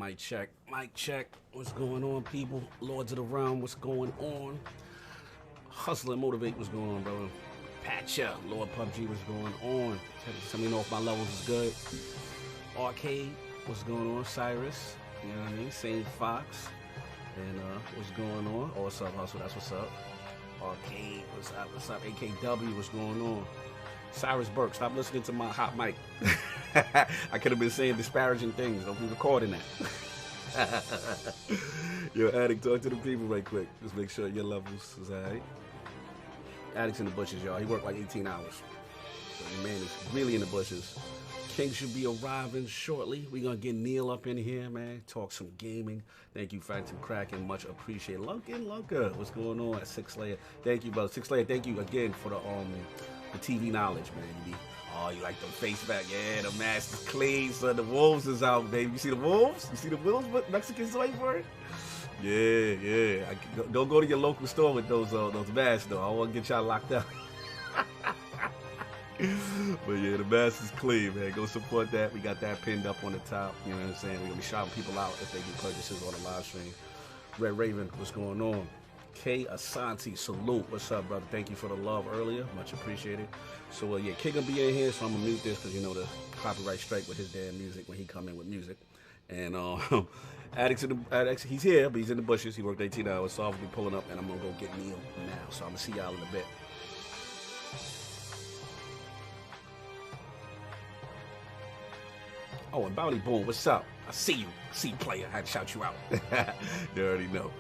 Mic check. Mic check. What's going on, people? Lords of the Realm, what's going on? Hustle and Motivate, what's going on, brother? Patcha, Lord PUBG, what's going on? Tell me know if my levels is good. Arcade, what's going on? Cyrus, you know what I mean? Same Fox. And what's going on? Oh, what's up, Hustle? That's what's up. Arcade, what's up? What's up? AKW, what's going on? Cyrus Burke, stop listening to my hot mic. I could have been saying disparaging things. Don't be recording that. Yo, Addict, talk to the people right quick. Just make sure your levels is all right. Addict's in the bushes, y'all. He worked like 18 hours. So your man is really in the bushes. King should be arriving shortly. We're going to get Neil up in here, man. Talk some gaming. Thank you, Phantom Kraken. Much appreciated. Lunka, what's going on at Six Layer? Thank you, brother. Six Layer, thank you again for the TV knowledge, man. Oh, you like the face back? Yeah, the mask is clean, son. The wolves is out, baby. You see the wolves? You see the wolves? What Mexicans wait for it? Yeah. Don't go to your local store with those masks, though. I don't want to get y'all locked up. But yeah, the mask is clean, man. Go support that. We got that pinned up on the top. You know what I'm saying? We're going to be shouting people out if they do purchases on the live stream. Red Raven, what's going on? K Asante, salute. What's up, brother? Thank you for the love earlier. Much appreciated. So, yeah, King will be in here, so I'm going to mute this because, you know, the copyright strike with his damn music when he come in with music. And Addicts, he's here, but he's in the bushes. He worked 18 hours, so I'll be pulling up, and I'm going to go get Neil now. So I'm going to see y'all in a bit. Oh, and Bounty Boom, what's up? I see you. See you, player. I had to shout you out. You already know.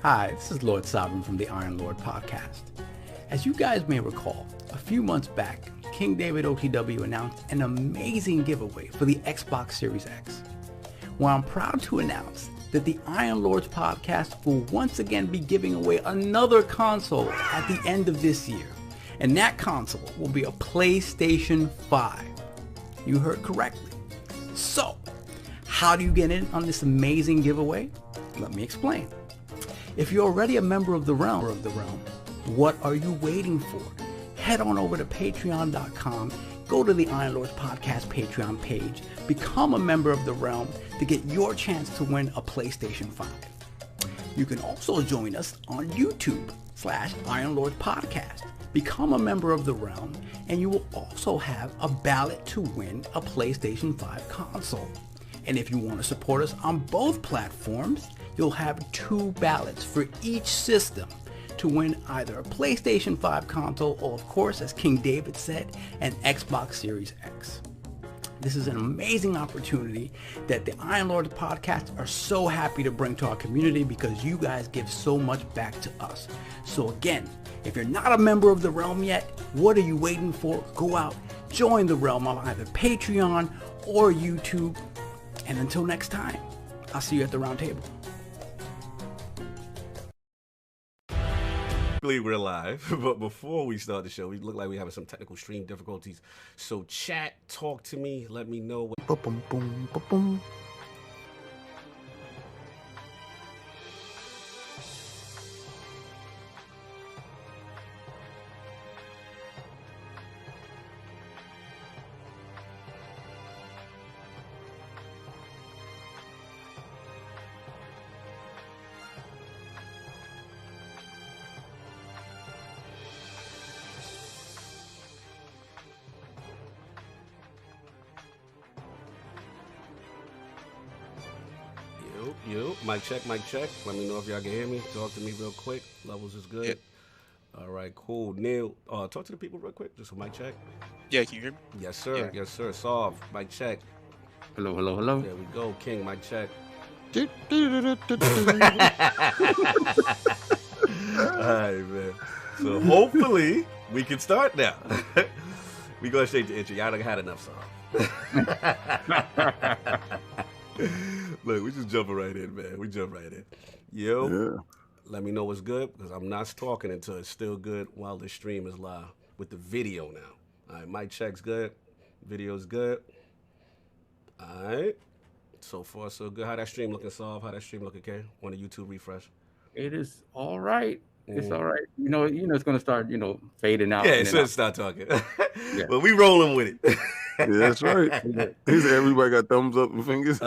Hi, this is Lord Sovereign from the Iron Lord podcast. As you guys may recall, a few months back, King David OTW announced an amazing giveaway for the Xbox Series X. Well, I'm proud to announce that the Iron Lords podcast will once again be giving away another console at the end of this year. And that console will be a PlayStation 5. You heard correctly. So, how do you get in on this amazing giveaway? Let me explain. If you're already a member of the realm, what are you waiting for? Head on over to patreon.com, go to the Iron Lords podcast Patreon page, become a member of the realm to get your chance to win a PlayStation 5. You can also join us on YouTube/Iron Lords podcast. Become a member of the realm, and you will also have a ballot to win a PlayStation 5 console. And if you want to support us on both platforms, you'll have 2 ballots for each system to win either a PlayStation 5 console or, of course, as King David said, an Xbox Series X. This is an amazing opportunity that the Iron Lords podcast are so happy to bring to our community because you guys give so much back to us. So again, if you're not a member of the realm yet, what are you waiting for? Go out, join the realm on either Patreon or YouTube. And until next time, I'll see you at the round table. We're live, but before we start the show, we look like we're having some technical stream difficulties. So chat, talk to me, let me know what. Boom, boom, boom, boom. Yo, mic check, mic check. Let me know if y'all can hear me. Talk to me real quick. Levels is good. Yeah. All right, cool. Neil, talk to the people real quick. Just a mic check. Yeah, can you hear me? Yes, sir. Yeah. Yes, sir. Solve. Mic check. Hello, hello, hello. There we go. King, mic check. All right, man. So hopefully we can start now. We go straight to intro. Y'all done had enough song. Look, we just jumping right in, man. We jump right in. Yo, Let me know what's good, because I'm not talking until it's still good while the stream is live with the video now. All right, mic check's good. Video's good. All right. So far, so good. How that stream looking, Solve? How that stream looking, Kay? Want a YouTube refresh? It is all right. It's all right. You know, it's going to start, fading out. Yeah, it should start talking. Yeah. But we rolling with it. Yeah, that's right. He said everybody got thumbs up and fingers.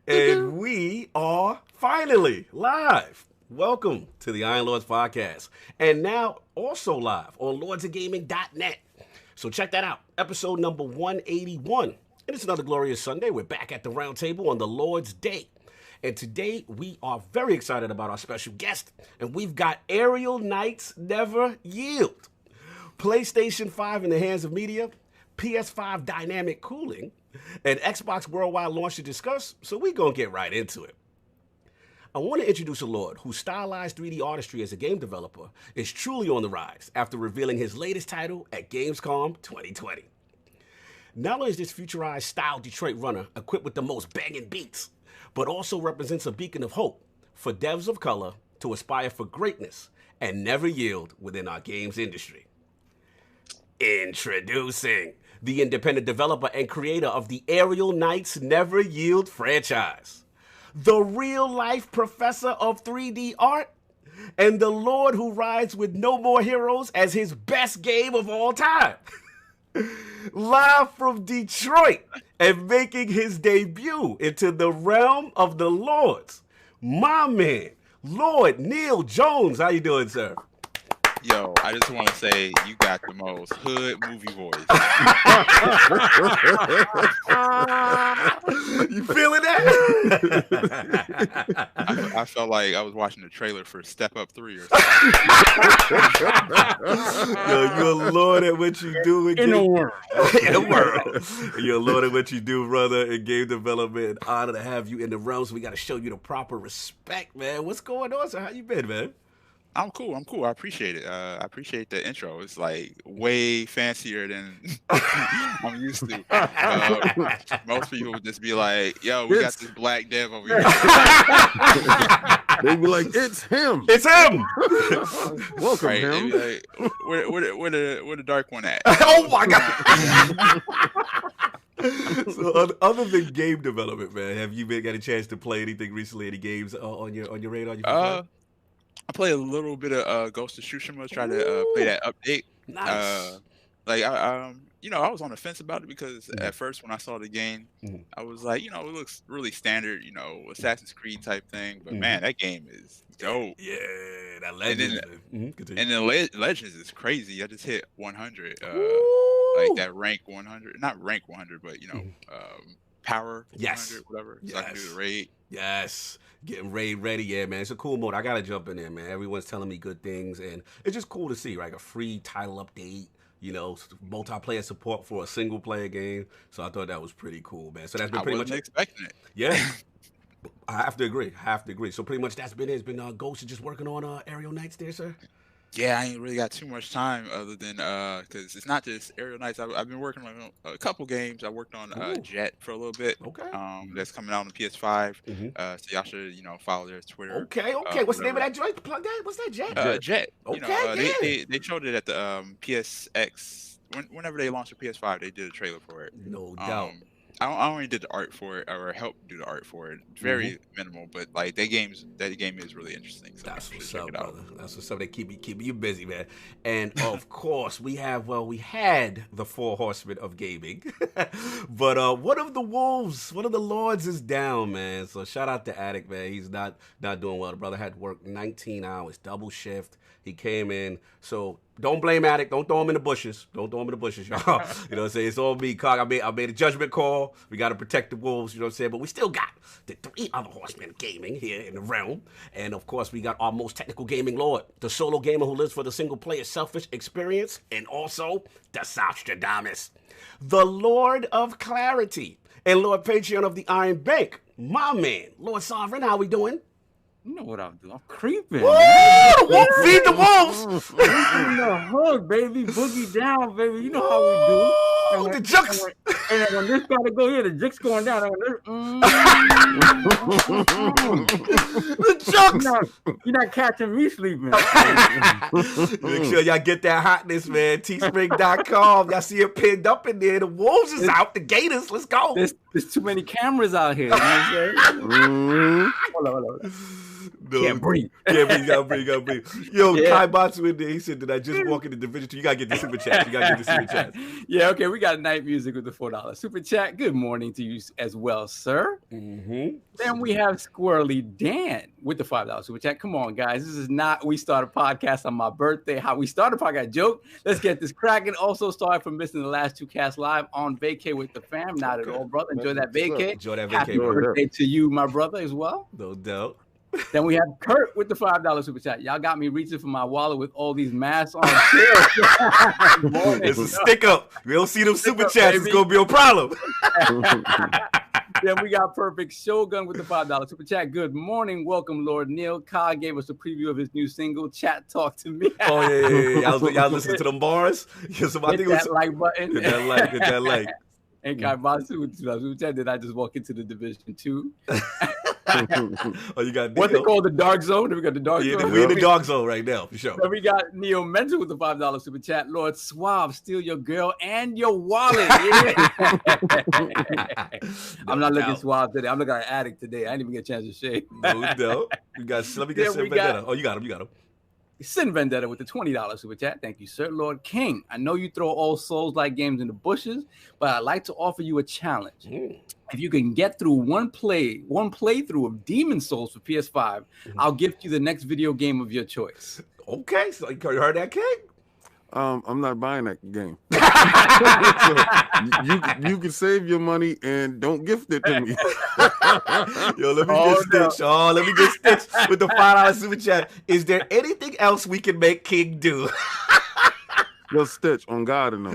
And we are finally live. Welcome to the Iron Lords podcast. And now also live on lordsofgaming.net. So check that out. Episode number 181. And it's another glorious Sunday. We're back at the round table on the Lord's Day. And today we are very excited about our special guest. And we've got AerialKnightsNeverYield. PlayStation 5 in the hands of media, PS5 dynamic cooling, and Xbox worldwide launch to discuss, so we're going to get right into it. I want to introduce a Lord whose stylized 3D artistry as a game developer is truly on the rise after revealing his latest title at Gamescom 2020. Not only is this futurized style Detroit runner equipped with the most banging beats, but also represents a beacon of hope for devs of color to aspire for greatness and never yield within our games industry. Introducing the independent developer and creator of the AerialKnightsNeverYield franchise, the real-life professor of 3D art, and the Lord who rides with No More Heroes as his best game of all time. Live from Detroit and making his debut into the realm of the Lords, my man, Lord Neil Jones. How you doing, sir? Yo, I just want to say you got the most hood movie voice. You feeling that? I felt like I was watching the trailer for Step Up 3 or something. Yo, you're a lord at what you do in the world. In the world. You're a lord at what you do, brother, in game development. An honor to have you in the realm, so we got to show you the proper respect, man. What's going on, sir? How you been, man? I'm cool. I appreciate it. I appreciate the intro. It's like way fancier than I'm used to. Most people would just be like, "Yo, we got this black dev over here." They be like, "It's him. It's him." Welcome, Right? him. They be like, where the dark one at? Oh my god. So, other than game development, man, have you got a chance to play anything recently? Any games on your radar? I play a little bit of Ghost of Tsushima. Try to play that update. Nice. I was on the fence about it because at first when I saw the game, I was like, it looks really standard, Assassin's Creed type thing. But man, that game is dope. Yeah, that Legends. And then Legends is crazy. I just hit 100, like that rank 100, not rank 100, but power 100, whatever. So I can do the raid. Yes. Getting raid ready, yeah, man. It's a cool mode. I gotta jump in there, man. Everyone's telling me good things, and it's just cool to see, like a free title update, multiplayer support for a single player game. So I thought that was pretty cool, man. So that's been pretty much expecting it. Yeah. I have to agree. So pretty much that's been it. It's been Ghost just working on Aerial Knights there, sir. Yeah, I ain't really got too much time other than because it's not just Aerial Knights. I've been working on a couple games. I worked on Jet for a little bit. Okay. That's coming out on the PS5. So y'all should follow their Twitter. Okay. What's the name of that joint? Plug that. What's that, Jet? Jet. Okay. They showed it at the PSX. Whenever they launched the PS5, they did a trailer for it. No doubt. I only did the art for it, or helped do the art for it. Very minimal, but like that game is really interesting. So that's what's up, brother. That's what's up. They keep you busy, man. And of course, we had the 4 horsemen of gaming, but one of the wolves, one of the lords, is down, man. So shout out to Addict, man. He's not doing well. The brother had to work 19 hours, double shift. He came in, so don't blame Addict. Don't throw him in the bushes. Y'all. You know what I'm saying? It's all me, Cog. I made a judgment call. We got to protect the wolves, you know what I'm saying? But we still got the 3 other horsemen of gaming here in the realm. And, of course, we got our most technical gaming lord, the solo gamer who lives for the single-player selfish experience, and also the Sostradamus, the Lord of Clarity, and Lord Patreon of the Iron Bank, my man, Lord Sovereign. How we doing? You know what I'm doing? I'm creeping. Woo! Feed the wolves. The hook, baby. Boogie down, baby. You know how we do. The jukes. And when this gotta go here, the jukes going down. The jukes. You're not catching me sleeping. Make sure y'all get that hotness, man. Teespring.com. Y'all see it pinned up in there. The wolves is out. The gators. Let's go. There's too many cameras out here. You know what I'm saying? Hold on. No, can't breathe. Gotta breathe. Yo, Kai Batsu in there. He said that I just walk into Division 2. You gotta get the super chat. Yeah, okay. We got night music with the $4 super chat. Good morning to you as well, sir. Then we have Squirrely Dan with the $5 super chat. Come on, guys. This is not we start a podcast on my birthday. How we start a podcast joke. Let's get this cracking. Also, sorry for missing the last 2 casts live on vacay with the fam. Not at all, brother. Enjoy that vacay. Happy birthday to you, my brother, as well. No doubt. Then we have Kurt with the $5 super chat. Y'all got me reaching for my wallet with all these masks on. It's a stick up. We don't see them super chats. It's gonna be a problem. Then we got Perfect Shogun with the $5 super chat. Good morning, welcome, Lord Neil. Kai gave us a preview of his new single, "Chat Talk to Me." Oh yeah. Y'all listening to them bars? Yeah, so hit that like button. Hit that like. And Kai Basu with the $2 super chat. Did I just walk into the Division 2? Oh, you got what's it called? The Dark Zone? Then we got the Dark Zone. We're in the Dark Zone right now, for sure. Then we got Neo Mental with the $5 super chat. Lord Suave, steal your girl and your wallet. Yeah. I'm not looking suave today. I'm looking like an addict today. I didn't even get a chance to shave. No doubt. Let me get Sin Vendetta. Oh, you got him. Sin Vendetta with the $20 super chat. Thank you, sir. Lord King, I know you throw all Souls-like games in the bushes, but I'd like to offer you a challenge. If you can get through one playthrough of Demon Souls for PS5, I'll gift you the next video game of your choice. Okay, so you heard that, King? I'm not buying that game. So you can save your money and don't gift it to me. Yo, let me get Stitch. Oh, let me get Stitch with the $5 super chat. Is there anything else we can make King do? Yo, Stitch, on God enough.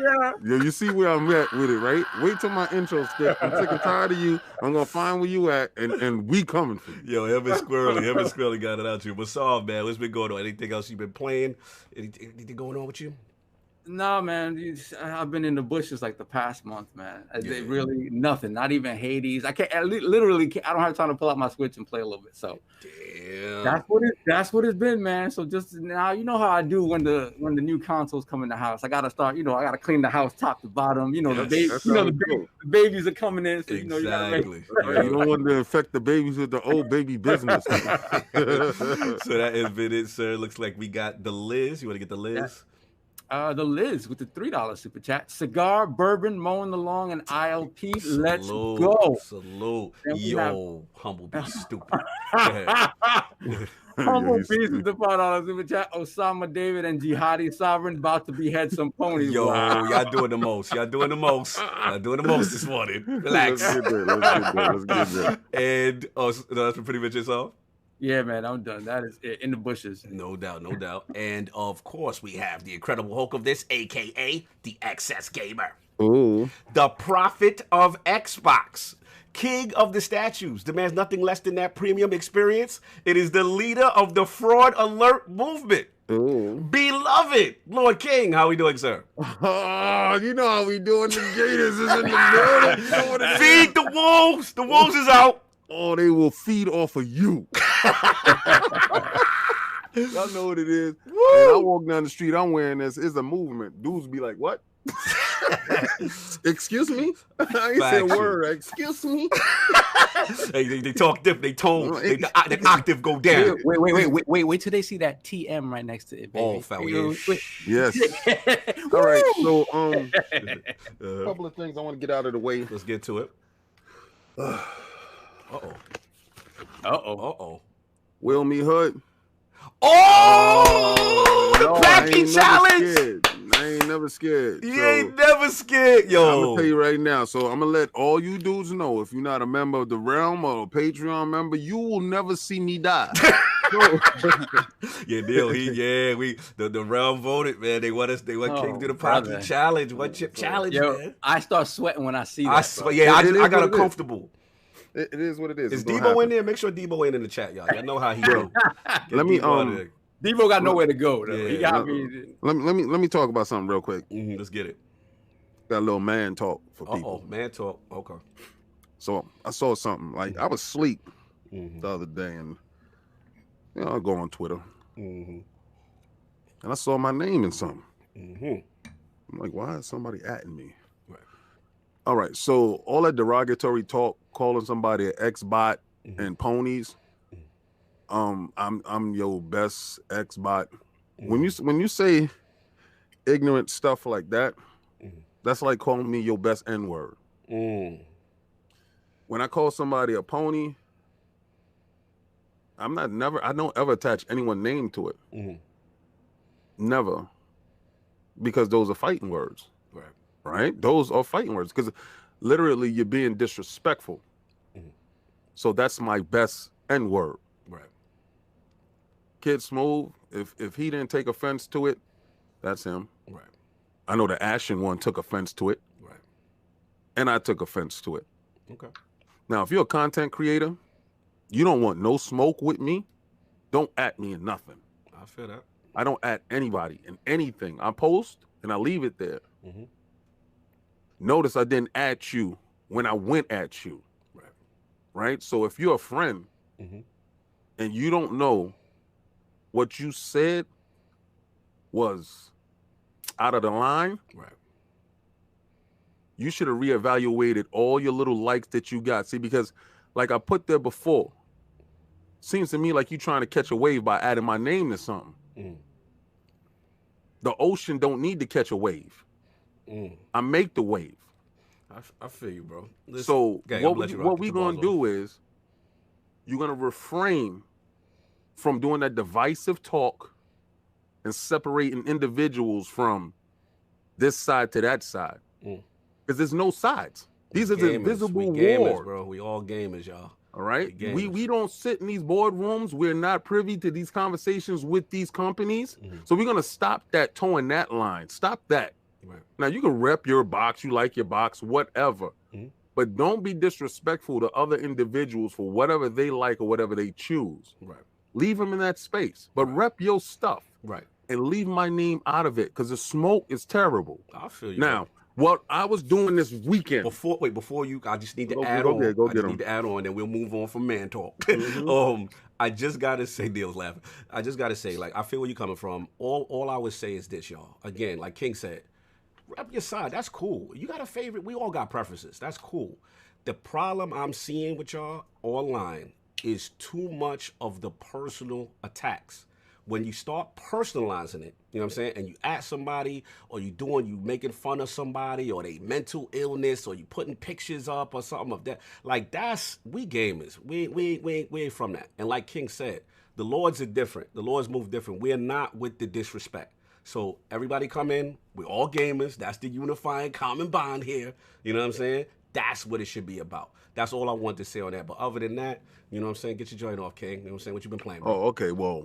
Yeah. Yo, you see where I'm at with it, right? Wait till my intro, Stitch. I'm sick and tired of you. I'm gonna find where you at, and we coming for you. Yo, him and Squirrely got it out you. What's up, man? What's been going on? Anything else you been playing? Anything going on with you? No, man. I've been in the bushes like the past month, man. They really nothing. Not even Hades. I can't. Literally, I don't have time to pull out my Switch and play a little bit. So, damn. That's what it's been, man. So just now, you know how I do when the new consoles come in the house. I gotta start. I gotta clean the house top to bottom. The babies are coming in. So, exactly. You don't want to infect the babies with the old baby business. So that has been it, sir. Looks like we got the Liz. You want to get the Liz? The Liz with the $3 super chat. Cigar, bourbon, mowing the lawn, and ILP. Let's go. Salute. Yo, humble be stupid. Humble Beast with the $5 super chat. Osama David and Jihadi Sovereign about to behead some ponies. Yo, y'all doing the most. Y'all doing the most this morning. Relax. Let's get that. And that's pretty much it, all. Yeah, man, I'm done. That is it. In the bushes. No doubt. And of course, we have the Incredible Hulk of this, aka the XS Gamer. Ooh. The prophet of Xbox. King of the statues. Demands nothing less than that premium experience. It is the leader of the fraud alert movement. Ooh. Beloved Lord King, how we doing, sir? Oh, you know how we doing. The Gators is in the building. Feed the wolves. The wolves is out. Oh, they will feed off of you. Y'all know what it is. When I walk down the street, I'm wearing this. It's a movement. Dudes be like, what? Excuse me? I ain't say a word. Excuse me? They talk different. They tone. The octave go down. Wait till they see that TM right next to it, baby. Oh, foul, yeah. Yes. All right. So, a couple of things I want to get out of the way. Let's get to it. Uh-oh. Will Me Hood. The packing challenge. I ain't never scared. You ain't never scared, yo. I'm gonna tell you right now. So I'm gonna let all you dudes know, if you're not a member of the Realm or a Patreon member, you will never see me die. Yeah, Neil. The Realm voted, man. They want King to do the packing challenge. What's your challenge, man? I start sweating when I see that. I swear, I got uncomfortable. It is what it is. Is Debo in there? Make sure Debo ain't in the chat, y'all. Y'all know how he do. Let me Debo got nowhere to go. Though. Yeah, he got me. Let me talk about something real quick. Let's get it. Got a little man talk for people. Man talk. Okay. So I saw something. Like I was asleep the other day, and I go on Twitter, and I saw my name in something. I'm like, why is somebody atting me? Right. All right. So all that derogatory talk, calling somebody an X-bot and ponies. I'm your best X-bot. When you say ignorant stuff like that, that's like calling me your best N-word. When I call somebody a pony, I don't ever attach anyone's name to it. Never. Because those are fighting words. Right? Those are fighting words. Because literally you're being disrespectful. So that's my best N-word. Right. Kid Smooth, if he didn't take offense to it, that's him. Right. I know the Ashen one took offense to it. Right. And I took offense to it. Okay. Now, if you're a content creator, you don't want no smoke with me, don't at me in nothing. I feel that. I don't at anybody in anything. I post and I leave it there. Notice I didn't at you when I went at you. Right? So if you're a friend and you don't know what you said was out of the line, you should have reevaluated all your little likes that you got. See, because like I put there before, seems to me like you trying to catch a wave by adding my name to something. The ocean don't need to catch a wave. I make the wave. I feel you, bro. Listen, so what we gonna do is you're gonna refrain from doing that divisive talk and separating individuals from this side to that side. Because there's no sides. These are the invisible wars, bro. We all gamers, y'all. All right. We don't sit in these boardrooms. We're not privy to these conversations with these companies. So we're gonna stop that, towing that line. Stop that. Right. Now you can rep your box, you like your box, whatever. But don't be disrespectful to other individuals for whatever they like or whatever they choose. Right. Leave them in that space. But rep your stuff. Right. And leave my name out of it, because the smoke is terrible. I feel you. Now, what I was doing this weekend. Before you, I just need to add on. Need to add on, and we'll move on from man talk. I just gotta say, Neil's laughing. I just gotta say, like, I feel where you're coming from. All I would say is this, y'all. Again, like King said, rep your side. That's cool. You got a favorite. We all got preferences. That's cool. The problem I'm seeing with y'all online is too much of the personal attacks. When you start personalizing it, you know what I'm saying, and you at somebody, or you making fun of somebody, or they mental illness, or you putting pictures up or something of that, like, that's, we gamers. We ain't from that. And like King said, the Lords are different. The Lords move different. We're not with the disrespect. So everybody come in, we're all gamers. That's the unifying common bond here. You know what I'm saying? That's what it should be about. That's all I want to say on that. But other than that, you know what I'm saying, get your joint off, King. You know what I'm saying, what you been playing, bro? Oh, okay, well,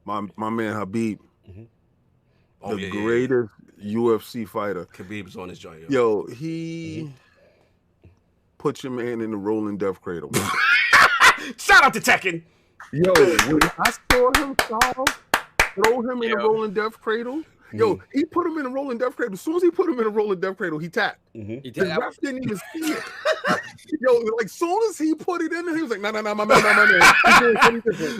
my man Habib, the yeah, greatest UFC fighter. Khabib's on his joint. Yo, he put your man in the rolling death cradle. Shout out to Tekken. Yo, when I saw him throw him in the rolling death cradle, yo, he put him in the rolling death cradle. As soon as he put him in the rolling death cradle, he tapped. The ref didn't even see it. Yo, like, soon as he put it in there, he was like, no, my man.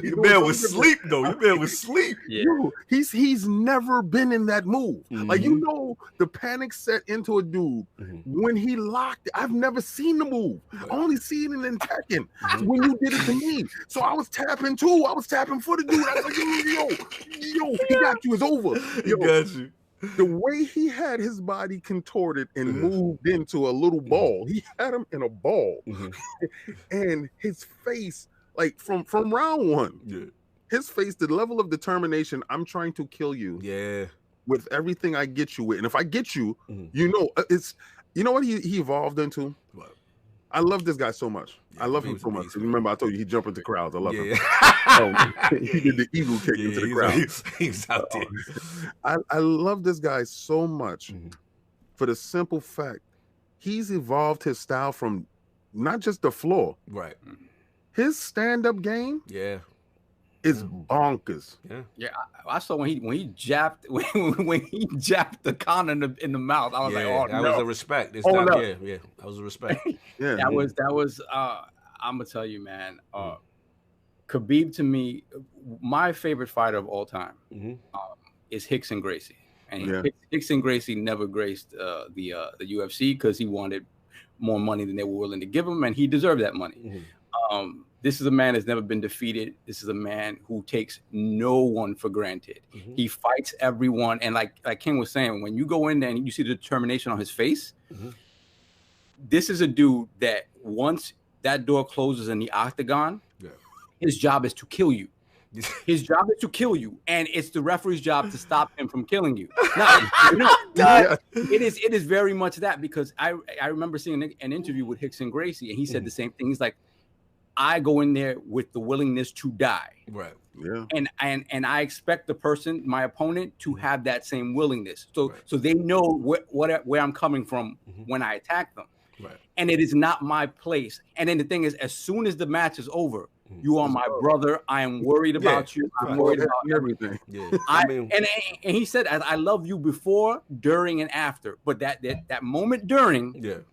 Your man was asleep, though. Your man was asleep. Yeah. Yo, he's never been in that move. Like, you know, the panic set into a dude when he locked it. I've never seen the move. I only seen it in Tekken when you did it to me. So I was tapping too. I was tapping for the dude. I was like, yo, he got you. It's over. Yo, got you. The way he had his body contorted and moved into a little ball, he had him in a ball, and his face, like from round one, his face, the level of determination. I'm trying to kill you. Yeah, with everything I get you with, and if I get you, you know, it's, you know what he evolved into. What? I love this guy so much. I love him so much. Remember, I told you he jumped into crowds. I love him. He did the eagle kick into the crowd. He's out there. I love this guy so much for the simple fact he's evolved his style from not just the floor. Right. His stand-up game. Yeah. Is bonkers. Yeah. I saw when he jabbed when he jabbed the Khan in the mouth. I was like, oh, that no. was a respect. That was a respect. That was. I'm gonna tell you, man. Khabib, to me, my favorite fighter of all time is Rickson Gracie, and Rickson Gracie never graced the UFC because he wanted more money than they were willing to give him, and he deserved that money. This is a man that's never been defeated. This is a man who takes no one for granted. He fights everyone. And like King was saying, when you go in there and you see the determination on his face, this is a dude that once that door closes in the octagon, his job is to kill you. His job is to kill you. And it's the referee's job to stop him from killing you. Now, it is very much that, because I remember seeing an interview with Rickson Gracie, and he said the same thing. He's like, I go in there with the willingness to die. Right. Yeah. And I expect the person, my opponent, to have that same willingness. So they know where I'm coming from when I attack them. Right. And it is not my place. And then the thing is, as soon as the match is over, you are my brother. I am worried about you. I'm worried about everything. Yeah. And he said, I love you before, during, and after. But that moment during,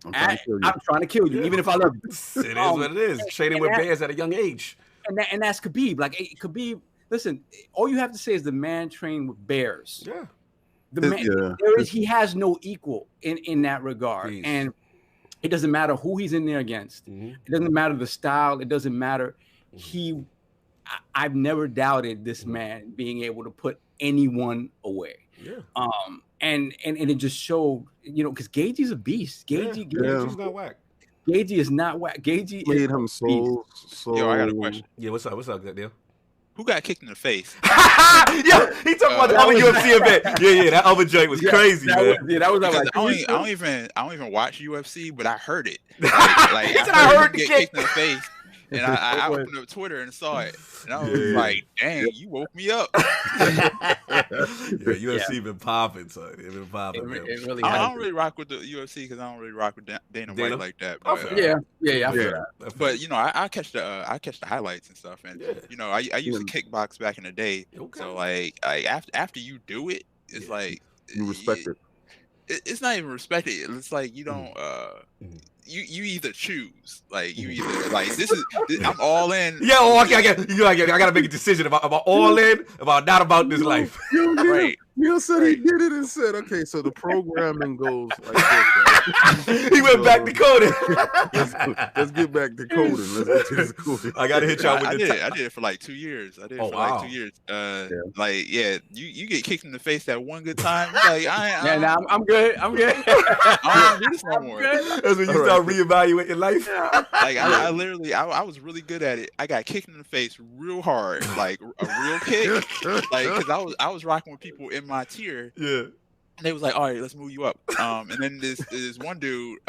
I'm trying to kill you, even if I love you. It is what it is. Training with bears at a young age. And that's Khabib. Like, Khabib, listen, all you have to say is the man trained with bears. Yeah. The man, he has no equal in that regard. Jeez. And it doesn't matter who he's in there against. It doesn't matter the style. It doesn't matter. I've never doubted this man being able to put anyone away. Yeah. And it just showed, you know, because Gagey's a beast. Gagey's not whack. Gagey is not whack. Gagey made him so. Yo, I got a question. Yeah, what's up? What's up, Dale? who got kicked in the face? Yeah, he talking about the other UFC event. Yeah, that other joint was crazy, man. That was Because like I don't even watch UFC, but I heard it. Like He said I heard the get kick. kicked in the face, and I opened up Twitter and saw it, and I was like, "Dang, you woke me up." UFC been popping, son. It been popping. It really I don't really rock with the UFC because I don't really rock with Dana White like that. But, yeah. I feel that. But I catch the highlights and stuff, and I used to kickbox back in the day. Okay. So like after you do it, it's like you respect it. It's not even respected. It's like you don't. You either choose, like you either like this I'm all in. Yeah, okay, I gotta make a decision about all in, about not about this life. Right. Neil said he did it and said, okay, so the programming goes like this. Right? He went back to coding. Let's get back to coding. Let's get to this coding. I gotta hit y'all with I did it for like 2 years. I did it for like 2 years. Like you get kicked in the face that one good time. Like I'm good. I don't do this no more. That's when you start reevaluating life. Like I literally I was really good at it. I got kicked in the face real hard, like a real kick. Like because I was rocking with people in my tier. Yeah. And they was like, all right, let's move you up. And then this one dude,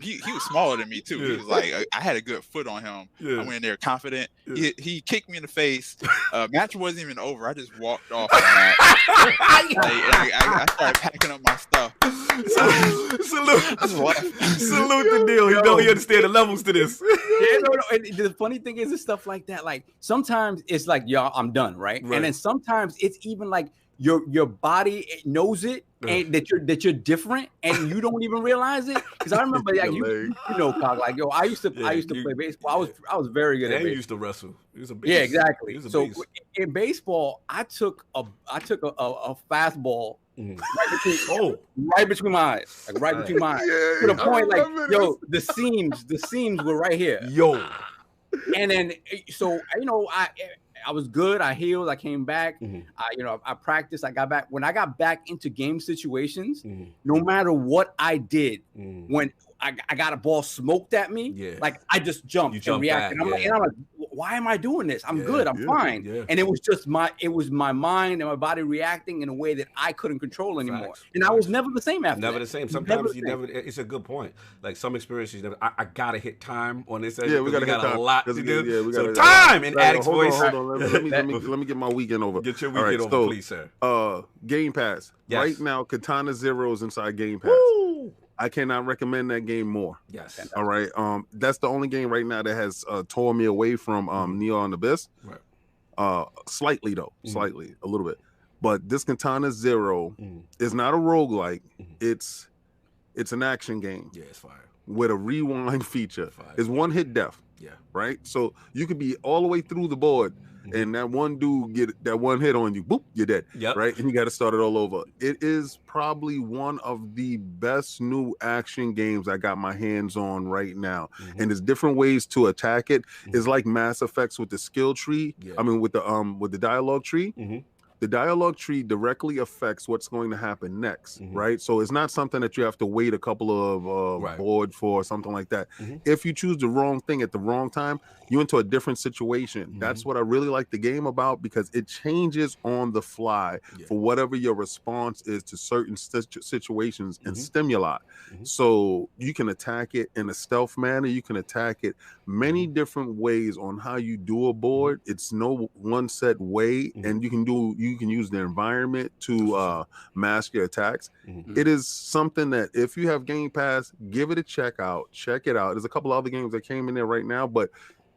he was smaller than me too. He was like, I had a good foot on him. I went in there confident. He kicked me in the face. Match wasn't even over. I just walked off the match. I started packing up my stuff. Salute the deal. You know he understand the levels to this. And the funny thing is stuff like that. Like sometimes it's like, y'all, I'm done, right? And then sometimes it's even like your body knows it and that you're different and you don't even realize it. Because I remember like you know, Cog, like I used to play baseball. I was very good at baseball. You used to wrestle. He was a beast. Yeah, exactly. So in baseball, I took a fastball right between my eyes, like right between my eyes, to the point like the seams were right here. And then so I was good. I healed. I came back. I practiced. I got back. When I got back into game situations, no matter what I did, when I got a ball smoked at me, like I just jumped and reacted. I'm like, why am I doing this? I'm good. I'm fine. And it was just my mind and my body reacting in a way that I couldn't control anymore. And I was never the same after. Never the same. Sometimes you never. It's a good point. Like some experiences, I gotta hit time on this. Yeah, we got a lot to do. Yeah, we got time in Addict's voice. Hold on. Let me get my weekend over. Get your weekend over, please, sir. Game Pass. Yes. Right now, Katana Zero is inside Game Pass. Woo! I cannot recommend that game more. Yes. All right. That's the only game right now that has torn me away from Neon Abyss. Right. Slightly though. Slightly, a little bit. But this Katana Zero is not a roguelike. It's an action game. Yeah, it's fire. With a rewind feature. It's one hit death. Yeah. Right? So you could be all the way through the board and that one dude get that one hit on you, boop, you're dead. Yep. Right? And you got to start it all over. It is probably one of the best new action games I got my hands on right now. And there's different ways to attack it. It's like Mass Effects with the skill tree. I mean with the dialogue tree. The dialogue tree directly affects what's going to happen next, right? So it's not something that you have to wait a couple of boards for or something like that. If you choose the wrong thing at the wrong time, you're into a different situation. That's what I really like the game about, because it changes on the fly for whatever your response is to certain situations and stimuli. So you can attack it in a stealth manner. You can attack it many different ways on how you do a board. It's no one set way, and you can use the environment to mask your attacks. It is something that if you have Game Pass, give it a check out. Check it out. There's a couple other games that came in there right now, but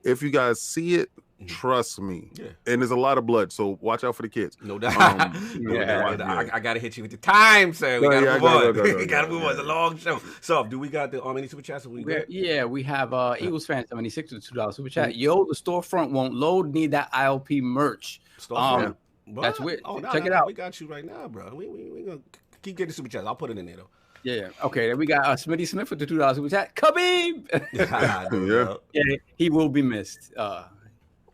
if you guys see it, trust me. And there's a lot of blood, so watch out for the kids. No doubt. I gotta hit you with the time, sir. We gotta move on. We gotta move on. It's a long show. So, do we got the any super chats? We have Eagles fan 76 with $2 super chat. Yo, the storefront won't load. Need that ILP merch. That's weird. Check it out. We got you right now, bro. We gonna keep getting super chats. I'll put it in there though. Yeah. Okay. Then we got Smitty Smith with the $2 super chat. Khabib. Yeah, he will be missed.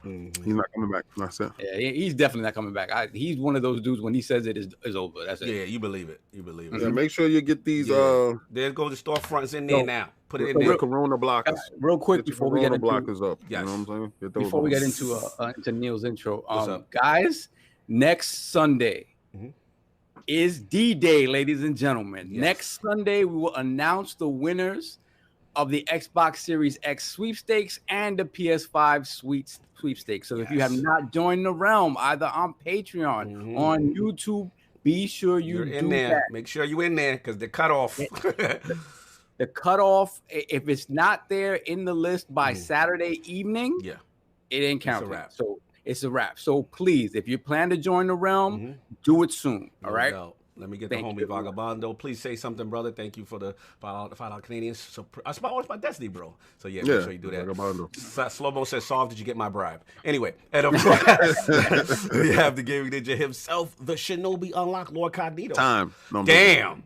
He's not coming back. That's it. Yeah, he's definitely not coming back. He's one of those dudes when he says it is over. That's it. Yeah, you believe it. You believe it. Yeah, make sure you get these. There go the storefronts in there now. Put it in the there. Corona blockers. Real quick before we get into blockers up. Yes. You know what I'm saying? Before we get into Neil's intro, guys, next Sunday is D-Day, ladies and gentlemen. Yes. Next Sunday, we will announce the winners of the Xbox Series X sweepstakes and the PS5 sweepstakes. So if you have not joined the realm, either on Patreon, on YouTube, be sure you're in there. That. Make sure you're in there because the cutoff. The cutoff, if it's not there in the list by Saturday evening, it ain't counting. So it's a wrap. So please, if you plan to join the realm, do it soon. All right. Let me get the homie Vagabondo. Please say something, brother. Thank you for the $5 Canadians. So it's my destiny, bro. So make sure you do that. Vagabondo. Slow-mo says, "Solve, did you get my bribe?" Anyway, and of course, we have the gaming ninja himself, the Shinobi Unlocked LordCognito. Time. Damn.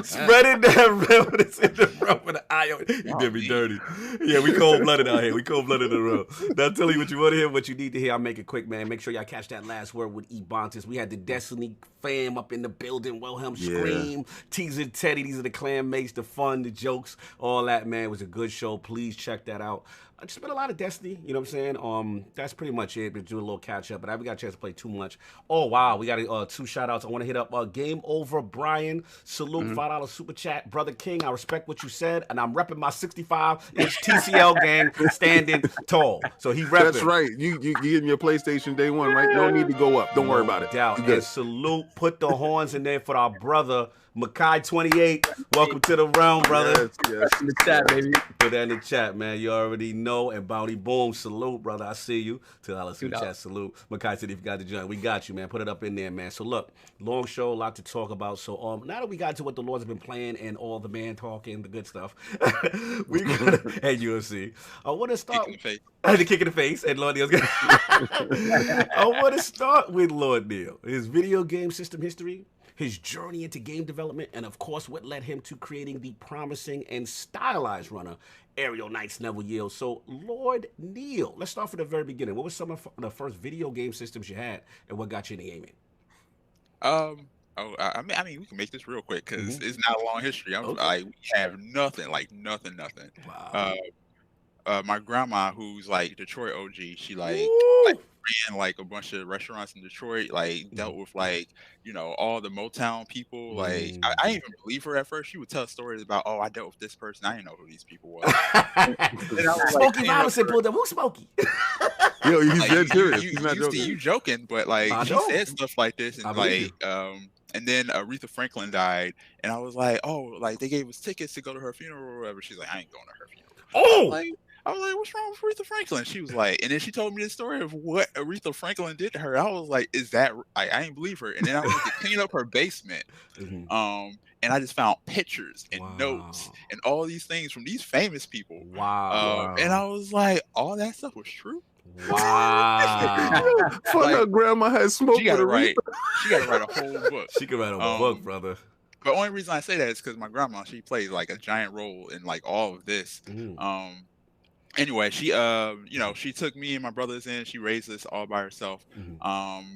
Spreading that reverence in the room with the eye on. You did me dirty. Yeah, we cold-blooded out here. We cold-blooded in the room. Now, tell you what you want to hear, what you need to hear. I'll make it quick, man. Make sure y'all catch that last word with Ebontis. We had the Destiny fam up in the building. Wilhelm Scream, Teaser Teddy. These are the clan mates, the fun, the jokes, all that, man. It was a good show. Please check that out. I just been a lot of Destiny, you know what I'm saying? That's pretty much it. Been doing a little catch up, but I haven't got a chance to play too much. Oh wow, we got 2 shout outs. I want to hit up Game Over Brian. Salute, $5 super chat. Brother King, I respect what you said, and I'm repping my 65-inch TCL gang standing tall. So he repping. That's right. You getting your PlayStation day one, right? No need to go up. Don't worry about it. And salute, put the horns in there for our brother Makai 28. Welcome to the realm, brother. Yes. In the chat, baby. Put that in the chat, man. You already know. And Bounty Boom, salute, brother. I see you. $2 super chat, salute. Makai said if you got the joint, we got you, man. Put it up in there, man. So look, long show, a lot to talk about. So now that we got to what the Lords have been playing and all the man talking, the good stuff, we gonna and UFC. I want to start the kick in the face, and Lord Neil's gonna. I want to start with Lord Neil. His video game system history, his journey into game development, and of course, what led him to creating the promising and stylized runner, AerialKnightsNeverYield. So, Lord Neil, let's start from the very beginning. What was some of the first video game systems you had, and what got you into gaming? I mean, we can make this real quick because it's not a long history. We have nothing. Wow. My grandma, who's like Detroit OG, she ran like a bunch of restaurants in Detroit, dealt with all the Motown people. I didn't even believe her at first. She would tell stories about, I dealt with this person. I didn't know who these people were. Smokey Robinson pulled up. Who's Smokey? Yo, he's dead serious. He's not joking. You joking, but she said stuff like this, and and then Aretha Franklin died, and I was like, they gave us tickets to go to her funeral or whatever. She's like, I ain't going to her funeral. I was like, what's wrong with Aretha Franklin? She was like, and then she told me the story of what Aretha Franklin did to her. I was like, is that, I ain't believe her. And then I went to clean up her basement. And I just found pictures and notes and all these things from these famous people. Wow. And I was like, all that stuff was true? Wow. Her grandma had smoke. She got to write a whole book. She could write a book, brother. The only reason I say that is because my grandma, she played a giant role in all of this. Anyway, she she took me and my brothers in. She raised us all by herself.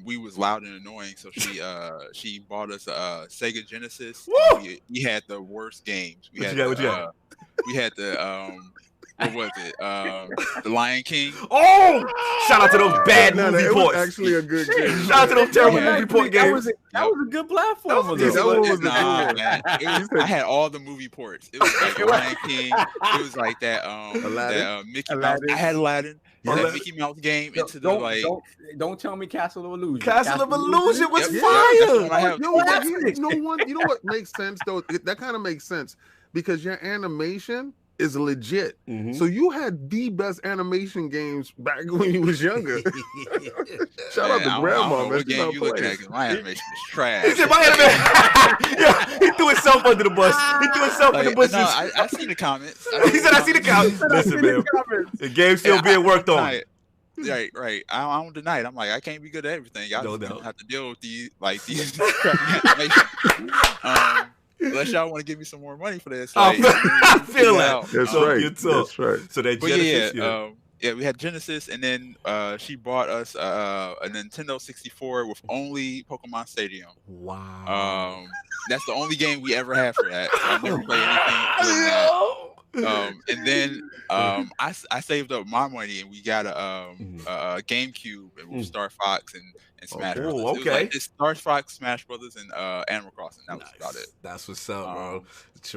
We was loud and annoying, so she bought us a Sega Genesis. We had the worst games. We had the what was it? The Lion King. Oh! Shout out to those bad movie it ports. Was actually a good game. Shout out to those terrible movie port games. That was a good platform. Man. I had all the movie ports. It was like the Lion King. It was like that Mickey Mouse. I had Aladdin. That Mickey Mouse game into the Don't tell me Castle of Illusion. Castle of Illusion was fire. You know what makes sense though? That kind of makes sense because your animation is legit. So you had the best animation games back when you was younger. Shout out to grandma, man. What game you looking at? My animation is trash. He said my animation. Yeah, he threw himself under the bus. He threw himself in the bushes. No, I see the comments. He said I see the comments. Listen, man. The game's still being worked on. Right. I don't deny it. I'm like, I can't be good at everything. Y'all don't have to deal with these animation. Unless y'all want to give me some more money for this. I feel that. That's right. So that Genesis, Yeah, we had Genesis, and then she bought us a Nintendo 64 with only Pokemon Stadium. Wow. That's the only game we ever had for that. So I never played anything other than that. And then I saved up my money, and we got a GameCube and with Star Fox and Smash Brothers. Oh, It was like this Star Fox, Smash Brothers, and Animal Crossing. That was about it. That's what's up, bro.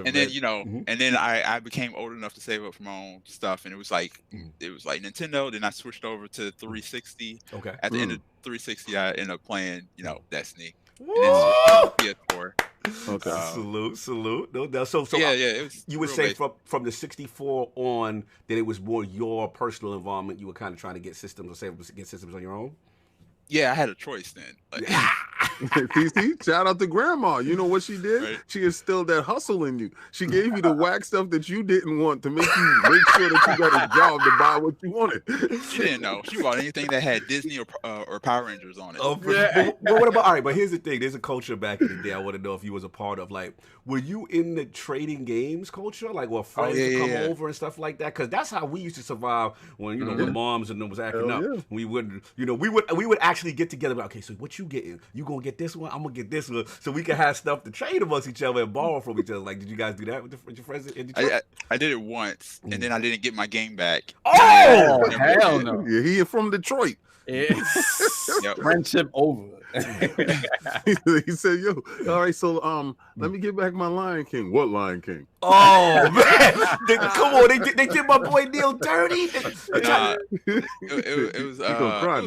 And then and then I became old enough to save up for my own stuff, and it was like Nintendo. Then I switched over to 360. Okay. At the end of 360, I ended up playing Destiny. And then switched to PS4. Okay. Salute. No, so yeah, it was. You would say from the 64 on that it was more your personal involvement. You were kind of trying to get systems or get systems on your own. Yeah, I had a choice then. Like, see, shout out to grandma. You know what she did? Right. She instilled that hustle in you. She gave you the whack stuff that you didn't want to make sure that you got a job to buy what you wanted. She didn't know. She bought anything that had Disney or Power Rangers on it. Oh, yeah. But what about, all right, but here's the thing. There's a culture back in the day I want to know if you was a part of. Like, were you in the trading games culture? Like, were friends come over and stuff like that? Because that's how we used to survive when, when moms and them was acting up. Yeah. We would actually get together. Like, okay, so what you getting? You gonna get this one? I'm gonna get this one, so we can have stuff to trade amongst each other and borrow from each other. Like, did you guys do that with your friends in Detroit? I did it once, and then I didn't get my game back. Oh, hell no! Yeah, he is from Detroit. Yep. Friendship over. He said, "Yo, all right, so let me get back my Lion King." What Lion King? Oh man, come on, they did my boy Neil dirty. It was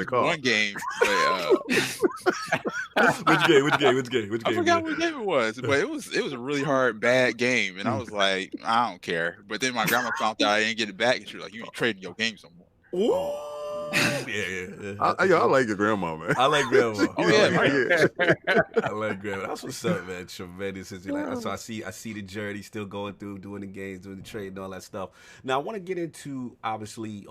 one game. Which game? I forgot what game it was, but it was a really hard, bad game, and I was like, I don't care. But then my grandma found out I didn't get it back, and she was like, "You ain't trading your games no more." Ooh. I like your grandma, man. I like grandma. Oh yeah. I like grandma. That's what's up, man. Tremendous. So I see the journey still going through, doing the games, doing the trade, and all that stuff. Now I want to get into obviously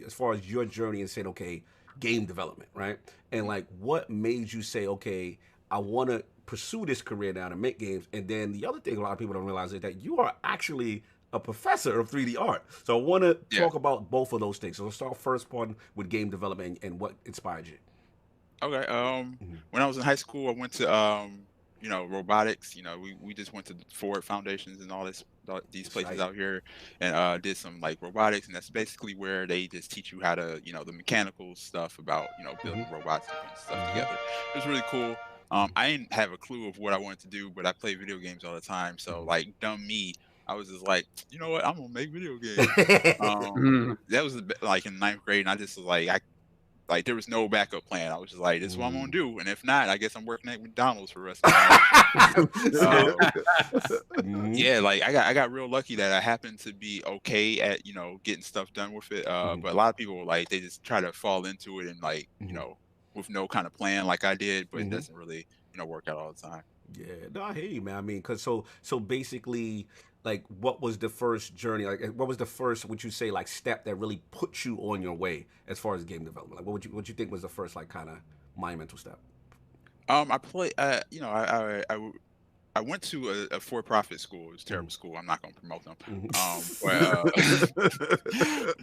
as far as your journey and saying, okay, game development, right? And like, what made you say, okay, I want to pursue this career now to make games? And then the other thing a lot of people don't realize is that you are actually a professor of 3D art. So I want to talk about both of those things. So let's start first one with game development and what inspired you. Okay. When I was in high school, I went to robotics. We just went to Ford Foundations and all these places out here, and did some like robotics, and that's basically where they just teach you how to the mechanical stuff about building robots and putting stuff together. It was really cool. I didn't have a clue of what I wanted to do, but I play video games all the time. So like dumb me, I was just like, you know what, I'm gonna make video games. That was like in 9th grade, and I just was like, there was no backup plan. I was just like, this is what I'm gonna do, and if not, I guess I'm working at McDonald's for the rest of my life. Yeah, like I got real lucky that I happened to be okay at getting stuff done with it. But a lot of people like they just try to fall into it and like with no kind of plan like I did, but it doesn't really work out all the time. Yeah, no, I hear you, man. I mean, cause so basically, like, what was the first journey? Like, what was the first, would you say, like, step that really put you on your way as far as game development? Like, what you think was the first, like, kind of monumental step? I play. I went to a for-profit school. It was a terrible school. I'm not going to promote them.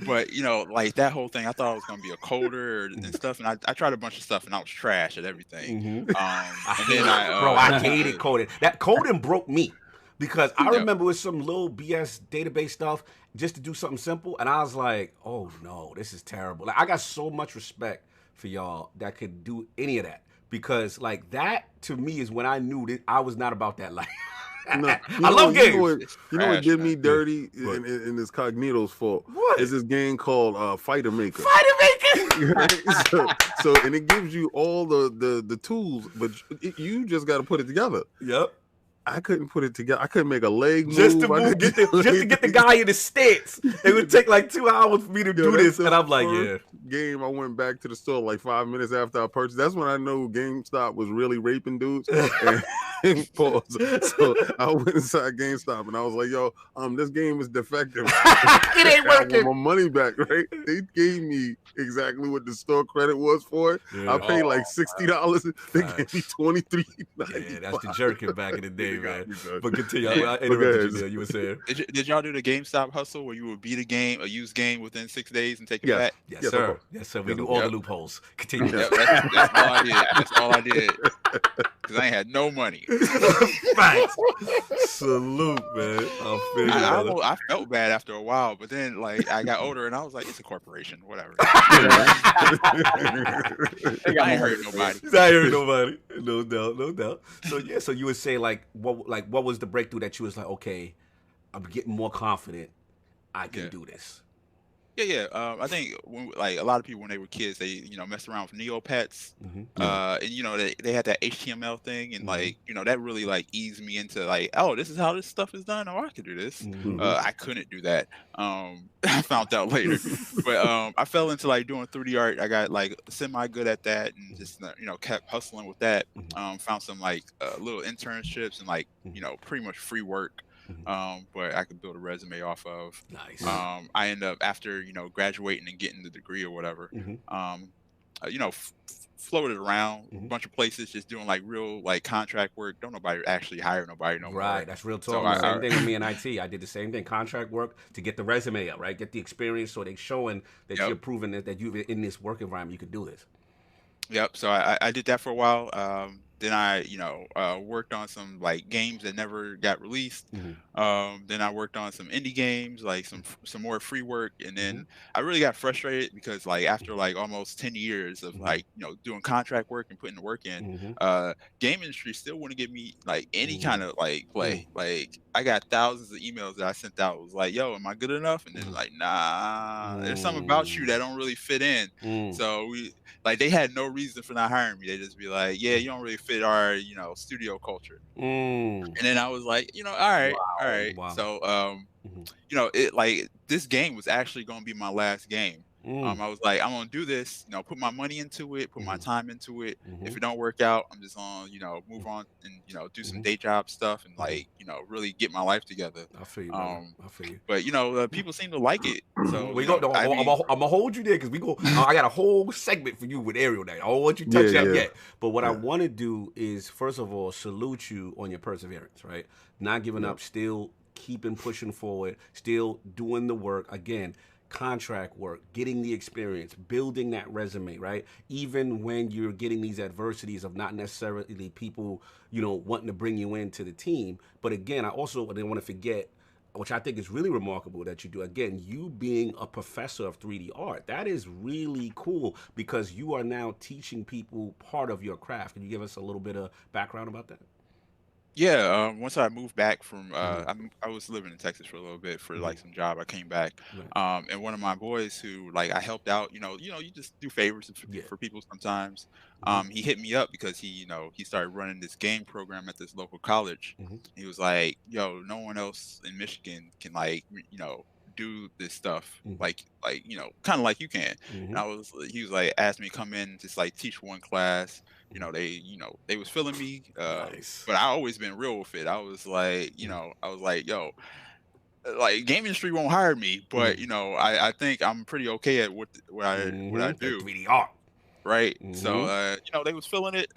But like that whole thing, I thought I was going to be a coder and stuff. And I tried a bunch of stuff, and I was trash at everything. I hated coding. That coding broke me. Because I remember with some little BS database stuff just to do something simple, and I was like, "Oh no, this is terrible." Like, I got so much respect for y'all that could do any of that, because like that to me is when I knew that I was not about that life. No, I love games. You know what did me dirty, and it's Cognito's fault. What? Is this game called Fighter Maker? Fighter Maker. so and it gives you all the tools, but you just got to put it together. Yep. I couldn't put it together. I couldn't make a leg move. Just to get the guy in the stance. It would take like 2 hours for me to do this, and I'm like, game, I went back to the store like 5 minutes after I purchased. That's when I know GameStop was really raping dudes. And pause. So I went inside GameStop and I was like, "Yo, this game is defective. It ain't working. I want my money back." Right? They gave me exactly what the store credit was for it. I paid like $60. They gave me $23.95. Yeah, that's the jerking back in the day, man. But continue. Yeah. I interrupted you there. You were saying. Did y'all do the GameStop hustle where you would beat a used game within 6 days and take it back? Yes, sir. Yes, sir. We do all the loopholes. Continue. Yep, that's all I did. That's all I did. Because I ain't had no money. Facts. Salute, man. I felt bad after a while, but then like I got older and I was like, it's a corporation, whatever. I ain't hurt nobody. I ain't hurt nobody. No doubt, no doubt. So yeah, so you would say what was the breakthrough that you was like, okay, I'm getting more confident, I can do this. Yeah. I think a lot of people when they were kids, they messed around with Neopets, and they had that HTML thing, and that really like eased me into like, oh, this is how this stuff is done. Oh, I could do this. I couldn't do that. I found out later, but I fell into like doing 3D art. I got like semi good at that, and just kept hustling with that. Found some like little internships and like pretty much free work. But I could build a resume off of. Nice. I end up after graduating and getting the degree or whatever. Floated around a bunch of places, just doing like real like contract work. Don't nobody actually hire nobody no more. Right, that's real talk. Same thing with me in IT. I did the same thing, contract work to get the resume up, right? Get the experience, so they're showing that you're proving that you in this work environment you could do this. Yep. So I did that for a while. Then I, worked on some like games that never got released. Then I worked on some indie games, like some more free work. And then I really got frustrated because like after like almost 10 years of like, doing contract work and putting the work in, game industry still wouldn't give me like any kind of like play. Like I got thousands of emails that I sent out. It was like, yo, am I good enough? And then like, nah, there's something about you that don't really fit in. So they had no reason for not hiring me. They just be like, yeah, you don't really fit our, studio culture. And then I was like, all right. Wow. So, it like this game was actually going to be my last game. I was like, I'm going to do this, put my money into it, put my time into it. If it don't work out, I'm just going to, move on and, do some day job stuff and like, really get my life together. I feel you, I feel you. But, people seem to like it. So I'm going to hold you there because I got a whole segment for you with Ariel now. I don't want you to touch that yet. But what I want to do is, first of all, salute you on your perseverance, right? Not giving up, still keeping pushing forward, still doing the work. Again, contract work, getting the experience, building that resume, right? Even when you're getting these adversities of not necessarily people, wanting to bring you into the team. But again, I also didn't want to forget, which I think is really remarkable that you do, again, you being a professor of 3D art. That is really cool because you are now teaching people part of your craft. Can you give us a little bit of background about that? Yeah, once I moved back from, I was living in Texas for a little bit for like some job. I came back, and one of my boys who like I helped out, you just do favors for people sometimes. He hit me up because he started running this game program at this local college. He was like, "Yo, no one else in Michigan can like, do this stuff like kind of like you can." And he was like, asked me to come in and just like teach one class. They was feeling me, Nice. but I always been real with it. I was like, yo, like game industry won't hire me, but I think I'm pretty okay at what I do. 3D art, right? So they was feeling it.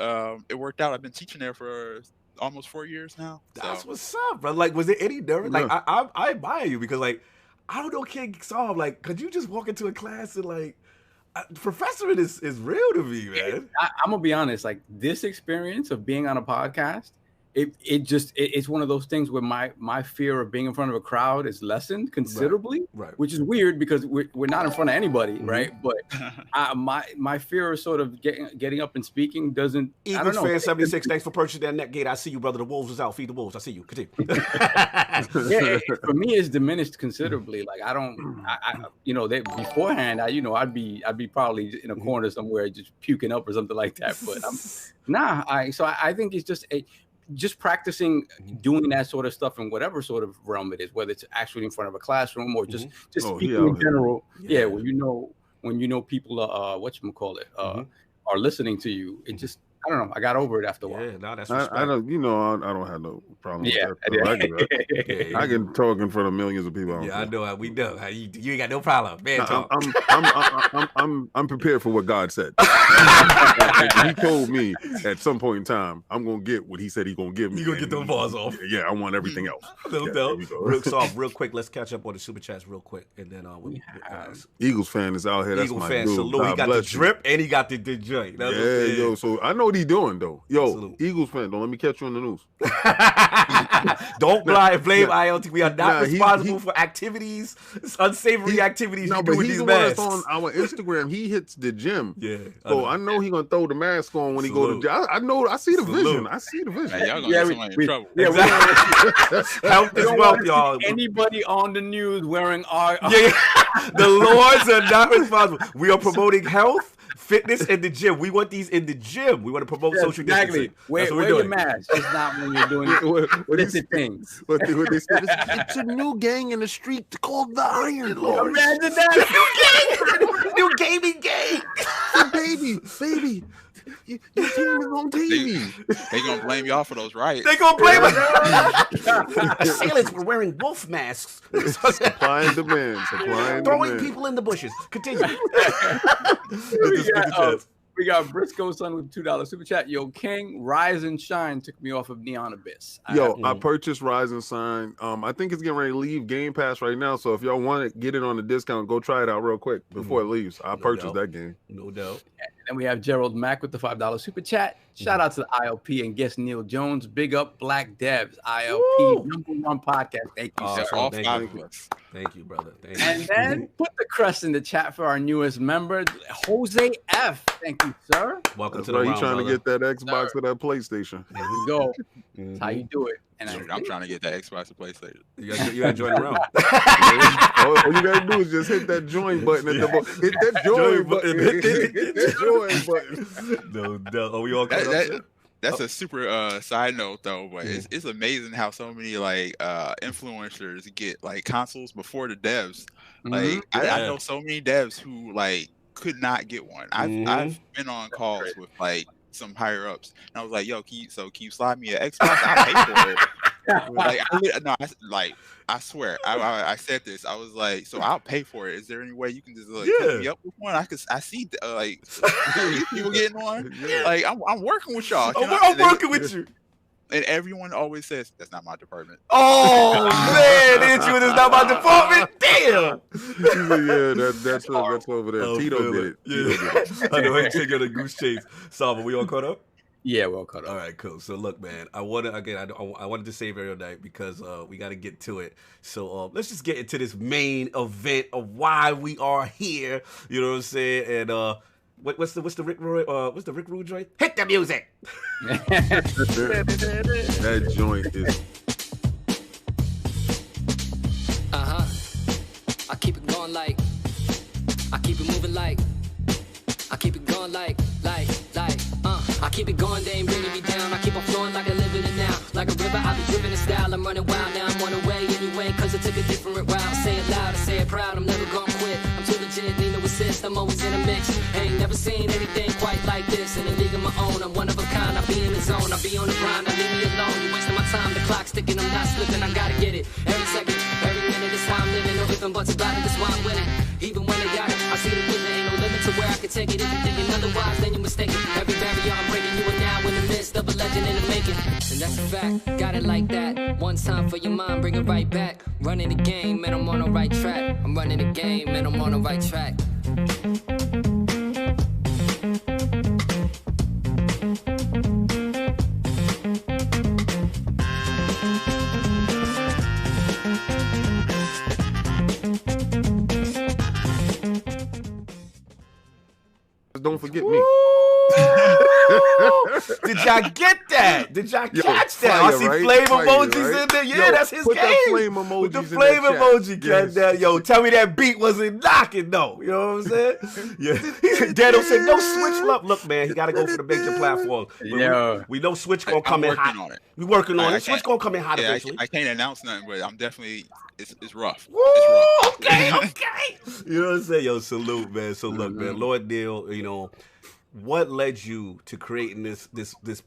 It worked out. I've been teaching there for almost 4 years now. That's what's up, bro. Like, was there any nerve? Like, I admire you because like I don't know, King Saul. Like, could you just walk into a class and like? Professoring is real to me, man. I'm gonna be honest. Like this experience of being on a podcast, it's one of those things where my fear of being in front of a crowd is lessened considerably, right. Which is weird because we're not in front of anybody, right? But my fear of sort of getting up and speaking doesn't. Eagles fan 76. Thanks for purchasing that net gate. I see you, brother. The Wolves is out. Feed the Wolves. I see you. Continue. For me, it's diminished considerably. Like I beforehand, I'd be probably in a corner somewhere just puking up or something like that. But I think it's just practicing doing that sort of stuff in whatever sort of realm it is, whether it's actually in front of a classroom or just speaking in general. Where when you know people are are listening to you. It just, I don't know. I got over it after a while. Yeah, no, that's respect. I don't, you know, I don't have no problem Yeah, with that. I can talk in front of millions of people. I know how we know. You ain't got no problem. Man, talk. I'm prepared for what God said. He told me at some point in time, I'm gonna get what he said he's gonna give me. You gonna get those balls off. Yeah, I want everything else. Real quick, let's catch up on the super chats real quick, and then Eagles fan is out here. That's Eagle my fan, dude. salute. He got the drip and he got the joint. Yo, so I know what he's doing though. Yo, salute. Eagles fan, don't let me catch you on the news. Don't blame ILT. We are not responsible for activities, unsavory activities you do with these masks. On our Instagram, he hits the gym. Yeah. So I know he's gonna throw the mask on when he go to gym. I know. I see the vision. I see the vision. Man, y'all gonna get somebody in trouble. Yeah, exactly. Health is wealth, y'all. Anybody on the news wearing our the Lords are not responsible. We are promoting health, fitness in the gym. We want these in the gym. We want to promote social distancing. Wear your mask. It's not when you're doing illicit things. It's a new gang in the street called the Iron Lords. Imagine that. New gaming gang. Baby. Your team is on TV. They gonna blame y'all for those riots. They gonna blame us. Assailants were wearing wolf masks. Supply and demand. Throwing people in the bushes. Continue. We got Briscoe son with $2 super chat. Yo, King, Rise and Shine took me off of Neon Abyss. I purchased Rise and Shine. I think it's getting ready to leave Game Pass right now. So if y'all want to get it on a discount, go try it out real quick before it leaves. I purchased that game. No doubt. And then we have Gerald Mack with the $5 super chat. Shout out to the ILP and guest Neil Jones. Big up Black Devs. ILP #1 podcast. Thank you, sir. Thank you, brother. Thank you. And then put the crust in the chat for our newest member, Jose F. Thank you, sir. Welcome to the round, you trying to get that Xbox or that PlayStation. There we go. That's how you do it. And I'm trying to get that Xbox and PlayStation. You gotta join the round. All you gotta do is just hit that join button at the bottom. Hit that join button. Hit that join button. No. Are we all That's a super side note though, but it's amazing how so many influencers get like consoles before the devs. Like I know so many devs who like could not get one. I've been on calls with like some higher ups, and I was like, "Yo, can you slide me an Xbox? I'll pay for it." I swear, I said this. I was like, "So I'll pay for it. Is there any way you can just hook me up with one? I see people getting one. Like I'm working with y'all. I'm working with you." And everyone always says, "That's not my department." Oh man, it's not my department. Damn. That's over there. Tito did it. Yeah. I know. He taking a goose chase. Salva, we all caught up? Yeah, we're all caught up. All right, cool. So look, man, I wanted to save Aerial Night because we got to get to it. So let's just get into this main event of why we are here. You know what I'm saying? And what's the Rick Rude joint? Hit the music. That joint is. I keep it going like. I keep it moving like. I keep it going like. I keep it going, they ain't bringing me down. I keep on flowing like I live in it now. Like a river, I've been driven in style. I'm running wild now, I'm on the way anyway, cause I took a different route. Say it loud, I say it proud, I'm never gonna quit. I'm too legit, need no assist, I'm always in a mix. Ain't never seen anything quite like this. In a league of my own, I'm one of a kind. I be in the zone, I be on the grind, I leave me alone. You wasting my time, the clock's ticking, I'm not slipping, I gotta get it. Every second, every minute, this how I'm living. No ifs and buts about it, that's why I'm winning. Even when I got it, I see the winner. Ain't no limit to where I can take it. If you're thinking otherwise, then you're mistaken. Every barrier I'm breaking, you are now in the midst of a legend in the making. And that's a fact, got it like that. One time for your mind, bring it right back. Running the game, and I'm on the right track. I'm running the game, and I'm on the right track. Don't forget me. Did y'all get that? Did y'all catch that? Fire, I see right? flame Fire, emojis right? in there. Yeah, that's his put game. That flame emojis With the in flame that chat. emoji, Yes. that. Yo, tell me that beat wasn't knocking though. You know what I'm saying? Yeah. Daniel said no Switch love. Look, man, he got to go for the major platforms. Yeah. We know Switch gonna come in hot. On it. We working on it. Switch gonna come in hot Yeah, eventually. I can't announce nothing, but I'm definitely it's rough. Woo, It's rough. okay. You know what I'm saying? Yo, salute, man. So look, man, Lord Neil, you know, what led you to creating this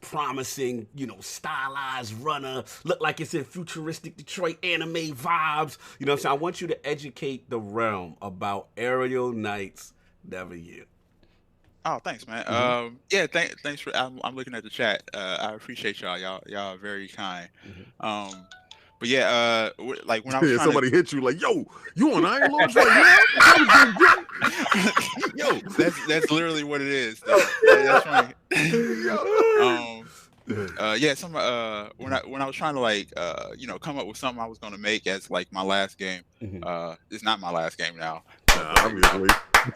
promising, you know, stylized runner? Look like it's in futuristic Detroit anime vibes. You know what I'm saying? I want you to educate the realm about Aerial Knights Neveryield. Oh, thanks, man. Yeah, thanks for. I'm looking at the chat. I appreciate y'all. Y'all are very kind. But yeah, like when I was trying somebody hit you like, yo, you on Iron Lords right now? Yo, that's literally what it is. That's funny. Yeah, when I was trying to like you know, come up with something I was gonna make as like my last game. It's not my last game now. Obviously.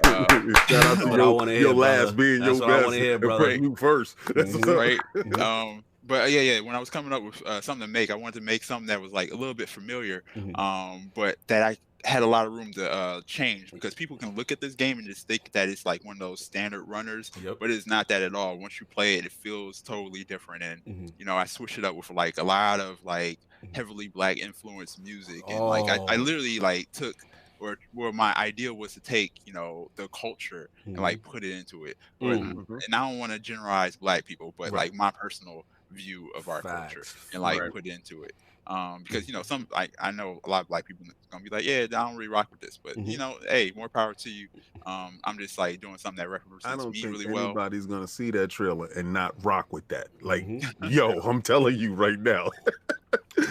Shout out to your last being your best. I want to hear, brother. You first. Right. But yeah, when I was coming up with something to make, I wanted to make something that was like a little bit familiar, but that I had a lot of room to change, because people can look at this game and just think that it's like one of those standard runners, but it's not that at all. Once you play it, it feels totally different, and you know, I switched it up with like a lot of like heavily Black influenced music, and like I literally like took, or my idea was to take, you know, the culture and like put it into it. And I don't want to generalize Black people, but like my personal view of our culture and like put into it. Because, you know, I know a lot of Black people gonna be like, yeah, I don't really rock with this, but you know, hey, more power to you. I'm just like doing something that represents me really well. Anybody's gonna see that trailer and not rock with that. Like, yo, I'm telling you right now.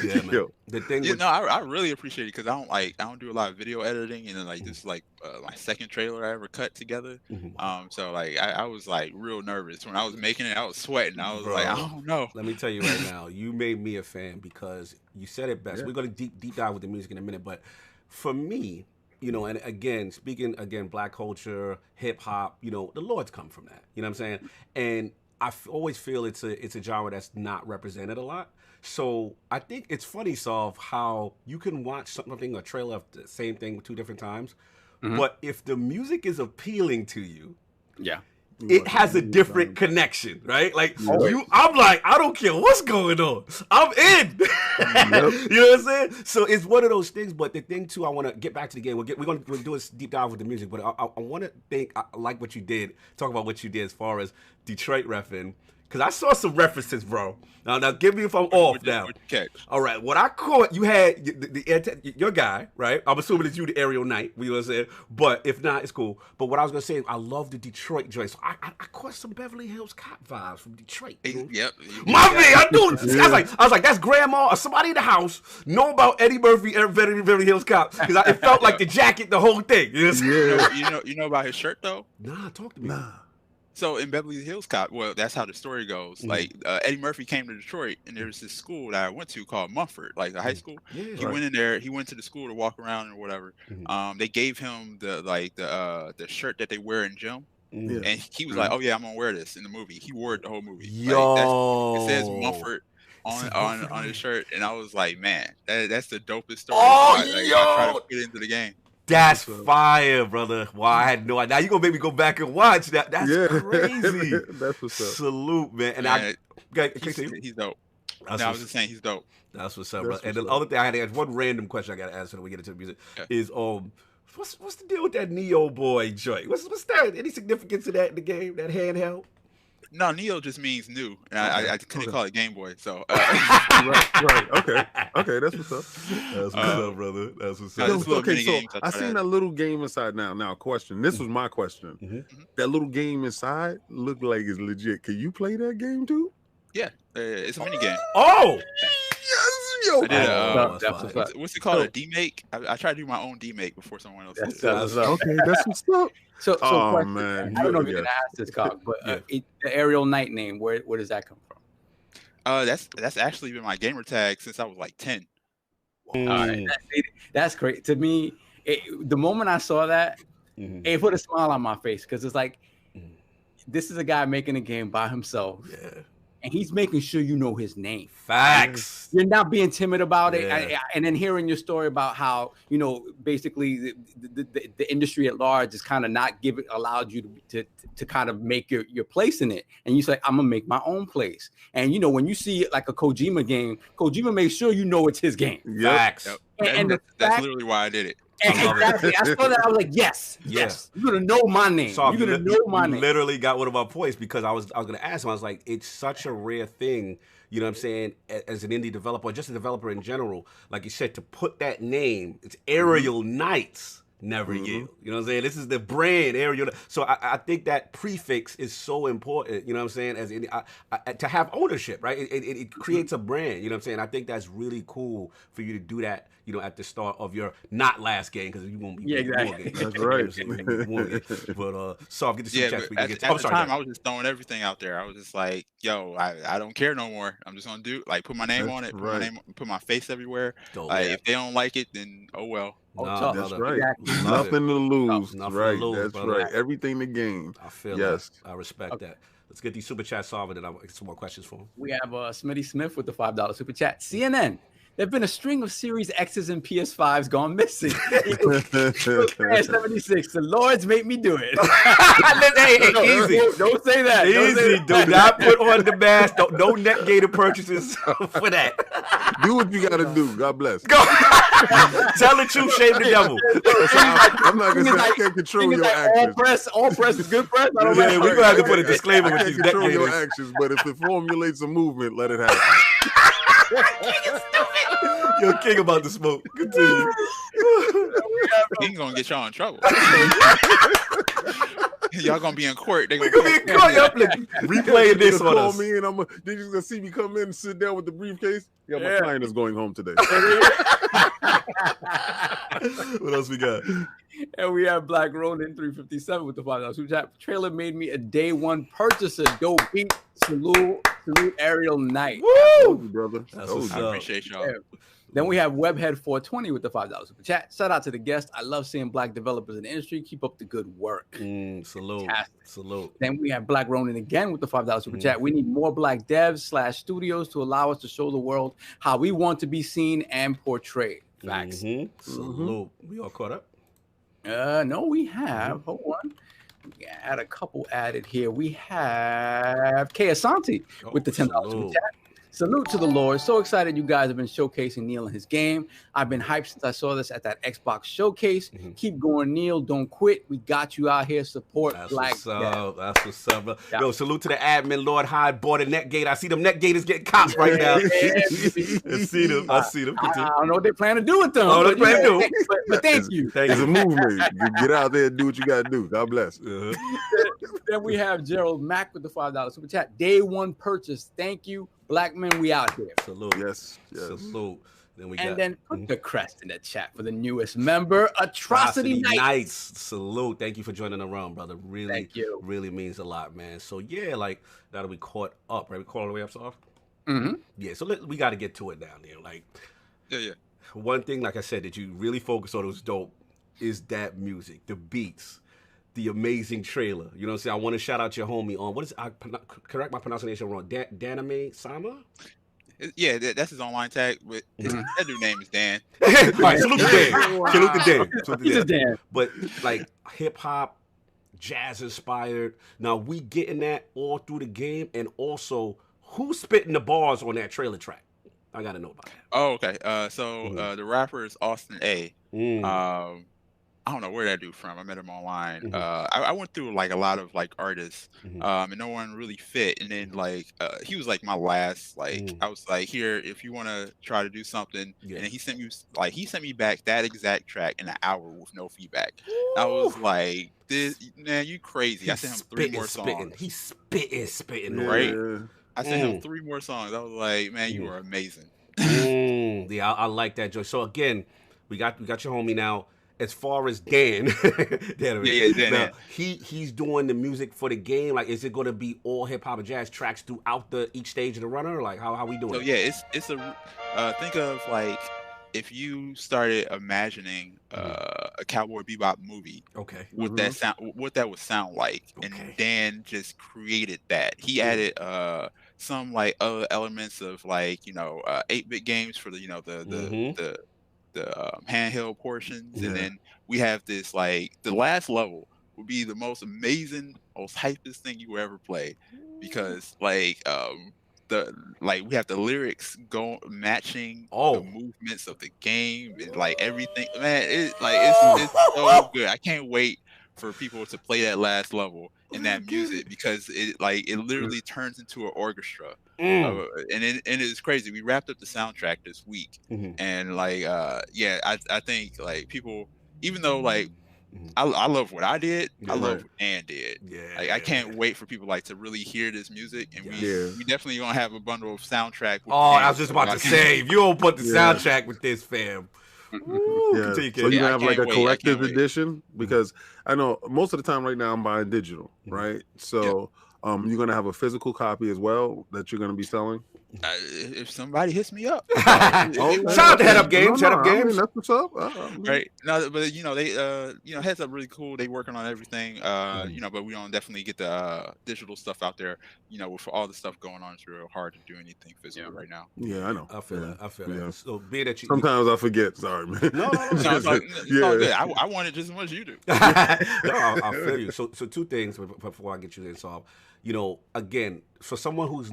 Yeah, man. Yo, the thing. You know, I really appreciate it, because I don't do a lot of video editing, and then like this is like my second trailer I ever cut together. So like I was like real nervous when I was making it. I was sweating. I was like, I don't know. Let me tell you right now, you made me a fan because you said it best. We're gonna deep dive with the music in a minute, but for me, you know, and again, speaking Black culture, hip hop, you know, the Lords come from that. You know what I'm saying? And I always feel it's a genre that's not represented a lot. So I think it's funny, Solve, how you can watch something, a trailer of the same thing 2 different times, but if the music is appealing to you, it has a different connection, right? Like I'm like, I don't care what's going on, I'm in. You know what I'm saying? So it's one of those things. But the thing too, I want to get back to the game. We're gonna do a deep dive with the music, but I want to think. I like what you did. Talk about what you did as far as Detroit reffing. Because I saw some references, bro. Now give me if I'm off now. All right, what I caught, you had your guy, right? I'm assuming it's you, the Aerial Knight, you know what I'm saying? But if not, it's cool. But what I was going to say, I love the Detroit joint. So I caught some Beverly Hills Cop vibes from Detroit. Yep. My man, I knew it. I was like, that's grandma or somebody in the house know about Eddie Murphy and Beverly Hills Cop. Because it felt like the jacket, the whole thing. You know about his shirt, though? Nah, talk to me. So in Beverly Hills Cop, well, that's how the story goes. Like Eddie Murphy came to Detroit, and there was this school that I went to called Mumford, like a high school. He went in there. He went to the school to walk around or whatever. They gave him the shirt that they wear in gym, and he was like, "Oh yeah, I'm gonna wear this in the movie." He wore it the whole movie. Yo, it says Mumford on his shirt, and I was like, "Man, that's the dopest story." I try to put it into the game. That's fire, brother. Wow, I had no idea. Now you gonna make me go back and watch that. That's crazy. That's what's up. Salute, man. And he's dope. I was just saying he's dope. That's what's up, bro. And the other thing I had to ask, one random question I gotta ask when we get into the music is what's the deal with that Neo boy joint? What's that? Any significance to that in the game? That handheld? No, Neo just means new. I couldn't call it Game Boy, so. Right. Okay, that's what's up. That's what's up, brother. That's what's up. Okay, so I seen that little game inside now. Now, question. This was my question. That little game inside looked like it's legit. Can you play that game too? Yeah, it's a mini game. Oh! Yo, what's it called? A demake? I tried to do my own demake before someone else did. Okay, that's what's up. So man, I don't know if you're gonna ask this, Cock, but the Aerial Knight name, where does that come from? That's actually been my gamer tag since I was like 10. All right, that's great. To me, the moment I saw that, it put a smile on my face, because it's like this is a guy making a game by himself. Yeah. And he's making sure you know his name. Facts. You're not being timid about it. Yeah. And then hearing your story about how, you know, basically the industry at large is kind of not allowed you to kind of make your place in it. And you say, I'm going to make my own place. And, you know, when you see like a Kojima game, Kojima makes sure you know it's his game. Yep. Facts. Yep. And that's literally why I did it. Exactly. I saw that. I was like, yes. You're gonna know my name. So you're gonna know my name. Literally got one of my points because I was gonna ask him. I was like, it's such a rare thing, you know what I'm saying, as an indie developer, or just a developer in general. Like you said, to put that name, it's Aerial Knights Never Yield. You know what I'm saying? This is the brand, Aerial. So I think that prefix is so important. You know what I'm saying? As to have ownership, right? It creates a brand. You know what I'm saying? I think that's really cool for you to do that. You know, at the start of your not last game, because you won't be. Yeah, exactly. That's right. But Soft, get the super chats. At the time, I was just throwing everything out there. I was just like, yo, I don't care no more. I'm just gonna put my name on it, put my face everywhere. If they don't like it, then oh well. That's right. Exactly. Nothing to lose. Nothing right. to lose, That's brother. right. Everything to gain. I feel yes. That. I respect that. Let's get these super chats solved, and I'll get some more questions for him. We have Smitty Smith with the $5 super chat. CNN. There have been a string of Series X's and PS5s gone missing. 76. The Lords make me do it. Hey, easy. Don't say that. Easy. Do not put on the mask. No net gator purchases for that. Do what you got to do. God bless. Go. Tell the truth, shame the devil. I'm not going to say I can't control your actions. All press is good press. I don't we're going to have to put a disclaimer I with can't these net control your gators. actions, but if it formulates a movement, let it happen. Yo, King about to smoke. Continue. King gonna get y'all in trouble. Y'all gonna be in court. They gonna be in court. Y'all replaying this on call us. me and they just gonna see me come in and sit down with the briefcase. Yeah, my client is going home today. What else we got? And we have Black Ronin 357 with the $5 super chat. Trailer made me a day one purchaser. Dope beat. Salute Aerial Knight. Woo, brother. I appreciate y'all. Yeah. Then we have Webhead 420 with the $5 super chat. Shout out to the guest. I love seeing Black developers in the industry. Keep up the good work. Salute. Fantastic. Salute. Then we have Black Ronin again with the $5 super chat. We need more Black devs / studios to allow us to show the world how we want to be seen and portrayed. Facts. Salute. We all caught up? No, we have. Hold on. We had a couple added here. We have K Asante with the $10 super chat. Salute to the Lord. So excited you guys have been showcasing Neil and his game. I've been hyped since I saw this at that Xbox showcase. Keep going, Neil. Don't quit. We got you out here. Support Black. That's what's up, bro. Yo, salute to the admin, Lord Hyde, bought a net gate. I see them net gators getting cops right now. I see them. I don't know what they plan to do with them. Oh, they plan to do. But thank you. It's a movement. You get out there and do what you got to do. God bless. Then we have Gerald Mack with the $5 super chat. Day one purchase. Thank you. Black men, we out here. Salute. Yes. Salute. Then then put the crest in the chat for the newest member, Atrocity Knights. Salute. Thank you for joining the run, brother. Really, really means a lot, man. So yeah, like now that we caught up, right? We caught all the way up, Soft? Yeah. So we got to get to it down there. Like, one thing, like I said, that you really focus on was dope is that music, the beats. The amazing trailer. You know what I'm saying? I want to shout out your homie on, what is it? Correct my pronunciation wrong. Daname Sama? Yeah, that's his online tag. But that dude's name is Dan. All right, salute to Dan. Salute to Dan. But like hip hop, jazz inspired. Now we getting that all through the game, and also who's spitting the bars on that trailer track? I gotta know about that. Oh, okay. So the rapper is Austin A. I don't know where that dude from. I met him online. I went through like a lot of like artists, and no one really fit. And then like he was like my last. Like I was like, here, if you want to try to do something, and then he sent me back that exact track in an hour with no feedback. I was like, this man, you crazy. I sent him 3 more songs. He's spitting, right? I sent him 3 more songs. I was like, man, you are amazing. Yeah, I like that, Joy. So again, we got your homie now. As far as Dan, Dan. He's doing the music for the game. Like, is it going to be all hip hop and jazz tracks throughout each stage of the runner? Like, how we doing? So yeah, it's a think of like if you started imagining a Cowboy Bebop movie. Okay. What that would sound like, and Dan just created that. He added some like other elements of like 8-bit games for the the handheld portions, and then we have this like the last level will be the most amazing, most hypest thing you will ever play, because like we have the lyrics go matching the movements of the game and like everything. Man, it's so good. I can't wait for people to play that last level and that music, because it literally turns into an orchestra. And it's crazy. We wrapped up the soundtrack this week, and I think like people, even though like I love what I did, I love what Dan did. Like, I can't wait for people like to really hear this music, and we definitely gonna have a bundle of soundtrack. I was just about to say, if you don't put the soundtrack with this, fam. So you're gonna have like a collector's edition, because I know most of the time right now I'm buying digital, right? So you're gonna have a physical copy as well that you're gonna be selling. If somebody hits me up, shout out to Head Up Games. Head Up Games, that's what's up. Right? No, but they Heads Up really cool. They working on everything. But we don't definitely get the digital stuff out there. With all the stuff going on, it's real hard to do anything physical right now. Yeah, I know. I feel that. I feel that. So being that sometimes I forget. Sorry, man. No, it's all good. I want it just as much as you do. No, I feel you. So two things before I get you this off. Again, for someone who's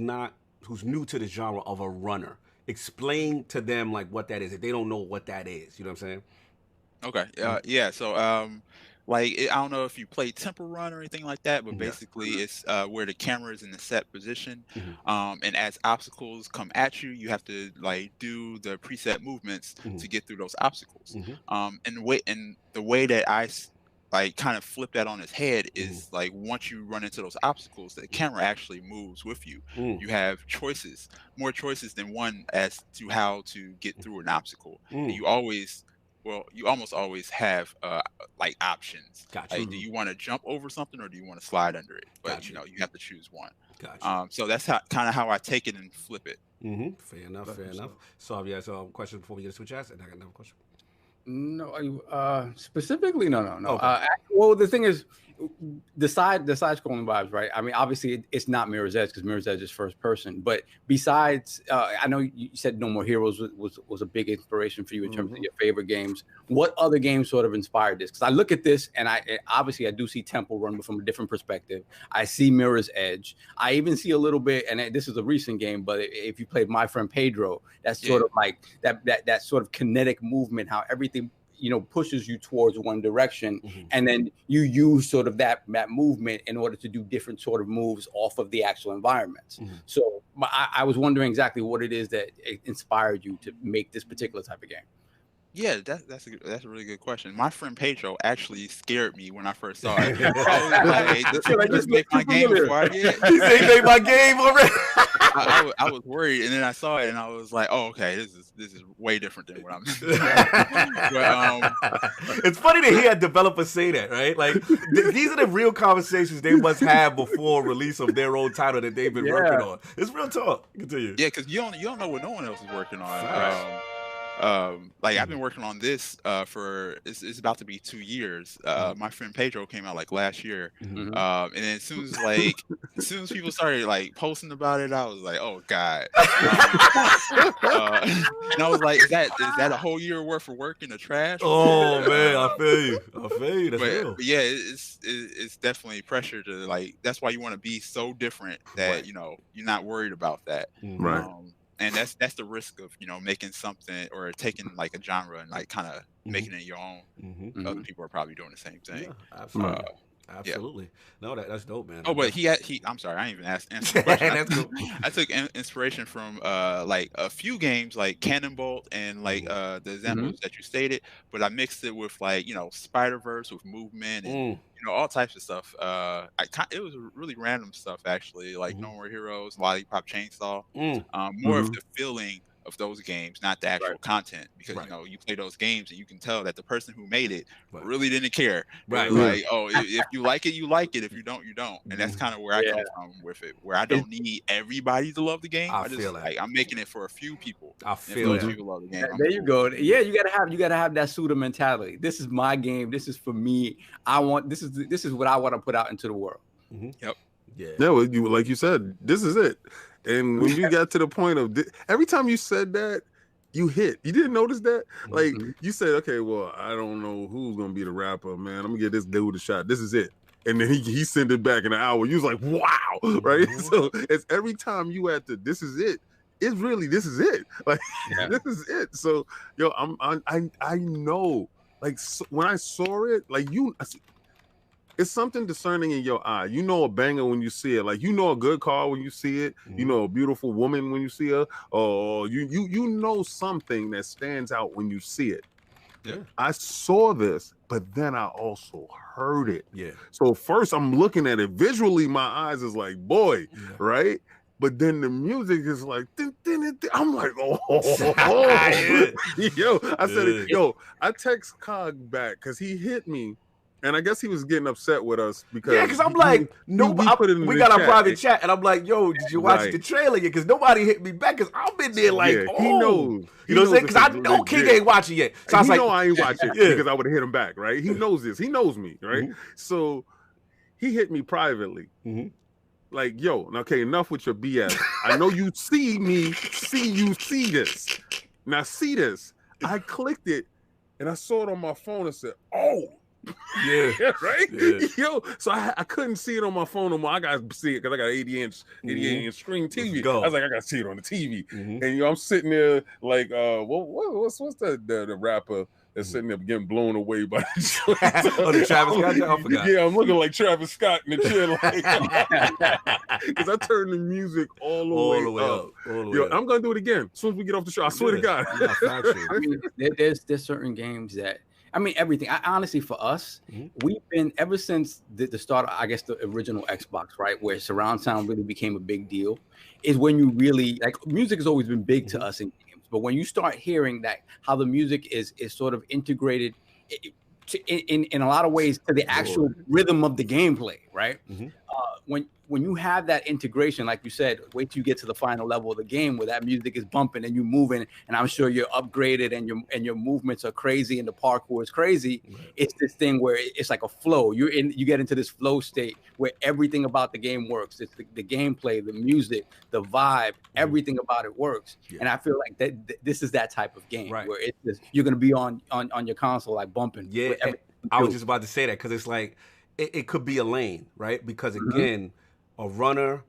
new to the genre of a runner, explain to them like what that is if they don't know what that is. You know what I'm saying? Okay. So I don't know if you play Temple Run or anything like that, but basically it's where the camera is in the set position, and as obstacles come at you, you have to like do the preset movements to get through those obstacles. And the way that I like kind of flip that on its head is like, once you run into those obstacles, the camera actually moves with you. You have more choices than one as to how to get through an obstacle. And you almost always have like options. Gotcha. Like, do you want to jump over something or do you want to slide under it? But Gotcha. you have to choose one. Gotcha. So that's kind of how I take it and flip it. Fair enough. So question before we get to switch ads, and I got another question. No, specifically, no. Okay. Well, the thing is, the side scrolling vibes, right? I mean, obviously, it's not Mirror's Edge, because Mirror's Edge is first person. But besides, I know you said No More Heroes was a big inspiration for you in terms of your favorite games. What other games sort of inspired this? Because I look at this, and I do see Temple Run, but from a different perspective. I see Mirror's Edge. I even see a little bit, and this is a recent game, but if you played My Friend Pedro, that's sort of like that sort of kinetic movement, how everything pushes you towards one direction, and then you use sort of that movement in order to do different sort of moves off of the actual environments. So I was wondering exactly what it is that inspired you to make this particular type of game. Yeah, that's a really good question. My Friend Pedro actually scared me when I first saw it. I was like, did you just make my game before I did? You say make my game already? I was worried, and then I saw it, and I was like, "Oh, okay, this is way different than what I'm." But, it's funny to hear developers say that, right? Like these are the real conversations they must have before release of their own title that they've been working on. It's real talk. Continue. Yeah, because you don't know what no one else is working on. I've been working on this for it's about to be 2 years. My Friend Pedro came out like last year, and then as soon as people started like posting about it, I was like, oh god. And I was like, is that a whole year worth of work in the trash? Oh man, I feel you. That's real. But yeah, it's definitely pressure to like. That's why you want to be so different that you're not worried about that. Right. And that's the risk of making something or taking like a genre and like kind of making it your own. Other people are probably doing the same thing. Yeah, absolutely. Absolutely. No, that's dope, man. Oh, but I'm sorry, I didn't even answer the question. I took inspiration from like a few games like Cannonbolt and like the examples that you stated, but I mixed it with like Spider-Verse with movement and all types of stuff. It was really random stuff actually, like No More Heroes, Lollipop Chainsaw. More of the feeling of those games, not the actual content, because you know, you play those games and you can tell that the person who made it really didn't care. Right. Like, oh, if you like it, you like it. If you don't, you don't. And that's kind of where I come from with it, where I don't need everybody to love the game. I just like, I'm making it for a few people. I feel that. People love the game. There you go. Yeah, you gotta have that Suda mentality. This is my game. This is for me. This is what I want to put out into the world. Yep. Yeah. Well, you like you said, this is it. And when you got to the point of every time you said that, you hit. You didn't notice that? Like you said, okay, well, I don't know who's gonna be the rapper, man. I'm gonna get this dude a shot. This is it. And then he sent it back in an hour. You was like, wow, right? So it's every time you had to, this is it. It's really, this is it. Like this is it. So yo, I know. Like when I saw it, like it's something discerning in your eye. You know a banger when you see it. Like you know a good car when you see it. You know a beautiful woman when you see her. Or you know something that stands out when you see it. Yeah. I saw this, but then I also heard it. Yeah. So first I'm looking at it visually. My eyes is like, boy, right? But then the music is like, din, din, din, din. I'm like, oh, yo. I said, yo, I text Cog back because he hit me. And I guess he was getting upset with us because I'm like, we got our private chat, and I'm like, yo, did you watch the trailer yet? Because nobody hit me back. Because I'm in there like, he knows. You know what I'm saying? Because I know King ain't watching yet. So I was like, I ain't watching because I would have hit him back, right? He knows this. He knows me, right? So he hit me privately. Like, yo, okay, enough with your BS. I know you see me, you see this. Now see this. I clicked it, and I saw it on my phone and said, oh. Yeah, right. Yeah. Yo, so I couldn't see it on my phone no more. I gotta see it because I got 88-inch screen TV. I was like, I gotta see it on the TV. And I'm sitting there like, what's the rapper that's sitting there getting blown away by the Travis Scott? I forgot. Yeah, I'm looking like Travis Scott in the chair, like because I turned the music all the way up. Yo, I'm gonna do it again as soon as we get off the show. I swear to God. I mean, there's certain games that. I mean, everything. Honestly, for us, we've been ever since the start of, I guess, the original Xbox, right, where surround sound really became a big deal, is when you really like music has always been big to us in games, but when you start hearing that how the music is sort of integrated in a lot of ways to the actual rhythm of the gameplay, right? When you have that integration, like you said, wait till you get to the final level of the game where that music is bumping and you're moving, and I'm sure you're upgraded and your movements are crazy and the parkour is crazy. It's this thing where it's like a flow. You get into this flow state where everything about the game works. It's the gameplay, the music, the vibe, everything about it works. And I feel like that this is that type of game where it's just, you're gonna be on your console like bumping. Yeah, I was just about to say that because it's like it could be a lane, right? Because again. A runner,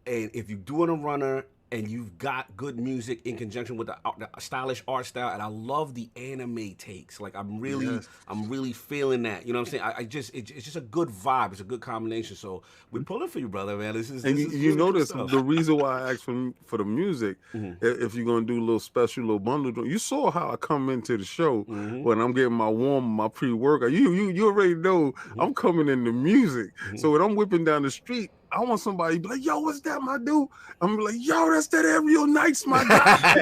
and if you're doing a runner and you've got good music in conjunction with the stylish art style, and I love the anime takes. Like I'm really feeling that. You know what I'm saying? It's just a good vibe. It's a good combination. So we're pulling for you, brother, man. You notice the reason why I asked for the music. If you're gonna do a little special, little bundle, you saw how I come into the show when I'm getting my pre-workout. You already know I'm coming in the music. So when I'm whipping down the street, I want somebody to be like, yo, what's that, my dude? I'm like, yo, that's that Aerial Knights, my guy.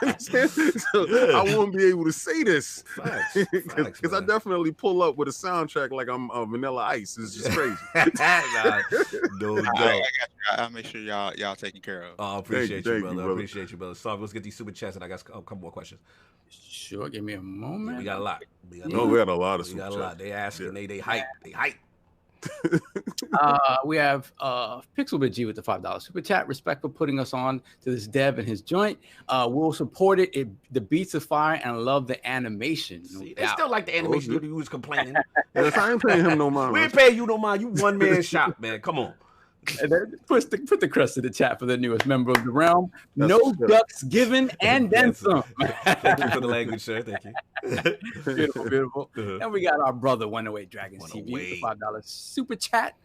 You understand? So I won't be able to say this. Because I definitely pull up with a soundtrack like I'm Vanilla Ice. It's just crazy. I'll make sure y'all taken care of. Oh, appreciate you, brother. Appreciate you, brother. So let's get these super chats, and I got a couple more questions. Sure, give me a moment. We got a lot. We got a lot of super chats. We got a lot. They asking, they hype. They hype. We have Pixelbit G with the $5 super chat. Respect for putting us on to this dev and his joint. We'll support it. The beats are fire and I love the animation. They still like the animation. You was complaining. Yes, I ain't paying him no mind. We ain't paying you no mind. You one man shop, man. Come on. And then put the crest in the chat for the newest member of the realm. No ducks given and then some. Thank you for the language, sir. Thank you. Beautiful, beautiful. And we got our brother 108 Dragons TV with the $5 super chat.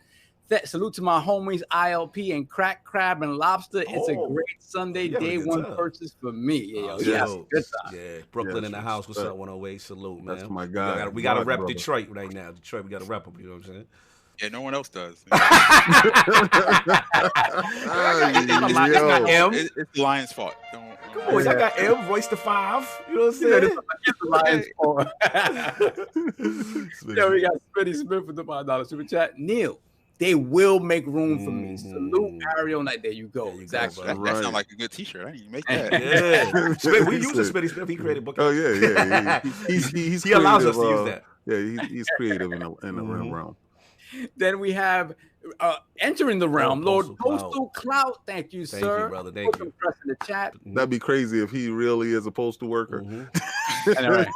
Salute to my homies ILP and Crack Crab and Lobster. It's a great Sunday day one purchase for me. Yeah, Brooklyn in the house. What's up, 108? Salute, man. That's my guy. We got to rep Detroit right now. Detroit, we got to rep them. You know what I'm saying? Yeah, no one else does. It's the Lions' fault. Come on, y'all got M, Royce the 5. You know what I'm saying? It's the Lions' fault. Yeah, we got Smitty Smith with the $5 super chat. Neil, they will make room for me. Salute Ariel Knight. There you go. Exactly. That sounds like a good T-shirt. I didn't even make that. Yeah, we use Smitty Smith. He created book. Oh yeah. He allows us to use that. Yeah, he's creative in the realm. Then we have entering the realm, Lord Postal Clout. Thank you, sir. Thank you, brother. Thank you. Press in the chat. That'd be crazy if he really is a postal worker. I know, right?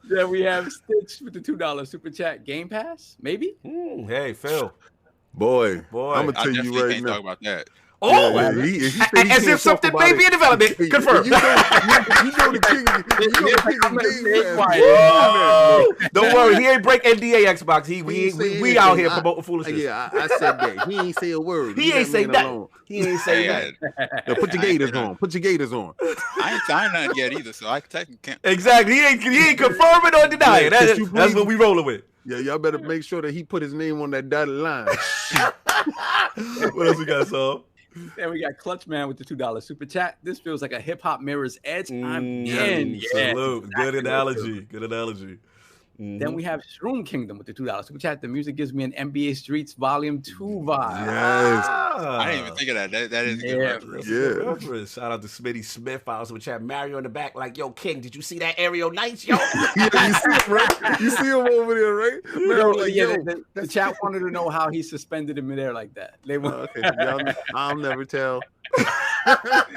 Then we have Stitch with the $2 super chat. Game Pass, maybe. Hey, Phil. Boy, I'm gonna tell you right now. Talk about that. Oh, as if something may be in development. Confirmed. You know the king. Don't worry, he ain't break NDA Xbox. We out here promoting foolishness. Yeah, I said that. He ain't say a word. He ain't say nothing. He ain't say nothing. Put your gators on. Put your gators on. I ain't signed nothing yet either, so I technically can't. Exactly. He ain't confirming or denying. That's what we rolling with. Yeah, y'all better make sure that he put his name on that dotted line. What else we got, Saul? Then we got Clutch Man with the $2 super chat. This feels like a hip hop mirror's edge. I'm in. Salute. Good analogy. Good analogy. Then we have Shroom Kingdom with the $2 super chat. The music gives me an NBA Streets Volume 2 vibe. Yes. I didn't even think of that. That is a good reference. Yeah. Shout out to Smitty Smith. I was with chat Mario in the back, like, yo, King, did you see that Aerial Knights, yo? Yeah, you see him, right? You see him over there, right? The chat wanted to know how he suspended him in there like that. They I'll never tell.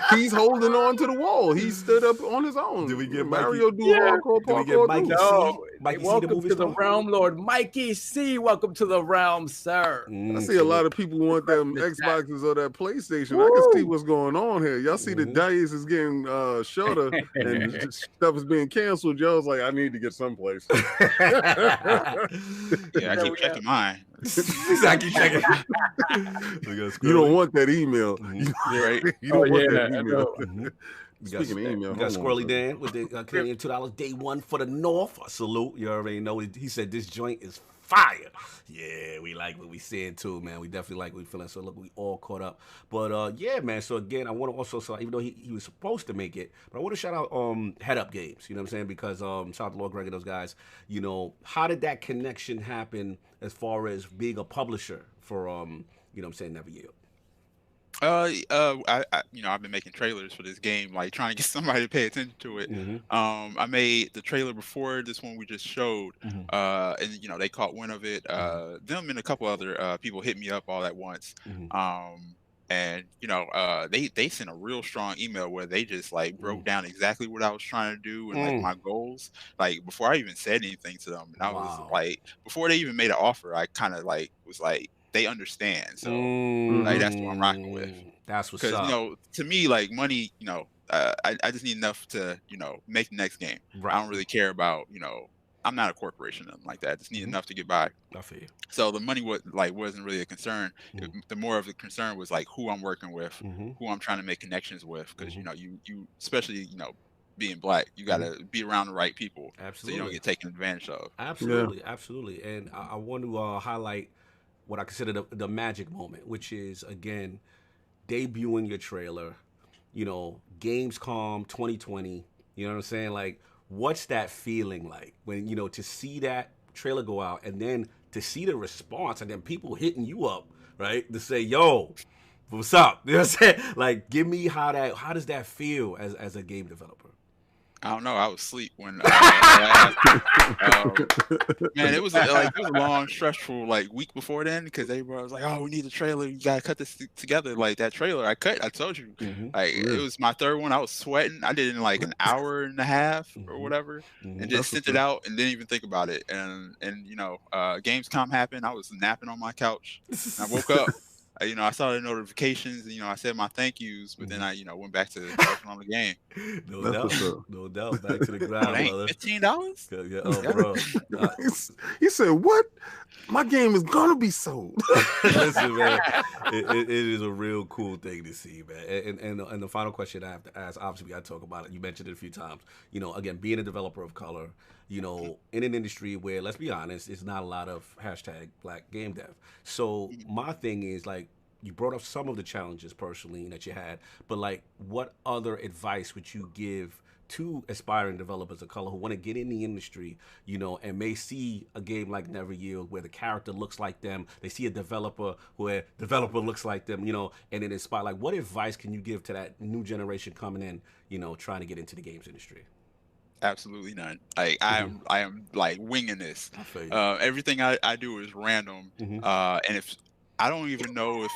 He's holding on to the wall. He stood up on his own. Did we get Mario do hardcore parkour? Did we get Mikey no. C? Mikey Welcome C, the movie to star? the realm, Lord Mikey C. Welcome to the realm, sir. I see a lot of people want them Xboxes or that PlayStation. I can see what's going on here. Y'all see the dice is getting shorter and stuff is being canceled. Y'all was like, I need to get someplace. Yeah, I keep checking mine. Exactly. Checking. You don't want that email. Right? You don't want that email. Speaking of email, we got Squirrely Dan with the Canadian $2 day one for the North. Salute. You already know. He said this joint is fire. Yeah, we like what we seeing too, man. We definitely like what we feeling. So look, we all caught up. But yeah, man. So again, I want to also even though he was supposed to make it, but I want to shout out Head Up Games. You know what I'm saying? Because shout out to Lord Greg and those guys. You know, how did that connection happen as far as being a publisher for you know what I'm saying, NeverYield? I've been making trailers for this game, like trying to get somebody to pay attention to it. I made the trailer before this one we just showed, and they caught wind of it. Them and a couple other people hit me up all at once. And they sent a real strong email where they just like broke down exactly what I was trying to do and like my goals, like before I even said anything to them. And I was like, before they even made an offer, I kind of like was like, they understand. So like that's what I'm rocking with. That's what's up. Because to me, like money, I just need enough to make the next game. Right. I don't really care about I'm not a corporation or nothing like that. I just need enough to get by. I feel you. So the money wasn't really a concern. The more of the concern was like who I'm working with, who I'm trying to make connections with. Because you especially being black, you got to be around the right people. Absolutely. So you don't get taken advantage of. Absolutely, absolutely. And I want to highlight what I consider the magic moment, which is again debuting your trailer. Gamescom 2020. You know what I'm saying? Like, what's that feeling like when to see that trailer go out and then to see the response and then people hitting you up, right, to say, yo, what's up? You know what I'm saying? Like, give me how does that feel as a game developer? I don't know. I was asleep when man, it was a long, stressful week before then because everybody was like, "Oh, we need a trailer. You gotta cut this together." Like that trailer, I told you, it was my third one. I was sweating. I did it in like an hour and a half or whatever, and just sent it out and didn't even think about it. And Gamescom happened. I was napping on my couch. And I woke up. I saw the notifications, and I said my thank yous, but then I went back to working on the game. No doubt, no doubt. Back to the ground, brother. $15? Yeah, bro. He said, "What? My game is gonna be sold." Listen, man, it is a real cool thing to see, man. And the final question I have to ask, obviously, we got to talk about it. You mentioned it a few times. Again, being a developer of color, in an industry where, let's be honest, it's not a lot of hashtag Black game dev. So my thing is, like, you brought up some of the challenges personally that you had, but like, what other advice would you give to aspiring developers of color who want to get in the industry, and may see a game like NeverYield where the character looks like them, they see a developer where developer looks like them, and it inspires, like, what advice can you give to that new generation coming in, trying to get into the games industry? Absolutely none. Like I am like winging this. Everything I do is random. And if I don't even know if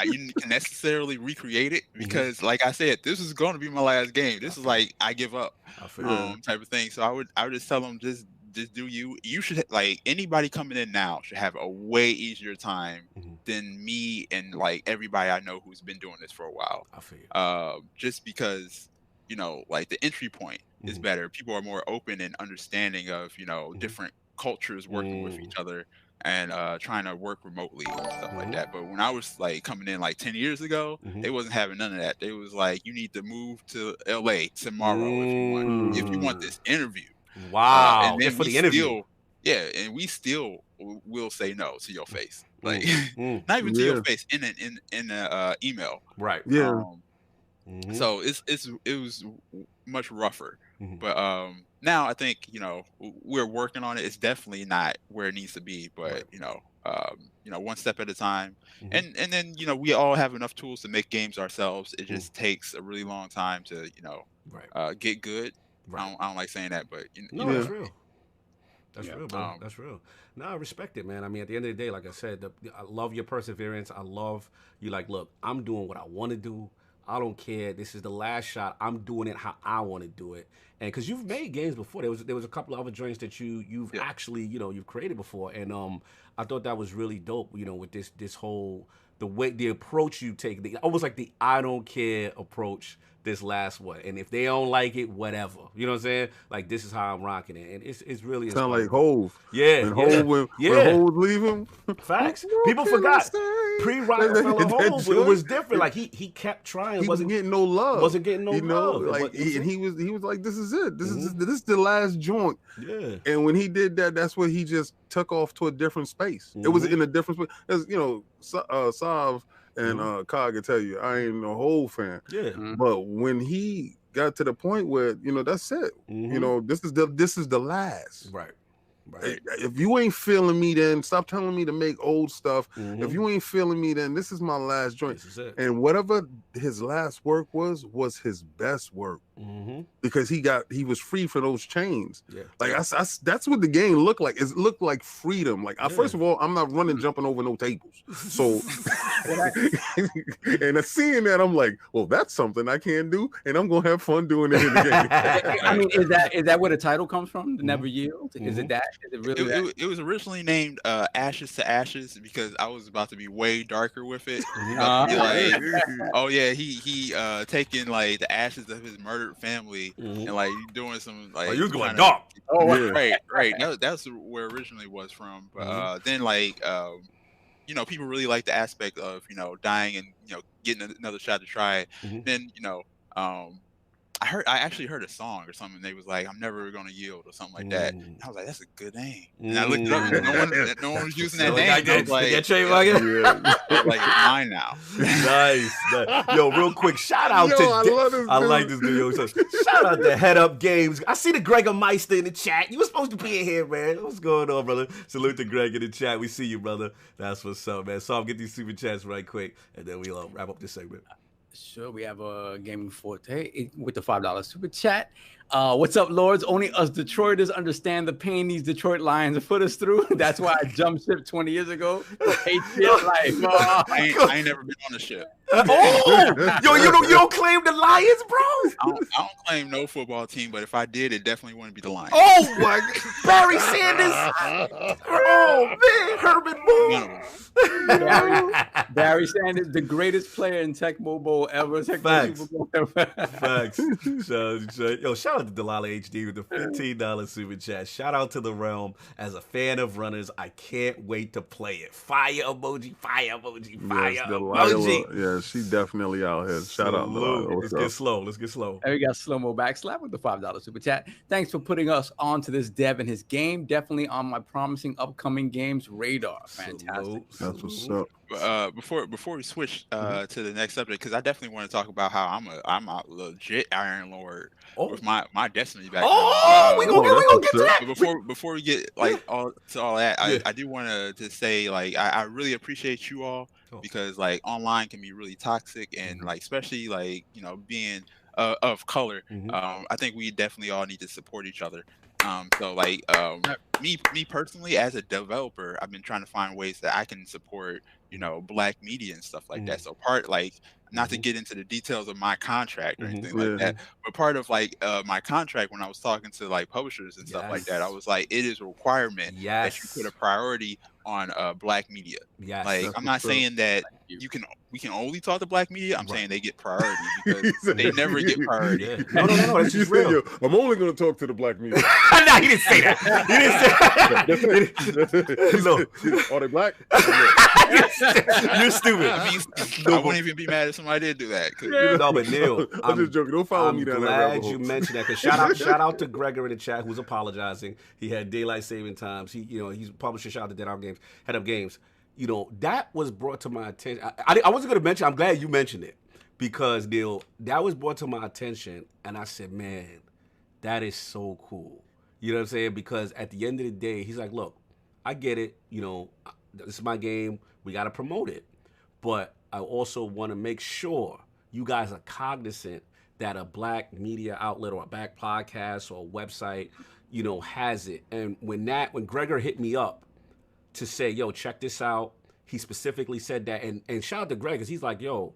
you can necessarily recreate it, because like I said, this is going to be my last game. This is like, I give up type of thing. So I would just tell them, just do you. You should, like, anybody coming in now should have a way easier time than me and like everybody I know who's been doing this for a while. I feel just because, like, the entry point is better. People are more open and understanding of, different cultures working with each other and trying to work remotely and stuff like that. But when I was like coming in like 10 years ago, they wasn't having none of that. They was like, you need to move to LA tomorrow if you want this interview. Wow. And then for the interview. And we still will say no to your face. Like not even to your face, in an email. Right. Yeah. So it was much rougher. But now I think, we're working on it. It's definitely not where it needs to be, but one step at a time. And then, we all have enough tools to make games ourselves. It just takes a really long time to, get good. I don't like saying that, but that's real. That's real, bro. That's real. No, I respect it, man. I mean, at the end of the day, like I said, I love your perseverance. I love you. Like, look, I'm doing what I want to do. I don't care. This is the last shot. I'm doing it how I want to do it. And because you've made games before, there was a couple of other joints that you've actually, you've created before. And I thought that was really dope, with this whole, the approach you take, almost like the I don't care approach this last one. And if they don't like it, whatever. You know what I'm saying? Like, this is how I'm rocking it. And it's really sound like Hove. Yeah. And Hove, when Hove leave him. Facts. People forgot. Pre-Rockefeller Hove, it was different. Like, he kept trying. He wasn't getting no love. Wasn't getting no love. Like, he was like, this is it. This is the last joint. Yeah. And when he did that, that's when he just took off to a different space. It was in a different space. As Sav and Cog can tell you, I ain't no whole fan. Yeah. But when he got to the point where, that's it. This is the last. Right. If you ain't feeling me, then stop telling me to make old stuff. If you ain't feeling me, then this is my last joint. This is it. And whatever his last work was his best work, because he was free for those chains. Yeah. Like that's what the game looked like. It looked like freedom. Like first of all, I'm not running jumping over no tables. So and seeing that, I'm like, well, that's something I can do, and I'm gonna have fun doing it in the game. I mean, is that where the title comes from? The NeverYield? Is it that? Is it really it was originally named Ashes to Ashes because I was about to be way darker with it. Oh yeah, he taking like the ashes of his murdered family and like doing some like. Oh, you was going dark. Right. That's where it originally was from. But then like people really like the aspect of dying and getting another shot to try it. Then I actually heard a song or something. They was like, "I'm never gonna yield" or something like that. And I was like, "That's a good name." And I looked it up, and no one was using that name. I was like, like it's mine now. Nice. Yo, real quick, shout out to I like this video. So, shout out to Head Up Games. I see the Gregor Meister in the chat. You were supposed to be in here, man. What's going on, brother? Salute to Greg in the chat. We see you, brother. That's what's up, man. So I'll get these super chats right quick, and then we'll wrap up this segment. Sure, we have a Gaming Forte with the $5 super chat. What's up, Lords? Only us Detroiters understand the pain these Detroit Lions have put us through. That's why I jumped ship 20 years ago. Patriot life. I ain't never been on the ship. Yo, you don't claim the Lions, bro? I don't claim no football team, but if I did, it definitely wouldn't be the Lions. Oh my God. Barry Sanders. Oh man, Herman Moore. Barry Sanders, the greatest player in Tecmo Bowl ever. Facts. Super Bowl ever. Facts. Yo, shout out to Delilah HD with the $15 super chat. Shout out to the realm. As a fan of runners, I can't wait to play it. Fire emoji, fire emoji, fire emoji. Yeah, she definitely out here. Shout out, Delilah. Let's get slow. And we got Slow-Mo Backslap with the $5 super chat. Thanks for putting us on to this dev and his game. Definitely on my promising upcoming games radar. Fantastic. That's what's up. Before we switch to the next subject, because I definitely want to talk about how I'm a legit Iron Lord with my Destiny background. We gonna get to that. But before we get like all that, I do want to say like I really appreciate you all because like online can be really toxic and like especially like being of color. I think we definitely all need to support each other. So like me personally as a developer, I've been trying to find ways that I can support Black media and stuff like that. So part like not to get into the details of my contract or anything like that, but part of like my contract when I was talking to like publishers and stuff like that, I was like, it is a requirement that you put a priority on Black media. Like I'm not saying that we can only talk to Black media. I'm saying they get priority because they never get priority. No, that's just real. I'm only going to talk to the Black media. No, he didn't say that. He didn't say. Are they Black? You're stupid. I wouldn't even be mad if somebody did do that. No, but Neil, I'm just joking. Don't follow me down that rabbit hole. I'm glad you mentioned that. Cause shout out to Gregor in the chat who's apologizing. He had daylight saving times. He's a publisher. Shout out to Dead Out Games, Head Up Games. That was brought to my attention. I wasn't going to mention. I'm glad you mentioned it because Neil, that was brought to my attention, and I said, man, that is so cool. You know what I'm saying? Because at the end of the day, he's like, look, I get it. This is my game. We got to promote it. But I also want to make sure you guys are cognizant that a Black media outlet or a Black podcast or a website, has it. And when Gregor hit me up to say, yo, check this out, he specifically said that. And shout out to Greg because he's like, yo,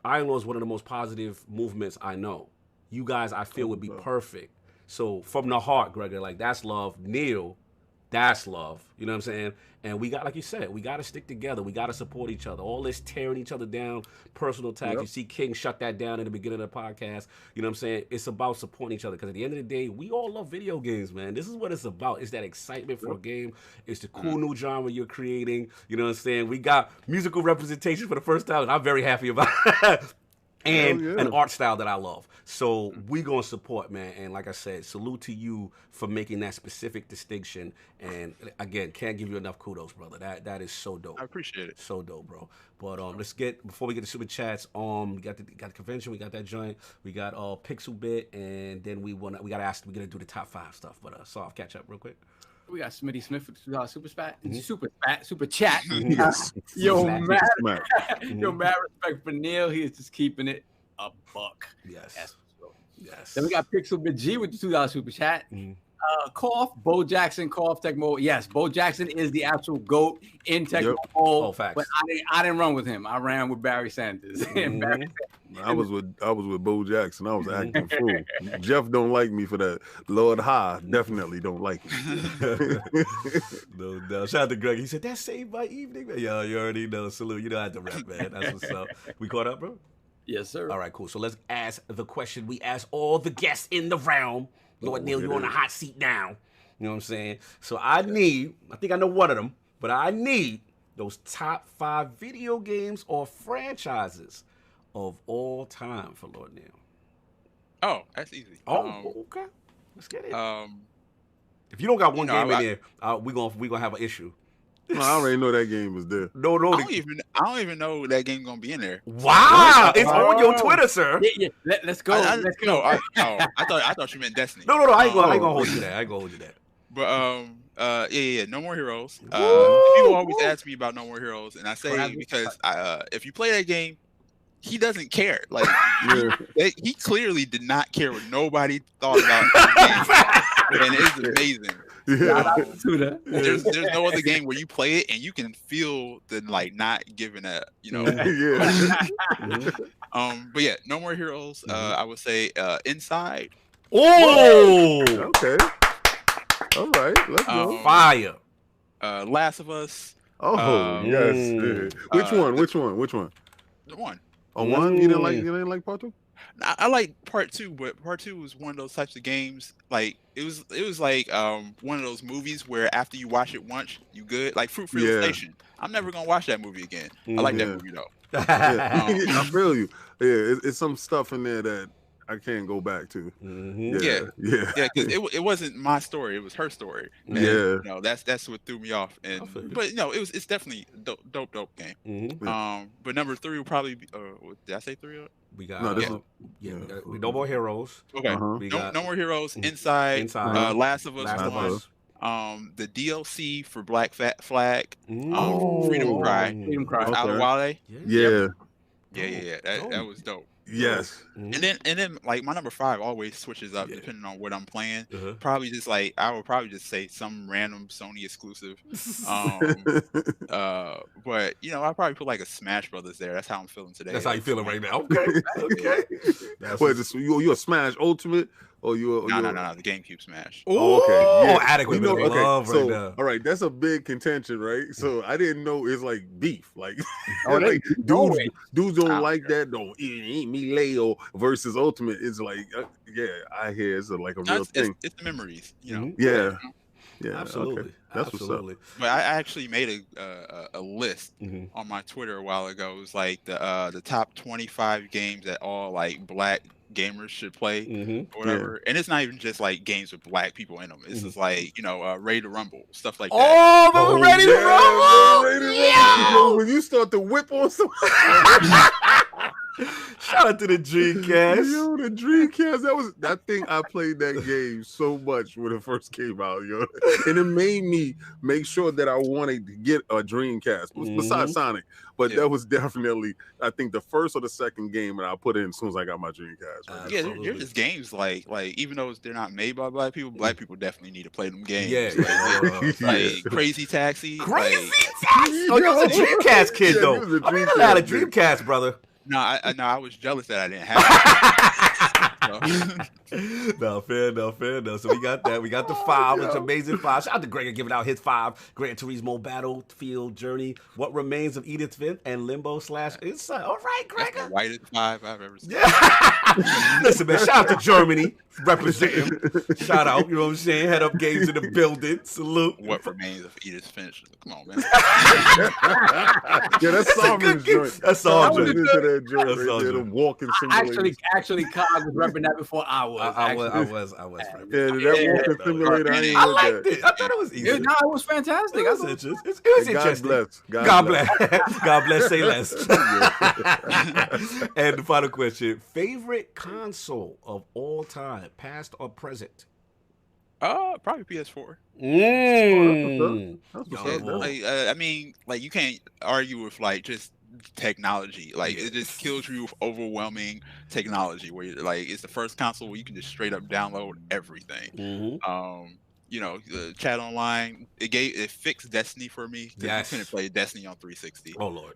Iron Law is one of the most positive movements I know. You guys, I feel, would be perfect. So from the heart, Gregor, like that's love. Neil, that's love. You know what I'm saying? And we got, like you said, we got to stick together. We got to support each other. All this tearing each other down, personal attacks. You see King shut that down in the beginning of the podcast. You know what I'm saying? It's about supporting each other because at the end of the day, we all love video games, man. This is what it's about. It's that excitement for a game. It's the cool new genre you're creating. You know what I'm saying? We got musical representation for the first time, and I'm very happy about it. And an art style that I love. So we gonna support, man. And like I said, salute to you for making that specific distinction. And again, can't give you enough kudos, brother. That is so dope. I appreciate it. So dope, bro. But let's get, before we get to super chats, we got the convention, we got that joint, we got Pixel Bit, and then we're gonna do the top 5 stuff. But soft catch up real quick. We got Smitty Smith with the super chat. Yes. Yo, mad respect for Neil. He is just keeping it a buck. Yes. Then we got Pixel Bit G with the $2 super chat. Cough, Bo Jackson, Cough, Tecmo. Yes, Bo Jackson is the actual GOAT in Tecmo. Oh, facts. But I didn't run with him. I ran with Barry Sanders. I was with Bo Jackson. I was acting fool. Jeff don't like me for that. Lord High definitely don't like me. No. Shout out to Greg. He said that saved my evening, man. Yo, you already know. Salute. You know how to rap, man. That's what's up. We caught up, bro? Yes, sir. All right, cool. So let's ask the question we ask all the guests in the realm. Lord Neil, you're on the hot seat now. You know what I'm saying? So I think I know one of them, but I need those top 5 video games or franchises of all time for Lord Neil. Oh, that's easy. Okay. Let's get it. If you don't got one game in there, we're gonna have an issue. No, I already know that game was there. No. I don't even know that game gonna be in there. Wow, it's on your Twitter, sir. Yeah. Let's go. Let's go. I thought you meant Destiny. No. I ain't gonna hold you that. But yeah. No More Heroes. People always ask me about No More Heroes, and I say because if you play that game, he doesn't care. Like Yeah. he clearly did not care what nobody thought about the game, and it's amazing. Yeah. There's no other game where you play it and you can feel the like not giving a Yeah. but yeah, No More Heroes. I would say Inside. Oh, Okay. All right. Let's go. fire. Last of Us. Oh yes. Which one? The one. Oh, one. You didn't like part 2? I like part 2, but part 2 was one of those types of games. Like it was like one of those movies where after you watch it once, you good. Like Fruitvale Station. I'm never gonna watch that movie again. I like that movie though. Yeah. I feel you. Yeah, it's some stuff in there that I can't go back to. Yeah, because it wasn't my story; it was her story. And, you know, that's what threw me off. And but you know, it's definitely dope game. But number 3 will probably be. Did I say 3? We got we No More Heroes. Okay, we got No More Heroes. Inside. Last of Us. The DLC for Black Flag. Freedom Cry. Wale. Yeah. That was dope. Yes. And then like my number 5 always switches up depending on what I'm playing. Probably just like I would probably just say some random Sony exclusive. But you know, I'll probably put like a Smash Brothers there. That's how I'm feeling today. That's how you feeling right now. Okay. What is this? You a Smash Ultimate or you? No, the GameCube Smash. Okay. Yeah. Adequate. Love so, right now. all right, that's a big contention, right? So I didn't know it's like beef. Like, like dudes don't like that. Don't eat melee or versus Ultimate. It's like, I hear it's like a real thing. It's the memories, you know. Yeah. Absolutely. Okay. That's what's up. But I actually made a list on my Twitter a while ago. It was like the top 25 games that all like black gamers should play or whatever. And it's not even just like games with black people in them. It's just like, you know, Ready to Rumble, stuff like that. Ready to Rumble! Yeah. When you start to whip on someone. Shout out to the Dreamcast. Yo, the Dreamcast. That thing. I played that game so much when it first came out, yo, and it made me make sure that I wanted to get a Dreamcast besides Sonic. But that was definitely, I think, the first or the second game that I put in as soon as I got my Dreamcast. Right? They're just games like even though they're not made by black people definitely need to play them games. Like Crazy Taxi. Crazy Taxi. Oh, you was a Dreamcast kid though. You had a Dreamcast, brother. No, I was jealous that I didn't have it. No, fair enough. So we got that. We got the 5, which amazing 5. Shout out to Gregor giving out his 5. Gran Turismo Battlefield Journey. What Remains of Edith Finch and Limbo / Inside. All right, Gregor. That's the whitest 5 I've ever seen. Listen, man, shout out to Germany representing. Shout out, you know what I'm saying? Head up games in the building. Salute. What Remains of Edith Finch. Come on, man. That's Solomon joint. That's all joint. Walking simulator. Actually, Cog was repping that before I was. I was. That walking simulator. I liked it. I thought it was easy. It was fantastic. It was interesting. God bless. God bless. Say less. And the final question: favorite console of all time, past or present? Probably PS4. I mean, like you can't argue with like just technology. Like it just kills you with overwhelming technology. Where you're, like it's the first console where you can just straight up download everything. You know, the chat online. It fixed Destiny for me. You couldn't play Destiny on 360. Oh Lord.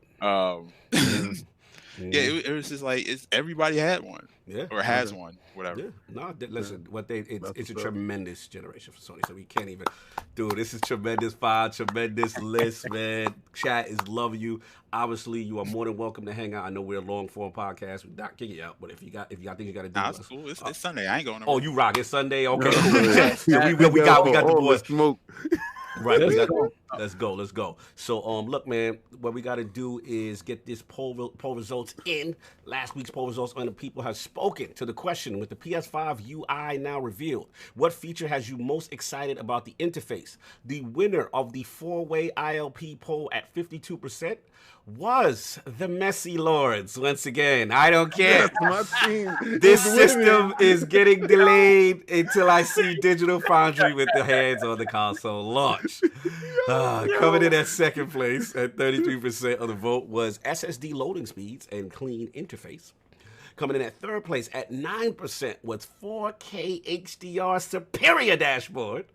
It was just like everybody had one. Or has one, whatever. Yeah. No, listen, it's a tremendous generation for Sony, so we can't even. Dude, this is tremendous 5, tremendous list, man. Chat is loving you. Obviously, you are more than welcome to hang out. I know we're a long form podcast. We're not kicking you out, but if you got things you got to do, it's cool. It's Sunday. I ain't going. Oh, you rock! It's Sunday. Okay, cool. we got the boys. Smoke. Right, let's go. So, look, man, what we got to do is get this poll results in. Last week's poll results on the people have spoken to the question with the PS5 UI now revealed. What feature has you most excited about the interface? The winner of the 4-way ILP poll at 52% was the Messy Lords. Once again, I don't care. This system is getting delayed until I see Digital Foundry with the hands on the console launch. Coming in at second place at 33% of the vote was SSD loading speeds and clean interface. Coming in at third place at 9% was 4K HDR superior dashboard.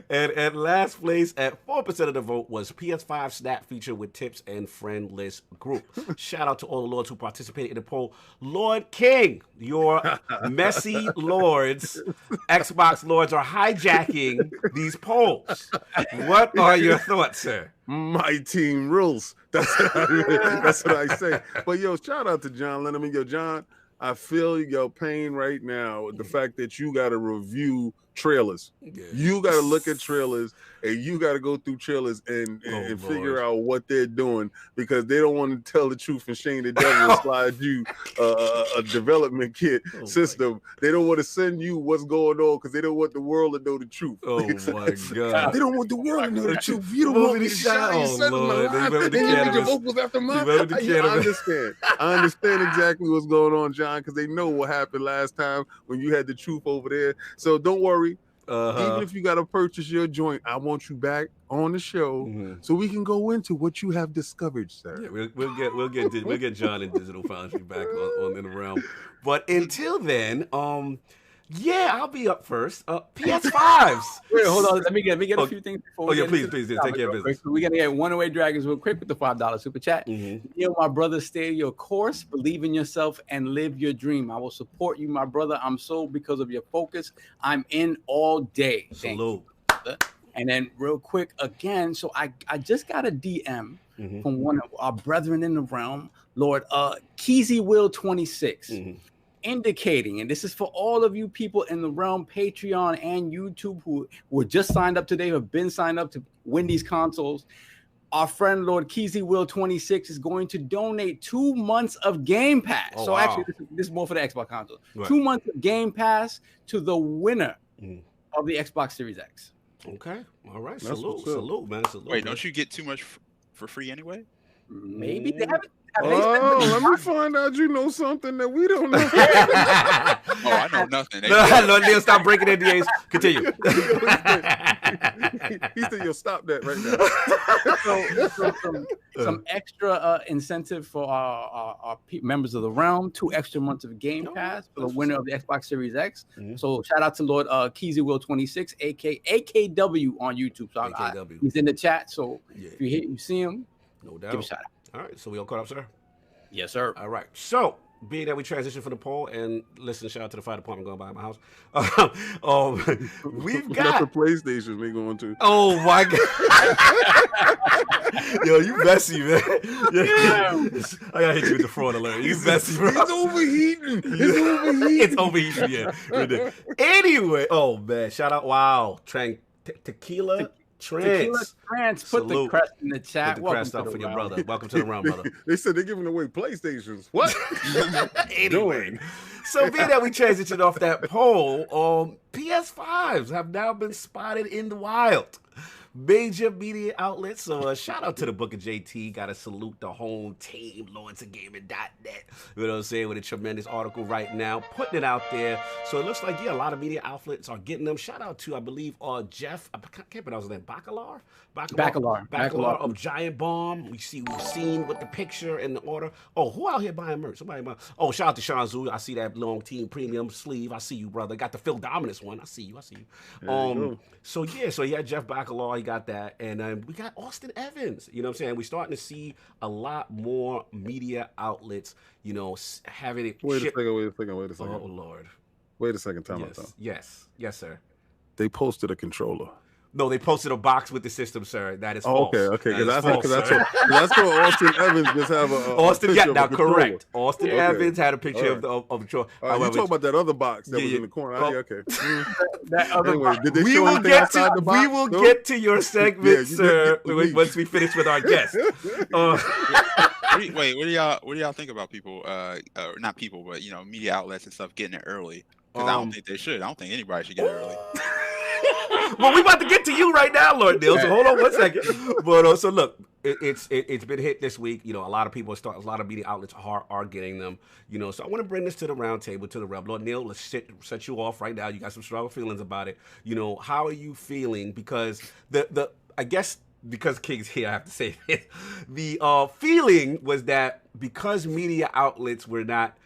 And at last place at 4% of the vote was PS5 Snap feature with tips and friend list group. Shout out to all the lords who participated in the poll. Lord King, your messy lords, Xbox lords, are hijacking these polls. What are your thoughts, sir? My team rules. That's what I say. But yo, shout out to John Lennon. Yo, John, I feel your pain right now with the fact that you got to review trailers. Yeah. You got to look at trailers and you got to go through trailers and figure out what they're doing, because they don't want to tell the truth and Shane the Devil and slide you a development kit system. They don't want to send you what's going on because they don't want the world to know the truth. Oh my God. They don't want the world to know the truth. You don't want me to shine your vocals after mine. I understand exactly what's going on, John, because they know what happened last time when you had the truth over there. So don't worry. Even if you got to purchase your joint, I want you back on the show so we can go into what you have discovered, sir. Yeah, we'll get John and Digital Foundry back on in the realm. But until then, yeah, I'll be up first. PS5s. Wait, hold on. Let me get a few things before. Please, take care of business. We're gonna get One Away Dragons real quick with the $5 super chat. My brother, stay your course, believe in yourself, and live your dream. I will support you, my brother. I'm sold because of your focus. I'm in all day. Salute. And then real quick again, so I just got a DM from one of our brethren in the realm, Lord Keezy Will 26. Indicating, and this is for all of you people in the realm, Patreon and YouTube, who were just signed up today, have been signed up to win these consoles. Our friend Lord Keezy Will 26 is going to donate 2 months of Game Pass. Actually, this is more for the Xbox console. Right. 2 months of Game Pass to the winner of the Xbox Series X. Okay, all right. Salute, man. Salute. Wait, don't you get too much for free anyway? Maybe they haven't. Let me find out you know something that we don't know. I know nothing. No, Neil, stop breaking NDAs. Continue. He said, "You'll stop that right now." Some extra incentive for our members of the realm. 2 extra months of Game Pass for the winner of the Xbox Series X. So shout out to Lord Keezy Will 26, aka AKW on YouTube. So he's in the chat. So if you see him, no doubt, give a shout out. All right, so we all caught up, sir? Yes, sir. All right. So, being that we transition from the poll, and listen, shout out to the fire department going by my house. We've got the PlayStation they going to. Oh my God. Yo, you messy, man. I gotta hit you with the fraud alert. You messy, bro. It's overheating. It's overheating, yeah. Anyway, oh man, shout out. Wow. Tequila Trance. Put the crest in the chat. Put the crest up for your brother. Welcome to the realm, brother. They said they're giving away PlayStations. What? Anyway, so being that we transitioned off that poll, PS5s have now been spotted in the wild. Major media outlets. So shout out to the Book of JT. Got to salute the whole team, LordsOfGaming.net. You know what I'm saying? With a tremendous article right now, putting it out there. So it looks like, a lot of media outlets are getting them. Shout out to, I believe, Jeff, I can't pronounce his name, Bakalar of Giant Bomb. We've seen with the picture and the order. Oh, who out here buying merch? Somebody buying. Oh, shout out to Sean Zhu. I see that long team premium sleeve. I see you, brother. Got the Phil Dominus one. I see you. So yeah, Jeff Bakalar, he got that. And we got Austin Evans. You know what I'm saying? We're starting to see a lot more media outlets, having it. Wait a second. Oh, Lord. Wait a second. Time out. Yes, sir. They posted a controller. No, they posted a box with the system, sir. That is false. Okay. That's what Austin Evans just have correct. Austin Evans had a picture of the controller. You talking about that other box that was in the corner? Okay. That other box. Did they show anything outside the box? We will get to your segment, sir, once we finish with our guest. Wait, what do y'all think about people? Not people, but media outlets and stuff getting it early? Because I don't think they should. I don't think anybody should get it early. Well, we about to get to you right now, Lord Neil. So hold on one second. But so look, it's been hit this week. A lot of people a lot of media outlets are getting them. So I want to bring this to the round table, to the realm. Lord Neil, let's set you off right now. You got some strong feelings about it. How are you feeling? Because I guess because King's here, I have to say this. The feeling was that because media outlets were not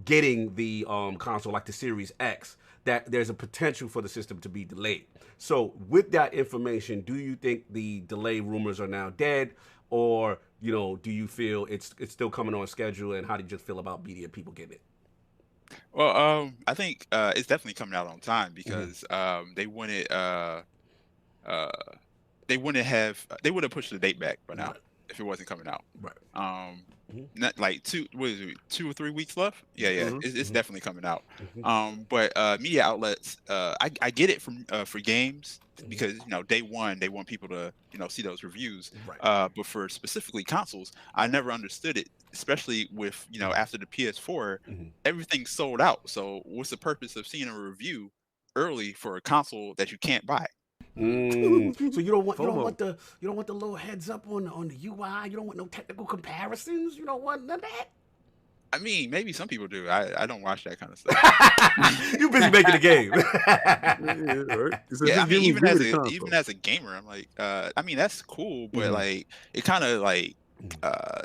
getting the console like the Series X, that there's a potential for the system to be delayed. So with that information, do you think the delay rumors are now dead, or do you feel it's still coming on schedule? And how do you just feel about media people getting it? Well, I think it's definitely coming out on time because they wouldn't have pushed the date back by now if it wasn't coming out. Right. Not like 2 or 3 weeks left. Yeah, it's definitely coming out. But media outlets, I get it for games because day one they want people to see those reviews. Right. But for specifically consoles, I never understood it, especially with after the PS4, everything's sold out. So what's the purpose of seeing a review early for a console that you can't buy? So you don't want the little heads up on the UI. You don't want no technical comparisons. You don't want none of that. I mean, maybe some people do. I don't watch that kind of stuff. You busy making the game. I mean, even as a gamer, I'm like, I mean, that's cool, but like, it kind of like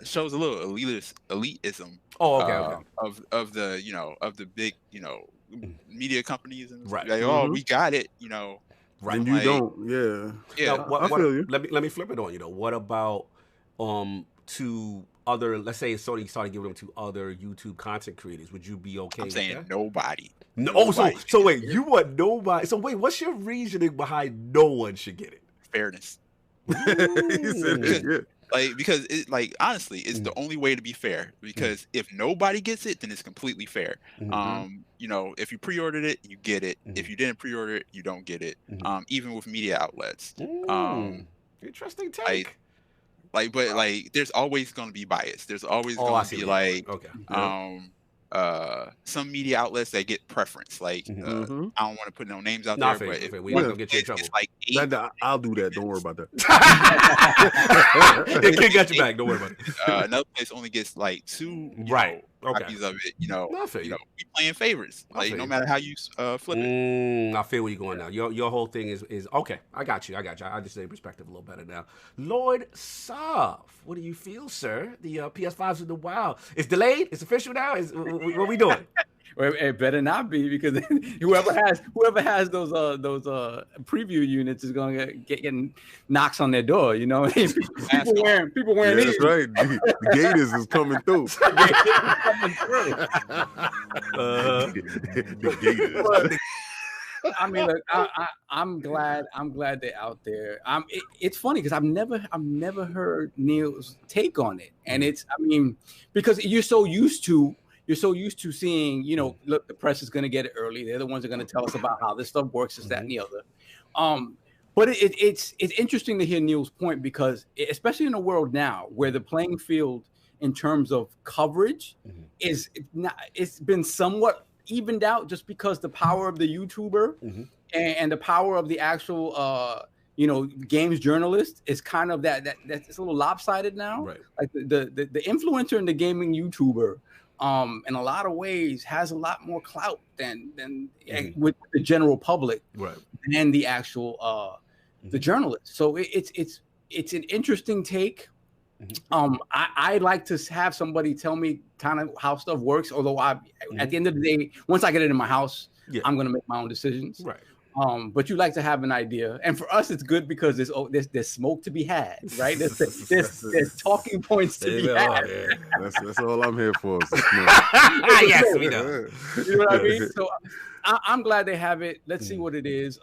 shows a little elitism. Oh, okay. Of the big media companies and right. Like, oh, we got it. Right. And you don't, yeah. Now, I feel you. Let me flip it on you though. What about to other? Let's say Sony started giving them to other YouTube content creators. Would you be okay? I'm saying nobody. No. Oh, so wait, you want nobody? So wait, what's your reasoning behind no one should get it? Fairness. He said it, yeah. Like, because honestly, it's the only way to be fair. Because if nobody gets it, then it's completely fair. If you pre-ordered it, you get it. If you didn't pre-order it, you don't get it. Even with media outlets. Interesting take. But there's always going to be bias. There's always going to be some media outlets that get preference. I don't want to put no names out there, but if we don't get you in trouble. It's like 8. I'll do that. Don't worry about that. The kid got your back. Don't worry about it. Another place only gets like 2 copies of it. We playing favorites. No matter how you flip it. I feel where you're going now. Your whole thing is okay. I got you. I understand perspective a little better now. Lord Soft, what do you feel, sir? The PS5's in the wild. It's delayed. It's official now. What are we doing? Well, it better not be, because whoever has those preview units is going to getting knocks on their door. People wearing these. That's right. The Gators is coming through. The Gators. I mean, look, I'm glad they're out there. It's funny because I've never heard Neil's take on it, and because you're so used to seeing, look, the press is going to get it early. They're the ones that are going to tell us about how this stuff works, this, that, and the other. But it's interesting to hear Neil's point, because especially in a world now where the playing field in terms of coverage it's been somewhat evened out, just because the power of the YouTuber and the power of the actual games journalist is kind of that's a little lopsided now. Right. Like the influencer and the gaming YouTuber in a lot of ways has a lot more clout than with the general public, right, than the actual the journalist. So it's an interesting take. I'd like to have somebody tell me kind of how stuff works, although at the end of the day, once I get it in my house, I'm going to make my own decisions. Right. But you like to have an idea, and for us, it's good because there's smoke to be had, right? There's talking points to be had. Yeah. That's all I'm here for. Yes, we know. You know what I mean? So I'm glad they have it. Let's see what it is.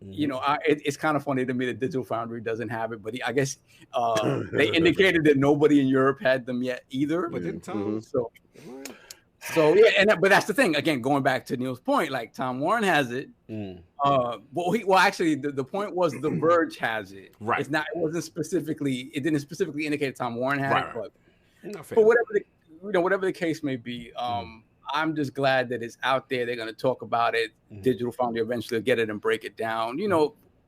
It's kind of funny to me that Digital Foundry doesn't have it, but I guess they indicated that nobody in Europe had them yet either. But didn't Tom? So yeah, but that's the thing. Again, going back to Neil's point, like Tom Warren has it. Actually, the point was The Verge has it. Right. It's not. It didn't specifically indicate Tom Warren had it, right. But whatever the case may be, I'm just glad that it's out there. They're going to talk about it. Digital Foundry eventually will get it and break it down.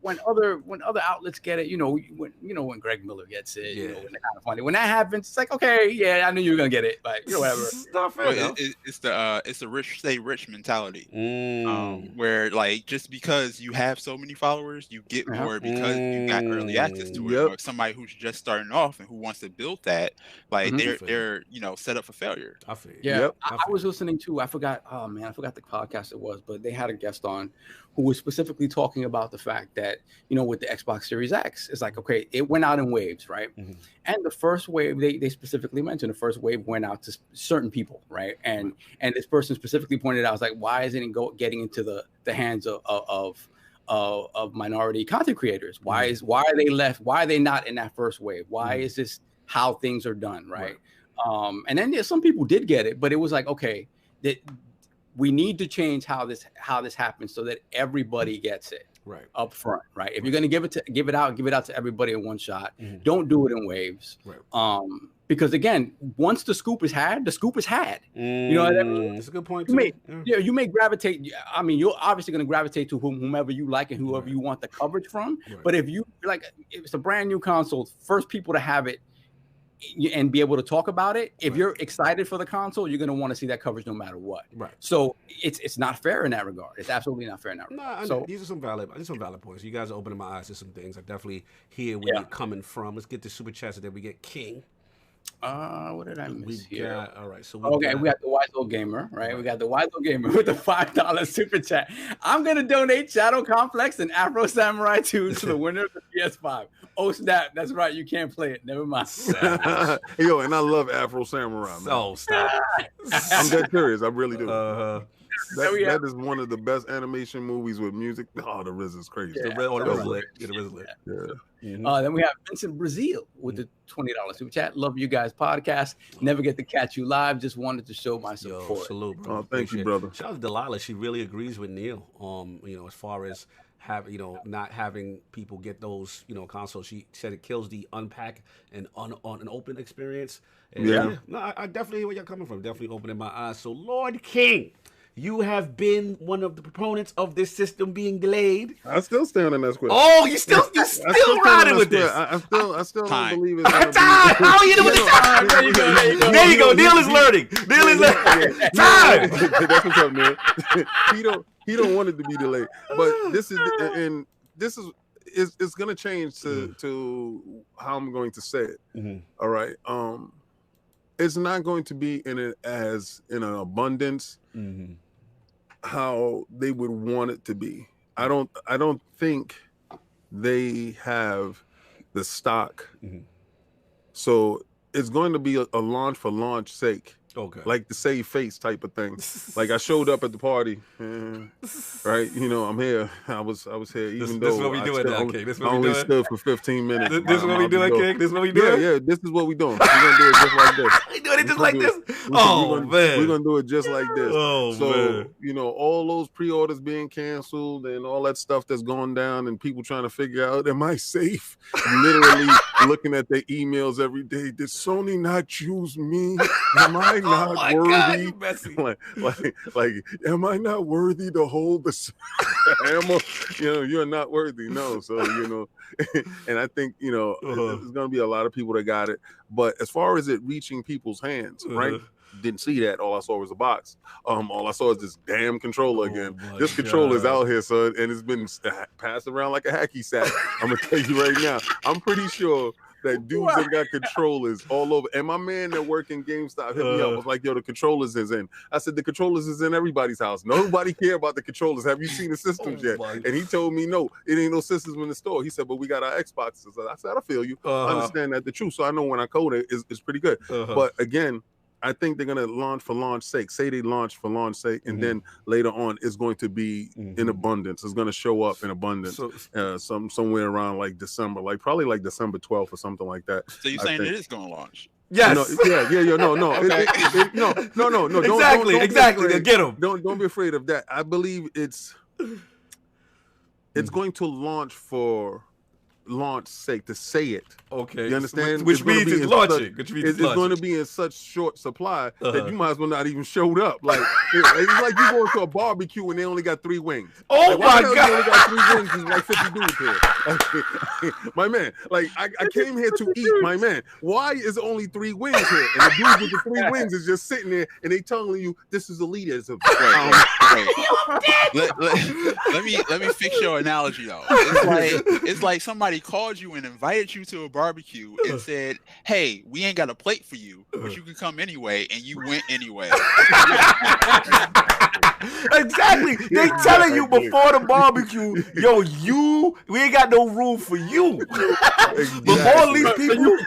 when other outlets get it, when Greg Miller gets it, when they're kind of funny. When that happens, it's like, okay, yeah, I knew you were gonna get it, but whatever. It's not fair. It's the rich stay rich mentality, where like just because you have so many followers, you get more because you got early access to it. Or somebody who's just starting off and who wants to build that, like they're set up for failure. I feel. Yeah, I was listening to. I forgot the podcast it was, but they had a guest on who was specifically talking about the fact that with the Xbox Series X, it's like, okay, it went out in waves, right? And the first wave, they specifically mentioned the first wave went out to certain people, right? And this person specifically pointed out, I was like, why isn't it getting into the hands of minority content creators? Why are they left? Why are they not in that first wave? Why is this how things are done, right? And then some people did get it, but it was like, okay, that we need to change how this happens so that everybody gets it up front, right? If you're going to give it out to everybody in one shot. Don't do it in waves. Because again, once the scoop is had, the scoop is had. You know what I mean? That's a good point too. You may gravitate. I mean, you're obviously going to gravitate to whomever you like and whoever you want the coverage from. But if it's a brand new console, first people to have it and be able to talk about it, if you're excited for the console, you're going to want to see that coverage no matter what. So it's not fair in that regard. It's absolutely not fair in that regard. So these are some valid points. You guys are opening my eyes to some things. I definitely hear where you're coming from. Let's get the super chats and then we get King. What did I miss here? All right, so we got the Wise Old Gamer, right? We got the Wise Old Gamer with the $5 super chat. I'm gonna donate Shadow Complex and Afro Samurai 2 to the winner of the PS5. Oh snap! That's right, you can't play it. Never mind. Yo, and I love Afro Samurai, man. So stop. I'm dead serious. I really do. That is one of the best animation movies with music. Oh, the Riz is crazy. The Riz lit. Then we have Vincent Brazil with the $20 super chat. Love you guys podcast. Never get to catch you live. Just wanted to show my support. Yo, salute, bro. Oh, thank you, brother. Shout out to Delilah. She really agrees with Neil. As far as not having people get those, consoles. She said it kills the unpack and on an open experience. And no, I definitely hear where you're coming from. Definitely opening my eyes. So, Lord King, you have been one of the proponents of this system being delayed. I still stand on that square. Oh, you still riding with this. I still don't believe it's time. How are you doing this time? There you go. Neil is learning. Time. That's what's up, Neil. He don't want it to be delayed. But this is it's gonna change to how I'm going to say it. All right. It's not going to be in an abundance how they would want it to be. I don't think they have the stock. So it's going to be a launch for launch sake. Okay. Like the save face type of thing. Like I showed up at the party, right? I'm here. I was here even though this is what we doing now, King. This is what we only doing. Stood for 15 minutes. This is what we doing, King. This is what we doing. Yeah, this is what we doing. We're gonna do it just like this. We doing it just like this. Man, we're gonna do it just like this. Man. All those pre-orders being canceled and all that stuff that's going down, and people trying to figure out, am I safe? Literally looking at their emails every day. Did Sony not choose me? Am I not worthy? God, like, am I not worthy to hold the hammer? You're not worthy. No, so and I think there's gonna be a lot of people that got it. But as far as it reaching people's hands, right? Didn't see that. All I saw was a box. All I saw is this damn controller again. This controller is out here, son, and it's been passed around like a hacky sack. I'm gonna tell you right now. I'm pretty sure that dudes that got controllers all over. And my man that worked in GameStop hit me up. I was like, yo, the controllers is in. I said, the controllers is in everybody's house. Nobody care about the controllers. Have you seen the systems yet? And he told me, no, it ain't no systems in the store. He said, but we got our Xboxes. I said, I feel you. I understand that the truth. So I know when I code it, it's pretty good. But again, I think they're gonna launch for launch sake. Say they launch for launch sake, and then later on it's going to be in abundance. It's gonna show up in abundance. Somewhere around like December, probably like December 12th or something like that. So you're saying it is gonna launch? Yes. No. Okay. No. Exactly. Get them. Don't be afraid of that. I believe it's going to launch for launch sake to say it. Okay. You understand? Which means it's launching. It's going to be in such short supply that you might as well not even showed up. Like it's like you going to a barbecue and they only got 3 wings. Oh like, my God! You only got 3 wings. There's like 50 dudes here. My man, like I came here to eat. My man, why is only 3 wings here? And the dude with the 3 wings is just sitting there and they telling you this is elitism. Let me fix your analogy though. It's like somebody called you and invited you to a barbecue and said, "Hey, we ain't got a plate for you, but you can come anyway," and you went anyway. Exactly. They telling you before the barbecue, yo, we ain't got no room for you. Exactly. But all these people,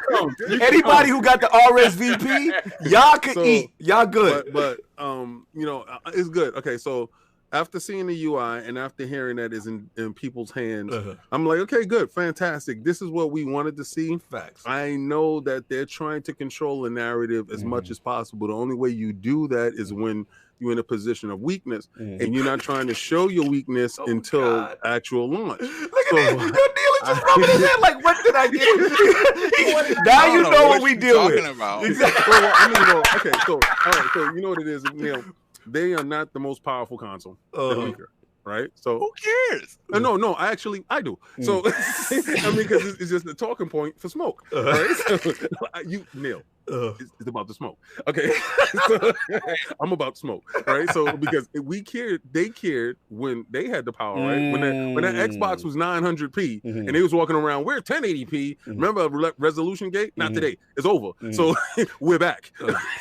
anybody who got the RSVP, y'all can eat. Y'all good. But you know, it's good. Okay, so after seeing the UI and after hearing that is in people's hands, I'm like, okay, good, fantastic. This is what we wanted to see. Facts. I know that they're trying to control the narrative as much as possible. The only way you do that is when you're in a position of weakness and you're not trying to show your weakness until actual launch. Look at that. Your dealer just rubbing his head like, what did I get? Now you know what we deal with. Exactly. Well, I mean, okay, so all right, so you know what it is, you know, they are not the most powerful console. They're weaker, right? So who cares? No, I do. So I mean, because it's just the talking point for smoke, right? So, Neil, it's about the smoke. Okay, so, I'm about smoke, right? So because they cared when they had the power, right? When that Xbox was 900p and they was walking around, we're 1080p. Remember resolution gate? Not today. It's over. So we're back.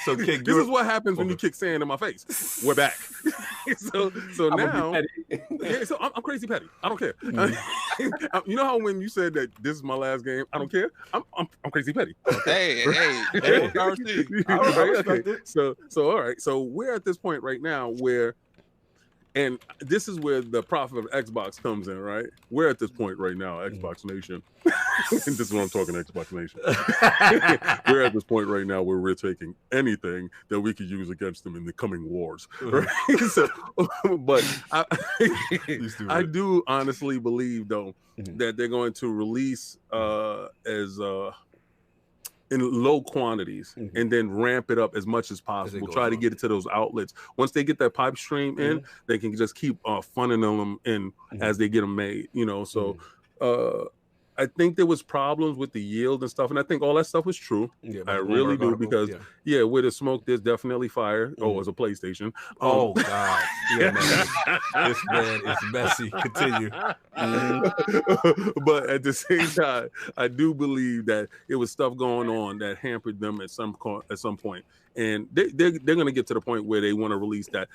So King, this is what happens when you kick sand in my face. We're back. so now, yeah, so I'm crazy petty. I don't care. You know how when you said that this is my last game, I don't care. I'm crazy petty. Hey. All right, okay. So all right. So we're at this point right now where, and this is where the profit of Xbox comes in, right? We're at this point right now, Xbox Nation. And this is what I'm talking, Xbox Nation. We're at this point right now where we're taking anything that we could use against them in the coming wars, right? So, but I do honestly believe though that they're going to release in low quantities and then ramp it up as much as possible. Try to get it to those outlets. Once they get that pipe stream in, they can just keep funneling them in as they get them made, you know? So I think there was problems with the yield and stuff, and I think all that stuff was true. Yeah, I really do, because with the smoke, there's definitely fire. Oh, it's a PlayStation. Oh God, yeah, man. This man is messy. Continue. But at the same time, I do believe that it was stuff going on that hampered them at some point, and they're going to get to the point where they want to release that.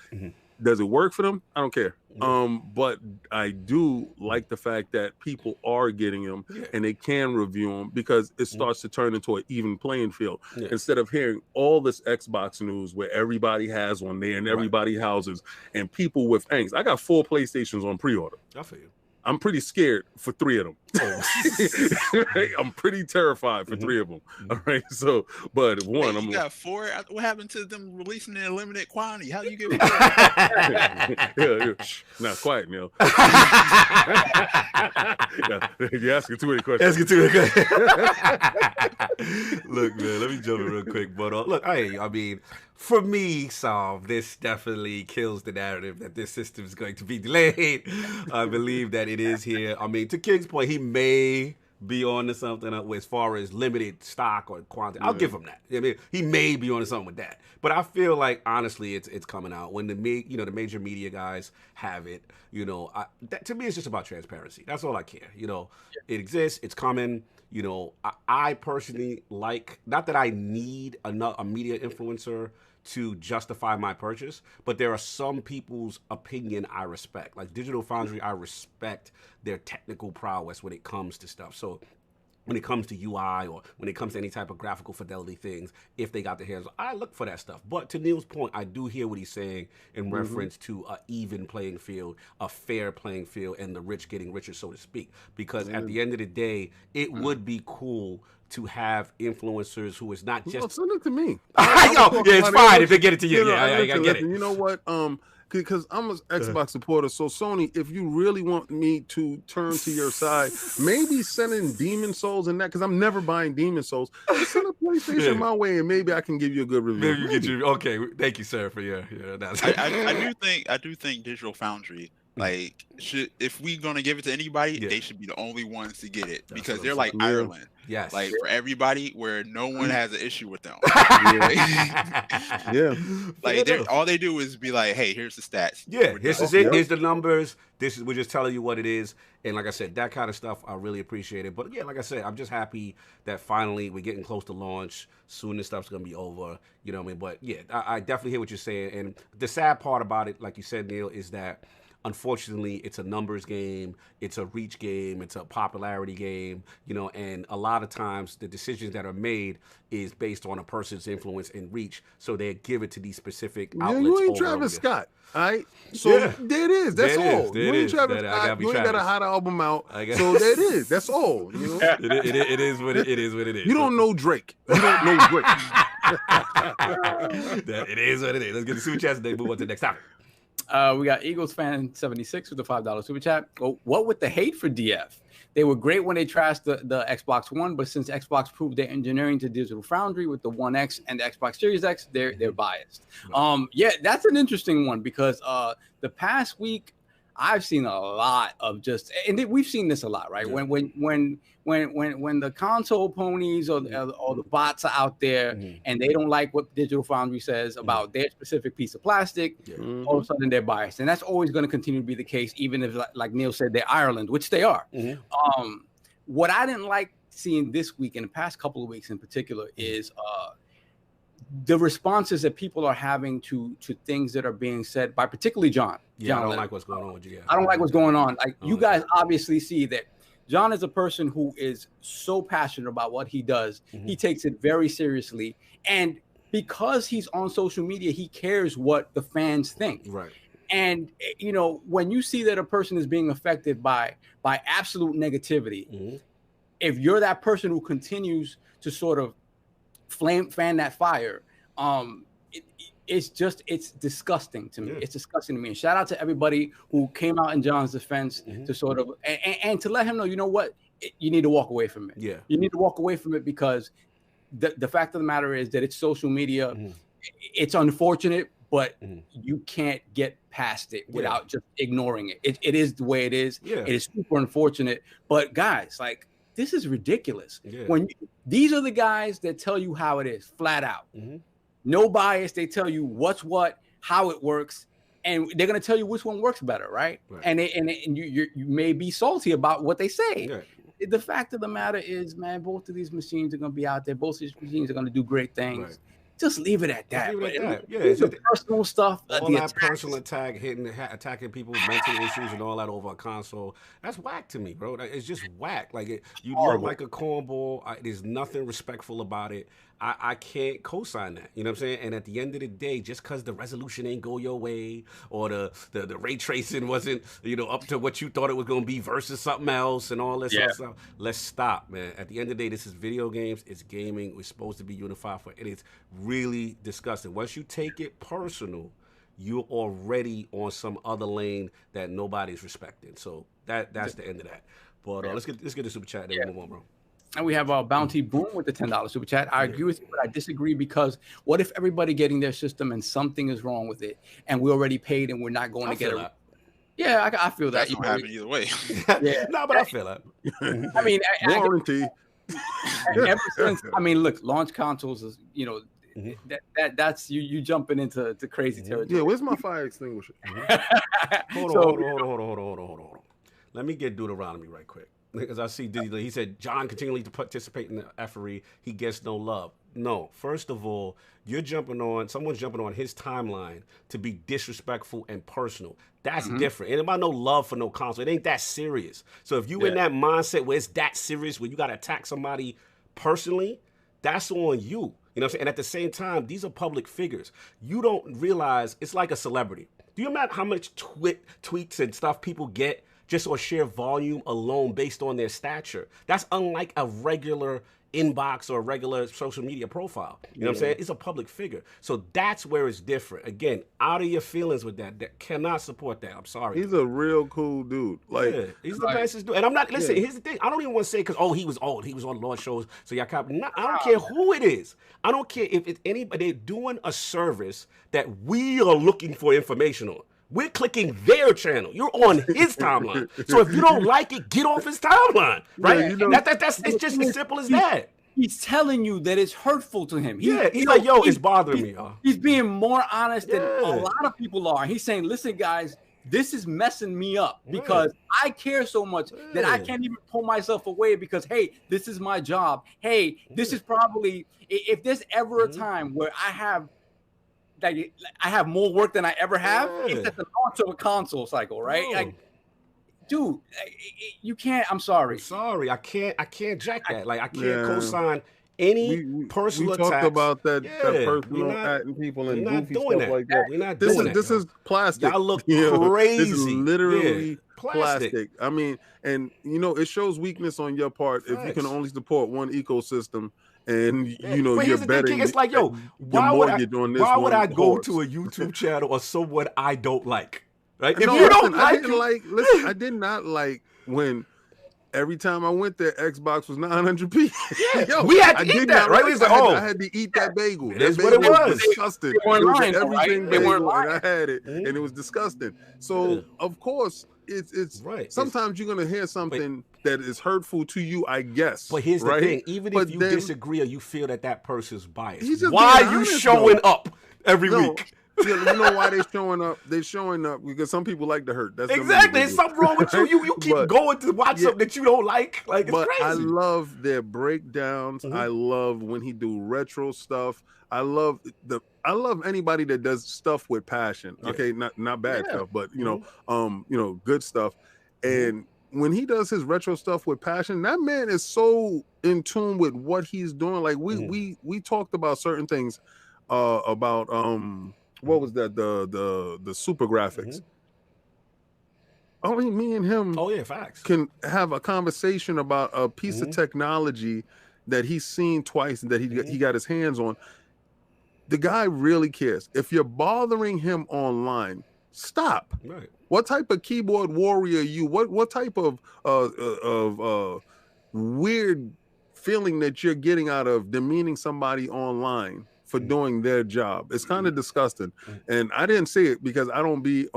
Does it work for them? I don't care. But I do like the fact that people are getting them and they can review them, because it starts to turn into an even playing field. Instead of hearing all this Xbox news where everybody has one there and everybody houses and people with angst. I got 4 PlayStations on pre-order. I feel you. I'm pretty scared for 3 of them. I'm pretty terrified for 3 of them. All right. So, but one, you got 4. What happened to them releasing in a limited quantity? How do you get? Nah, quiet, Neil. You're asking too many questions. Look, man, let me jump in real quick. But look, I mean, for me, this definitely kills the narrative that this system is going to be delayed. I believe that it is here. I mean, to King's point, he may be on to something as far as limited stock or quantity. I'll give him that. I mean, he may be on to something with that. But I feel like, honestly, it's coming out when the major media guys have it. You know, to me, it's just about transparency. That's all I care. You know, it exists. It's coming. You know, I personally like, not that I need a media influencer to justify my purchase, but there are some people's opinion I respect. Like Digital Foundry, I respect their technical prowess when it comes to stuff. So when it comes to UI or when it comes to any type of graphical fidelity things, if they got their hands, I look for that stuff. But to Neil's point, I do hear what he's saying in reference to an even playing field, a fair playing field, and the rich getting richer, so to speak. Because at the end of the day, it would be cool to have influencers who is not just... Well, send it to me. Yeah, it's fine if they get it to you. I get it. You know what? because I'm an Xbox supporter. So Sony, if you really want me to turn to your side, maybe send in Demon Souls and that, because I'm never buying Demon Souls. Just send a PlayStation my way, and maybe I can give you a good review. Maybe you get you. Okay, thank you, sir, for your. I do think Digital Foundry, like, if we're gonna give it to anybody, they should be the only ones to get it, because they're like Ireland. Yes. Like, for everybody, where no one has an issue with them. Like, all they do is be like, hey, here's the stats. Yeah, this is it. Here's the numbers. We're just telling you what it is. And like I said, that kind of stuff, I really appreciate it. But yeah, like I said, I'm just happy that finally we're getting close to launch. Soon this stuff's going to be over. You know what I mean? But yeah, I definitely hear what you're saying. And the sad part about it, like you said, Neil, is that unfortunately, it's a numbers game, it's a reach game, it's a popularity game, you know, and a lot of times the decisions that are made is based on a person's influence and reach, so they give it to these specific outlets. You ain't Travis Scott, all right? So there it is. That's all. You ain't Travis Scott. You ain't got a hot album out. So there it is. That's all. You know? it is what it is. You don't know Drake. You don't know Drake. It is what it is. Let's get the super chats and then move on to the next topic. We got Eagles fan 76 with the $5 super chat. Well, what with the hate for DF? They were great when they trashed the Xbox One, but since Xbox proved their engineering to Digital Foundry with the One X and the Xbox Series X, they're biased. Yeah, that's an interesting one, because the past week I've seen a lot of and we've seen this a lot, right? Yeah. When the console ponies or the bots are out there and they don't like what Digital Foundry says about their specific piece of plastic, all of a sudden they're biased, and that's always going to continue to be the case, even if, like Neil said, they're Ireland, which they are. What I didn't like seeing this week, in the past couple of weeks in particular, is the responses that people are having to things that are being said by particularly John. Yeah, I don't like what's going on with you. I don't like what's going on. Like, you guys obviously see that John is a person who is so passionate about what he does. He takes it very seriously. And because he's on social media, he cares what the fans think. Right. And, you know, when you see that a person is being affected by absolute negativity, if you're that person who continues to sort of fan that fire, it's disgusting to me. It's disgusting to me. And shout out to everybody who came out in John's defense to sort of and to let him know, you know what, you need to walk away from it. Yeah, you need to walk away from it, because the fact of the matter is that it's social media. It's unfortunate, but you can't get past it without just ignoring it. It is the way it is. It is super unfortunate, but guys, like, this is ridiculous. These are the guys that tell you how it is, flat out. No bias. They tell you what's what, how it works, and they're gonna tell you which one works better, right? And you may be salty about what they say. The fact of the matter is, man, both of these machines are gonna be out there. Both of these machines are gonna do great things. Just leave it at that. It's the personal stuff. All that personal attack, attacking people's mental issues and all that over a console. That's whack to me, bro. It's just whack. Like, you look like a cornball. There's nothing respectful about it. I can't co-sign that. You know what I'm saying? And at the end of the day, just because the resolution ain't go your way, or the ray tracing wasn't, you know, up to what you thought it was going to be versus something else and all this other stuff, let's stop, man. At the end of the day, this is video games. It's gaming. We're supposed to be unified for it. It's really disgusting. Once you take it personal, you're already on some other lane that nobody's respecting. So that's the end of that. But let's get the super chat and then we'll move on, bro. And we have Bounty Boom with the $10 super chat. I agree with you, but I disagree, because what if everybody getting their system and something is wrong with it, and we already paid and we're not going to get it? Yeah, I feel that. That can happen either way. No, but I feel that. I mean, warranty. Ever since, I mean, look, launch consoles is, you know, that's you jumping into crazy territory. Yeah, where's my fire extinguisher? Hold on. Let me get Deuteronomy right quick. Because I see he said John continually to participate in the effery, he gets no love. No, first of all, someone's jumping on his timeline to be disrespectful and personal. That's different. Ain't about no love for no console. It ain't that serious. So if you in that mindset where it's that serious, where you got to attack somebody personally, that's on you. You know what I'm saying? And at the same time, these are public figures. You don't realize it's like a celebrity. Do you imagine how much tweets and stuff people get just on sheer volume alone based on their stature? That's unlike a regular inbox or a regular social media profile. You know what I'm saying? It's a public figure. So that's where it's different. Again, out of your feelings with that. That cannot support that. I'm sorry. He's a real cool dude. Like, he's the bestest dude. And I'm not, listen, here's the thing. I don't even want to say because, he was old. He was on Lord shows. So y'all copy. I don't care who it is. I don't care if it's anybody. They're doing a service that we are looking for information on. We're clicking their channel. You're on his timeline. So if you don't like it, get off his timeline, right? Yeah, it's just as simple as that. He's telling you that it's hurtful to him. He's like, it's bothering me, y'all. He's being more honest than a lot of people are. He's saying, listen, guys, this is messing me up because I care so much that I can't even pull myself away because, hey, this is my job. Hey, this is probably, if there's ever a time where I have more work than I ever have, it's at the launch of a console cycle, right? Like, dude, you can't. I'm sorry. I can't jack that. Like, I can't co-sign any personal attacks. We talked about that personal attacking people and goofy stuff like that. We're not doing that. This is plastic. Y'all look crazy. This is literally plastic. I mean, and it shows weakness on your part if you can only support one ecosystem. And you're betting. It's like, why would I go to a YouTube channel or someone I don't like? Right? If you don't like, I did not like when every time I went there, Xbox was 900p. We had to eat that, right? I had to eat that bagel. It is what it was. Disgusting. They weren't lying, everything they weren't lying. And I had it, and it was disgusting. So of course, it's right. Sometimes you're gonna hear something that is hurtful to you, I guess. But here's the thing: even if you disagree or you feel that person's biased, why are you showing up every week? You know why they're showing up? They're showing up because some people like to hurt. That's exactly. There's something wrong with you. You keep going to watch something that you don't like. Like, it's crazy. I love their breakdowns. I love when he do retro stuff. I love anybody that does stuff with passion. Okay, not bad stuff, but good stuff. And when he does his retro stuff with passion, that man is so in tune with what he's doing. Like we talked about certain things about what was that, the super graphics. Only me and him facts. Can have a conversation about a piece of technology that he's seen twice and that he got his hands on. The guy really cares. If you're bothering him online, stop. Right. What type of keyboard warrior are you? What type of weird feeling that you're getting out of demeaning somebody online for doing their job? It's kind of disgusting. And I didn't say it because I don't be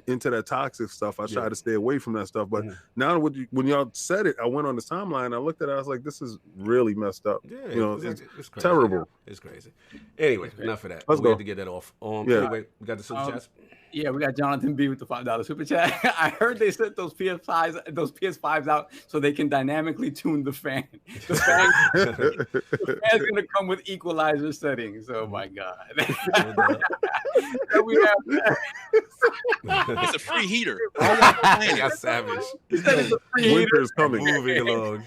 into that toxic stuff. I try to stay away from that stuff. But now when y'all said it, I went on the timeline. I looked at it. I was like, this is really messed up. Yeah, it's crazy. terrible. It's crazy. Anyway, enough of that. Let's go. Had to get that off. Anyway, we got the super chats. Yeah, we got Jonathan B with the $5 super chat. I heard they sent those PS5s out so they can dynamically tune the fan. The fan's gonna come with equalizer settings. Oh my god! It's a free heater. That's savage. Winter is coming. Moving along.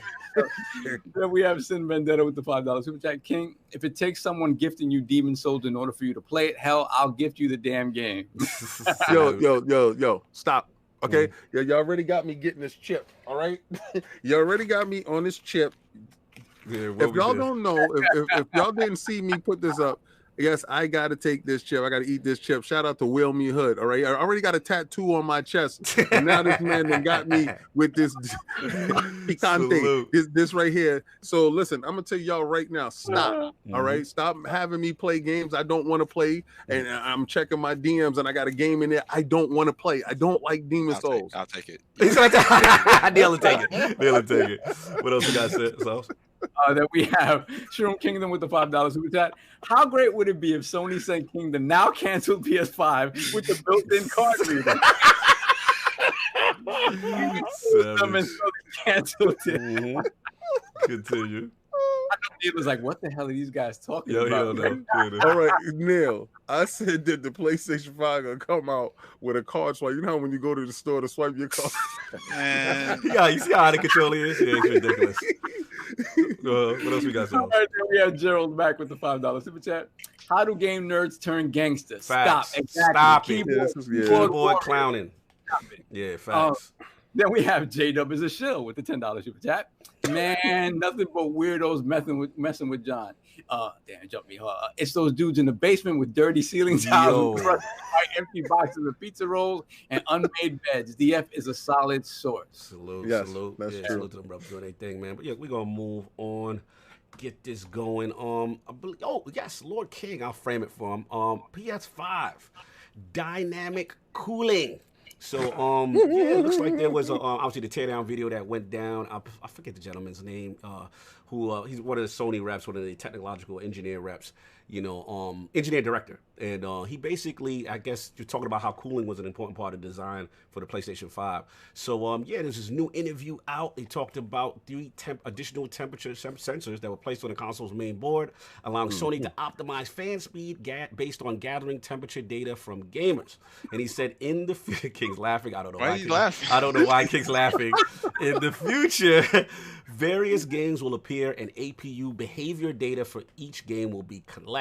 Then we have Sin Vendetta with the $5 super chat. King, if it takes someone gifting you Demon Souls in order for you to play it, hell, I'll gift you the damn game. Yo, stop. Okay, y'all already got me getting this chip. All right, you already got me on this chip. If y'all don't know, if y'all didn't see me put this up, yes, I got to take this chip. I got to eat this chip. Shout out to Will Me Hood. All right. I already got a tattoo on my chest. And now this man done got me with this picante, this right here. So listen, I'm going to tell y'all right now, stop. All right. Stop having me play games I don't want to play. And I'm checking my DMs and I got a game in there I don't want to play. I don't like Demon Souls. I'll take it. Neil will take it. What else you got, Sauce? That we have Shroom Kingdom with the $5 super chat. How great would it be if Sony sent King the now canceled PS5 with the built-in card reader? Canceled it. Continue. It was like, what the hell are these guys talking about? All right, Neil, I said that the PlayStation 5 gonna come out with a card swipe. You know how when you go to the store to swipe your card? Yeah, you see how out of control he is? Yeah, it's ridiculous. What else we got? All right, then we have Gerald back with the $5 super chat. How do game nerds turn gangsters? Facts. Stop. Exactly. Stop it. Keyboard clowning. Stop it. Yeah, facts. Then we have J-Dub is a shill with the $10 super chat. Man, nothing but weirdos messing with John. Damn, it jumped me. It's those dudes in the basement with dirty ceiling tiles, empty boxes of pizza rolls, and unmade beds. DF is a solid source. Salute, yes, salute. That's true. Salute to them brothers doing their thing, man. But yeah, we're gonna move on. Get this going. I believe, oh yes, Lord King. I'll frame it for him. PS5 dynamic cooling. So yeah, it looks like there was obviously the teardown video that went down. I forget the gentleman's name. Who he's one of the Sony reps, one of the technological engineer reps. You know, engineer director, and he basically, I guess, you're talking about how cooling was an important part of design for the PlayStation 5. So yeah, there's this new interview out. They talked about 3 additional temperature sensors that were placed on the console's main board, allowing Sony to optimize fan speed based on gathering temperature data from gamers. And he said, in the King's laughing. I don't know why he's laughing. I don't know why King's laughing. In the future, various games will appear, and APU behavior data for each game will be collected.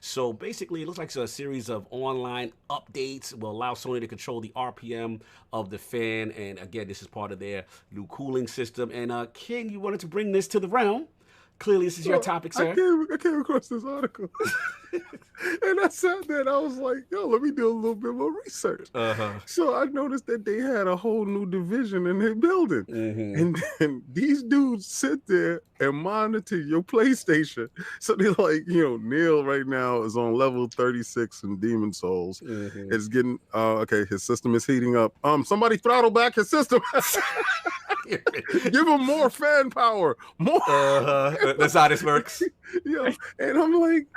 So basically, it looks like a series of online updates will allow Sony to control the RPM of the fan. And again, this is part of their new cooling system. And King, you wanted to bring this to the realm. Clearly, this is your topic, sir. I came across this article, and I sat there and I was like, yo, let me do a little bit more research. So I noticed that they had a whole new division in their building. And these dudes sit there and monitor your PlayStation. So they're like, you know, Neil right now is on level 36 in Demon Souls. It's getting, okay, his system is heating up. Somebody throttle back his system. Give him more fan power. More. That's how this works. Yo, and I'm like,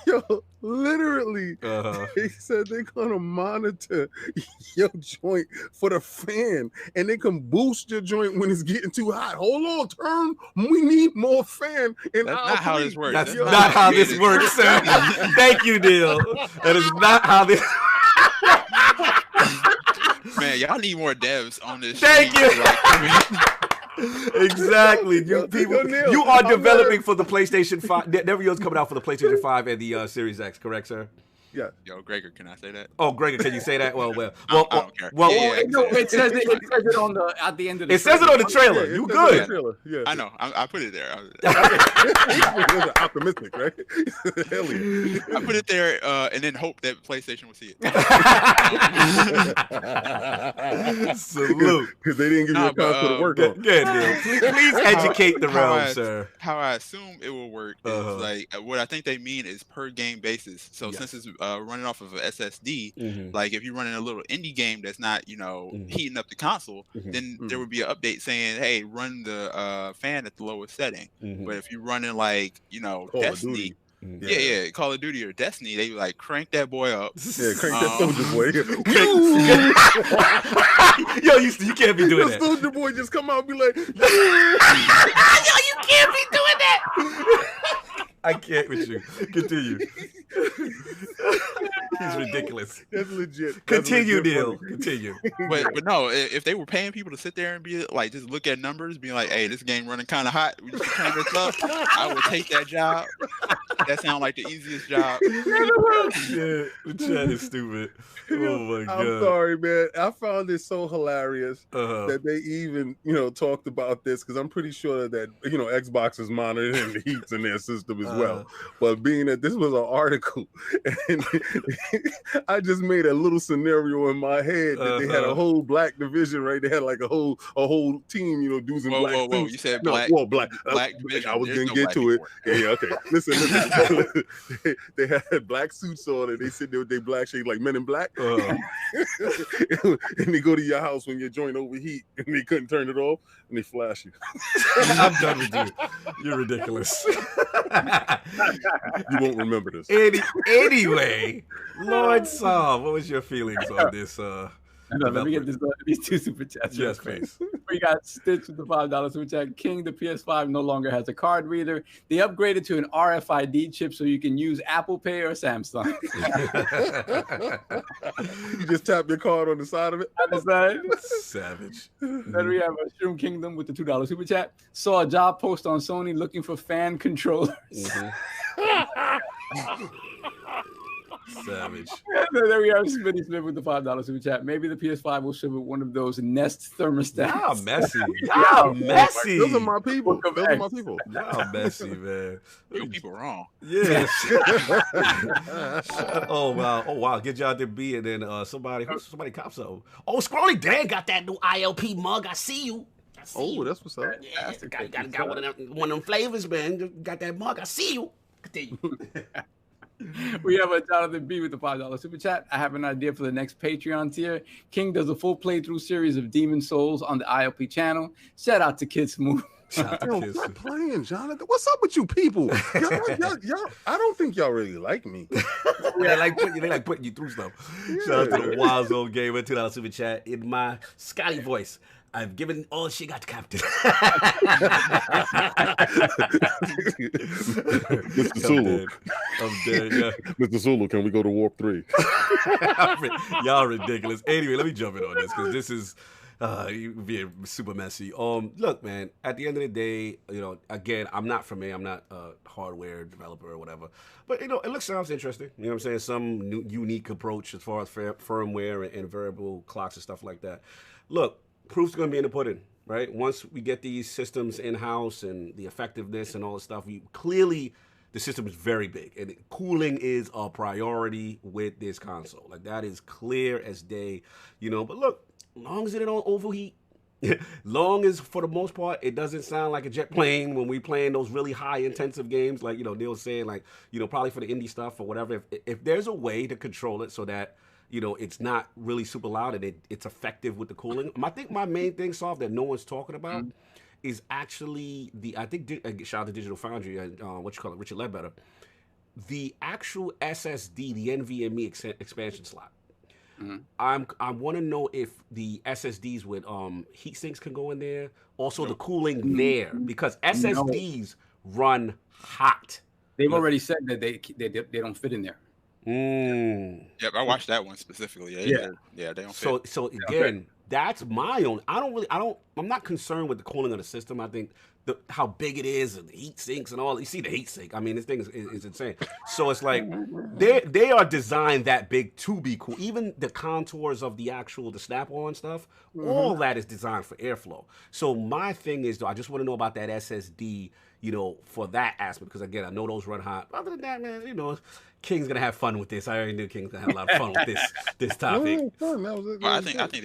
yo, literally, they said they're gonna monitor your joint for the fan, and they can boost your joint when it's getting too hot. Hold on, turn. We need more fan. And that's not how this works. That's not how this works, sir. Thank you, Neil. That is not how this. Man, y'all need more devs on this. Thank you. Exactly. You people, Neil, you are developing for the PlayStation 5. NeverYield's coming out for the PlayStation 5 and the Series X, correct, sir? Yeah. Yo, Gregor, can I say that? Oh, Gregor, can you say that? Well, I don't care. Well, no, it says it on the at the end of the. It says it on the trailer. Yeah, you good? Yeah. I know. I put it there. Optimistic, right? Hell yeah. I put it there and then hope that PlayStation will see it. Salute. Because they didn't give you a console to work on. Good, Neil. Please educate the realm, sir. How I assume it will work is like what I think they mean is per game basis. So since it's running off of an SSD, like if you're running a little indie game that's not, you know, heating up the console, then there would be an update saying, hey, run the fan at the lowest setting. But if you're running like, you know, Call Destiny, Call of Duty or Destiny, they like crank that boy up. Yeah, crank that Soldier Boy. Yo, you can't be doing that. Soldier Boy just come out and be like, yo, you can't be doing that. I can't with you. Continue. He's ridiculous. That's legit. Continue, Neil. Continue. But no, if they were paying people to sit there and be like, just look at numbers, being like, hey, this game running kind of hot, we just turn this up, I would take that job. That sounds like the easiest job. Yeah, the chat is stupid. Oh my god. I'm sorry, man. I found it so hilarious that they even, you know, talked about this, because I'm pretty sure that, you know, Xbox is monitoring the heats in their system as well. But being that this was an article, and I just made a little scenario in my head that they had a whole black division, right? They had like a whole team, you know, dudes in black suits. Whoa! You said black? No, black division. I was gonna get to it. Yeah, okay. Listen. They had black suits on, and they sit there with their black shades like Men in Black. And they go to your house when your joint overheat, and they couldn't turn it off, and they flash you. I'm done with you. You're ridiculous. You won't remember this. Anyway, Lord Saul, what was your feelings on this? Let me get these two super chats. Yes, please. We got Stitch with the $5 super chat. King, the PS5 no longer has a card reader. They upgraded to an RFID chip so you can use Apple Pay or Samsung. You just tap your card on the side of it. Savage. Then we have a Shroom Kingdom with the $2 super chat. Saw a job post on Sony looking for fan controllers. Savage. There we are, Smitty Smith with the $5 super chat. Maybe the PS5 will ship with one of those Nest thermostats. Y'all messy. Y'all messy. Those are my people. Those are my people. Y'all messy, man. You people wrong. Yes. Oh wow. Get y'all to be, and then somebody cops something. Oh, Scrolly Dan got that new ILP mug. I see you. Oh, that's what's up. Yeah, got one of them flavors, man. Got that mug. I see you. Continue. We have a Jonathan B with the $5 super chat. I have an idea for the next Patreon tier. King does a full playthrough series of Demon Souls on the ILP channel. Shout out to Kid Smooth. Yo, stop playing, Jonathan. What's up with you people? Y'all, I don't think y'all really like me. They like putting you through stuff. Yeah. Shout out to the Wild Zone Gamer, $2 super chat. In my Scotty voice, I've given all she got to Captain. Mr. Sulu. I'm dead, yeah. Mr. Sulu, can we go to Warp 3? Y'all ridiculous. Anyway, let me jump in on this because this is being super messy. Look, man, at the end of the day, again, I'm not a hardware developer or whatever, but it sounds interesting. You know what I'm saying? Some new, unique approach as far as firmware and variable clocks and stuff like that. Look, proof's going to be in the pudding, right? Once we get these systems in-house and the effectiveness and all this stuff, the system is very big, and cooling is a priority with this console. Like, that is clear as day, but look, long as it don't overheat, long as for the most part it doesn't sound like a jet plane when we playing those really high intensive games, like Neil was saying, like probably for the indie stuff or whatever. If there's a way to control it so that it's not really super loud and it's effective with the cooling. I think my main thing, Soft, that no one's talking about is actually shout out to Digital Foundry and Richard Ledbetter, the actual SSD, the NVMe expansion slot. I want to know if the SSDs with heat sinks can go in there. Also, the cooling there, because SSDs run hot. They've already said that they don't fit in there. Yep, I watched that one specifically. Yeah, they don't fit. So again, that's my own. I'm not concerned with the cooling of the system. I think how big it is and the heat sinks and all. You see the heat sink. I mean, this thing is insane. So it's like they are designed that big to be cool. Even the contours of the snap-on stuff, all that is designed for airflow. So my thing is, though, I just want to know about that SSD, for that aspect, because again, I know those run hot. Other than that, man, King's gonna have fun with this. I already knew King's gonna have a lot of fun with this topic. I think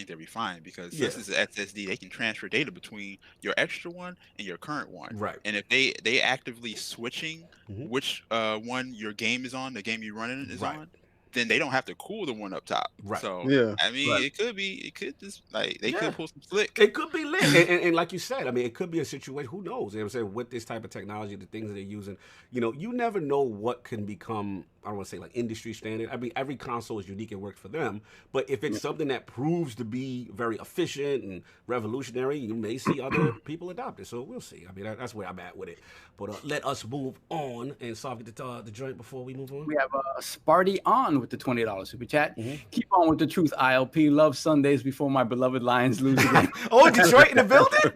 they'll be fine because this is an SSD. They can transfer data between your extra one and your current one. Right. And if they actively switching which one your game is on, the game you're running is on, then they don't have to cool the one up top. Right. So I mean, it could just like they could pull some slick. It could be lit, and like you said, I mean, it could be a situation. Who knows? You know what I'm saying, with this type of technology, the things that they're using, you never know what can become. I don't want to say like industry standard. I mean, every console is unique and works for them. But if it's something that proves to be very efficient and revolutionary, you may see other people adopt it. So we'll see. I mean, that's where I'm at with it. But let us move on and solve the joint before we move on. We have Sparty on with the $20 super chat. Keep on with the truth, ILP. Love Sundays before my beloved Lions lose again. Oh, Detroit in the building?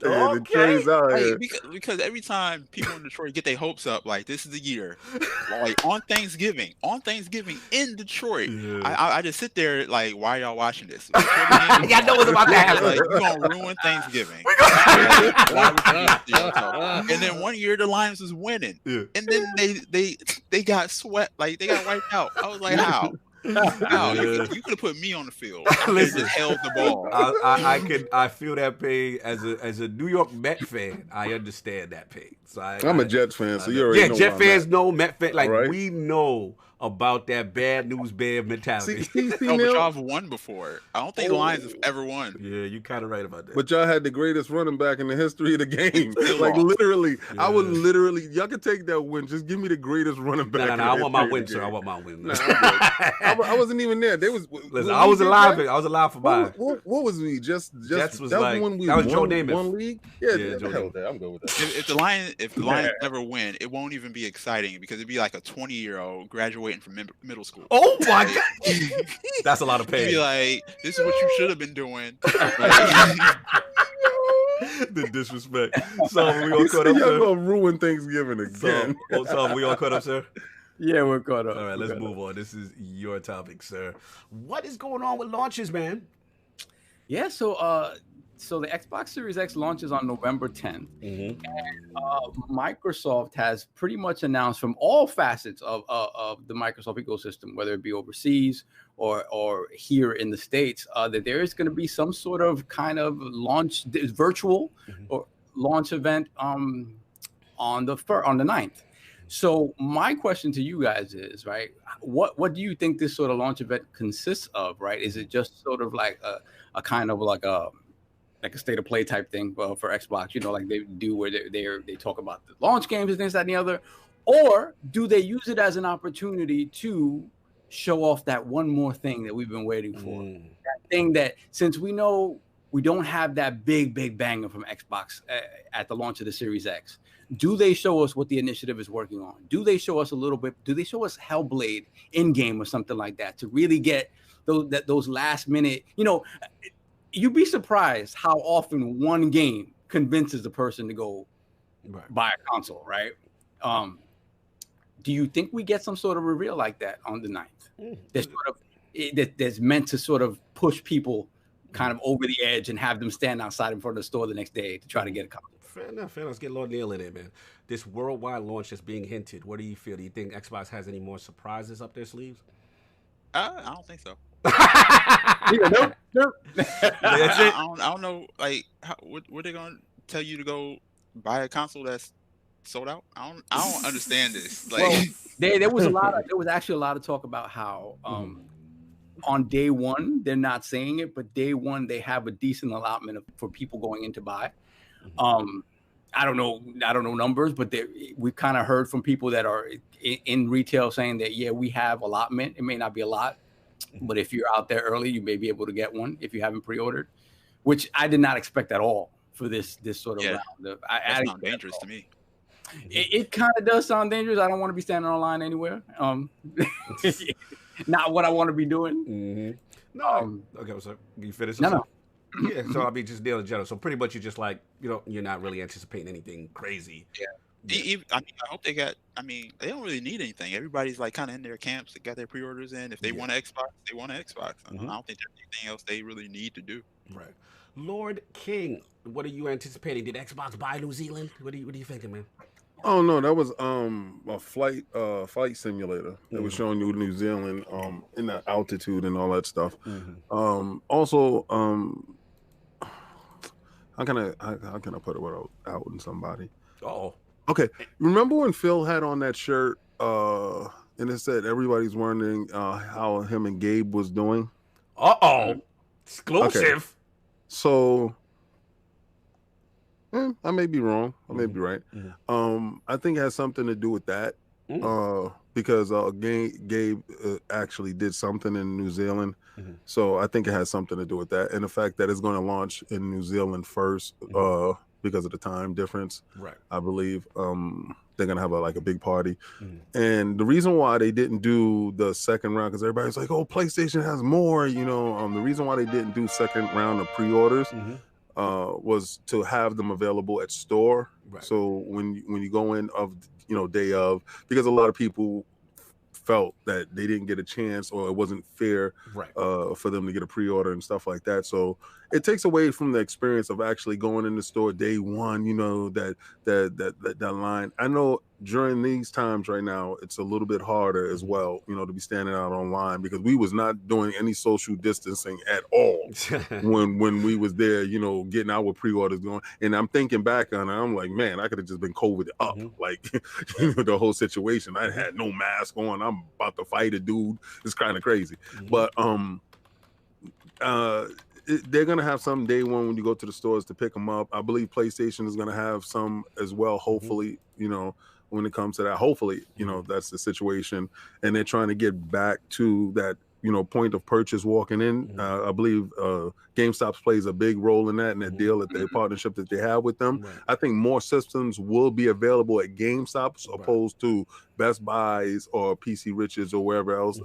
Okay. Because every time people in Detroit get their hopes up, like this is the year, like on Thanksgiving in Detroit, I just sit there like, why y'all watching this? Y'all know what's about to happen. Like, you're gonna ruin Thanksgiving. And then one year the Lions was winning, and then they got swept, like they got wiped out. I was like, how? You could have put me on the field. Listen, held the ball. I feel that pain as a New York Met fan. I understand that pain. So I'm a Jets fan, so you already know. Jet fans know, Met fans we know about that bad news bear mentality. But y'all have won before. I don't think the Lions have ever won. Yeah, you're kind of right about that. But y'all had the greatest running back in the history of the game. Like literally, I would y'all could take that win. Just give me the greatest running back. No, I want my win, sir. I want my win. Nah, I wasn't even there. Listen, I was alive. I was alive for mine. What was we? Jets was that when we won Joe Namath. One league. Yeah, Joe hell that. I'm good with that. If the Lions never win, it won't even be exciting because it'd be like a 20-year-old graduating from middle school. Oh my god, that's a lot of pain. You'd be like, this is what you should have been doing. The disrespect. So we all caught up, sir. Y'all gonna ruin Thanksgiving again. So we all caught up, sir. Yeah, we're caught up. All right, let's move on. This is your topic, sir. What is going on with launches, man? Yeah, so the Xbox Series X launches on November 10th. And Microsoft has pretty much announced from all facets of the Microsoft ecosystem, whether it be overseas or here in the States, that there is going to be some sort of kind of launch, virtual or launch event on the 9th. So my question to you guys is, right, what do you think this sort of launch event consists of, right? Is it just sort of like a kind of like a state of play type thing for Xbox, you know, like they do where they talk about the launch games and things, that, and the other? Or do they use it as an opportunity to show off that one more thing that we've been waiting for? That thing that, since we know we don't have that big banger from Xbox at the launch of the Series X, do they show us what the initiative is working on? Do they show us a little bit? Do they show us Hellblade in-game or something like that to really get those last minute, you know, you'd be surprised how often one game convinces a person to go buy a console, right? Do you think we get some sort of reveal like that on the 9th? That's meant to sort of push people kind of over the edge and have them stand outside in front of the store the next day to try to get a console. Fair enough. Let's get Lord Neil in there, man. This worldwide launch that's being hinted, what do you feel? Do you think Xbox has any more surprises up their sleeves? I don't think so. Nope. I don't know. Like, what they gonna tell you to go buy a console that's sold out? I don't understand this. Like, well, there was actually a lot of talk about how on day one they're not saying it, but day one they have a decent allotment for people going in to buy. I don't know numbers, but we've kind of heard from people that are in retail saying that, yeah, we have allotment. It may not be a lot, but if you're out there early, you may be able to get one if you haven't pre-ordered, which I did not expect at all for this sort of round. That sounds dangerous to me. It kind of does sound dangerous. I don't want to be standing online anywhere. Not what I want to be doing. No. Okay, so you finish? No. Yeah, so I mean, just deal in general. So pretty much you're just like, you're not really anticipating anything crazy. Yeah. I hope they got. I mean, they don't really need anything. Everybody's like kind of in their camps. They got their pre-orders in. If they want an Xbox, they want an Xbox. I don't think there's anything else they really need to do. Right. Lord King, what are you anticipating? Did Xbox buy New Zealand? What are you thinking, man? Oh no, that was a flight simulator that was showing you New Zealand in that altitude and all that stuff. Also, how can I put it without outing somebody? Okay, remember when Phil had on that shirt and it said everybody's wondering how him and Gabe was doing? Exclusive. Okay. So I may be wrong. I may be right. I think it has something to do with that because Gabe actually did something in New Zealand. So I think it has something to do with that. And the fact that it's going to launch in New Zealand first because of the time difference. Right. I believe they're going to have a big party. And the reason why they didn't do the second round, because everybody's like, oh, PlayStation has more, the reason why they didn't do second round of pre-orders was to have them available at store. Right. So when you go in day of, because a lot of people felt that they didn't get a chance or it wasn't fair for them to get a pre-order and stuff like that. So it takes away from the experience of actually going in the store day one, that line. I know during these times right now, it's a little bit harder as well, to be standing out online because we was not doing any social distancing at all when we was there, getting our pre-orders going. And I'm thinking back on it, I'm like, man, I could have just been COVID up, like the whole situation. I had no mask on. I'm about to fight a dude. It's kind of crazy. But they're going to have some day one when you go to the stores to pick them up. I believe PlayStation is going to have some as well, hopefully, when it comes to that. Hopefully, that's the situation. And they're trying to get back to that, point of purchase walking in. I believe GameStop plays a big role in that and the deal that their partnership that they have with them. I think more systems will be available at GameStop opposed to Best Buys or PC Riches or wherever else,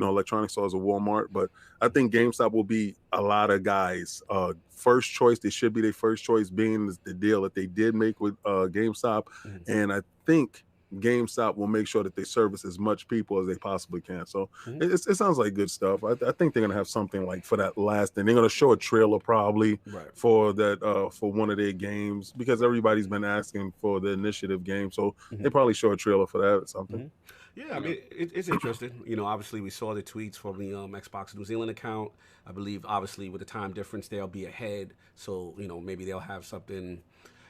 electronic stores or Walmart. But I think GameStop will be a lot of guys' first choice. They should be their first choice, being the deal that they did make with GameStop. And I think GameStop will make sure that they service as much people as they possibly can. So it sounds like good stuff. I think they're gonna have something like for that last thing. They're gonna show a trailer probably for that for one of their games, because everybody's been asking for the initiative game. So they probably show a trailer for that or something. Yeah, I mean, it's interesting. You know, obviously we saw the tweets from the Xbox New Zealand account. I believe, obviously, with the time difference, they'll be ahead. So, you know, maybe they'll have something.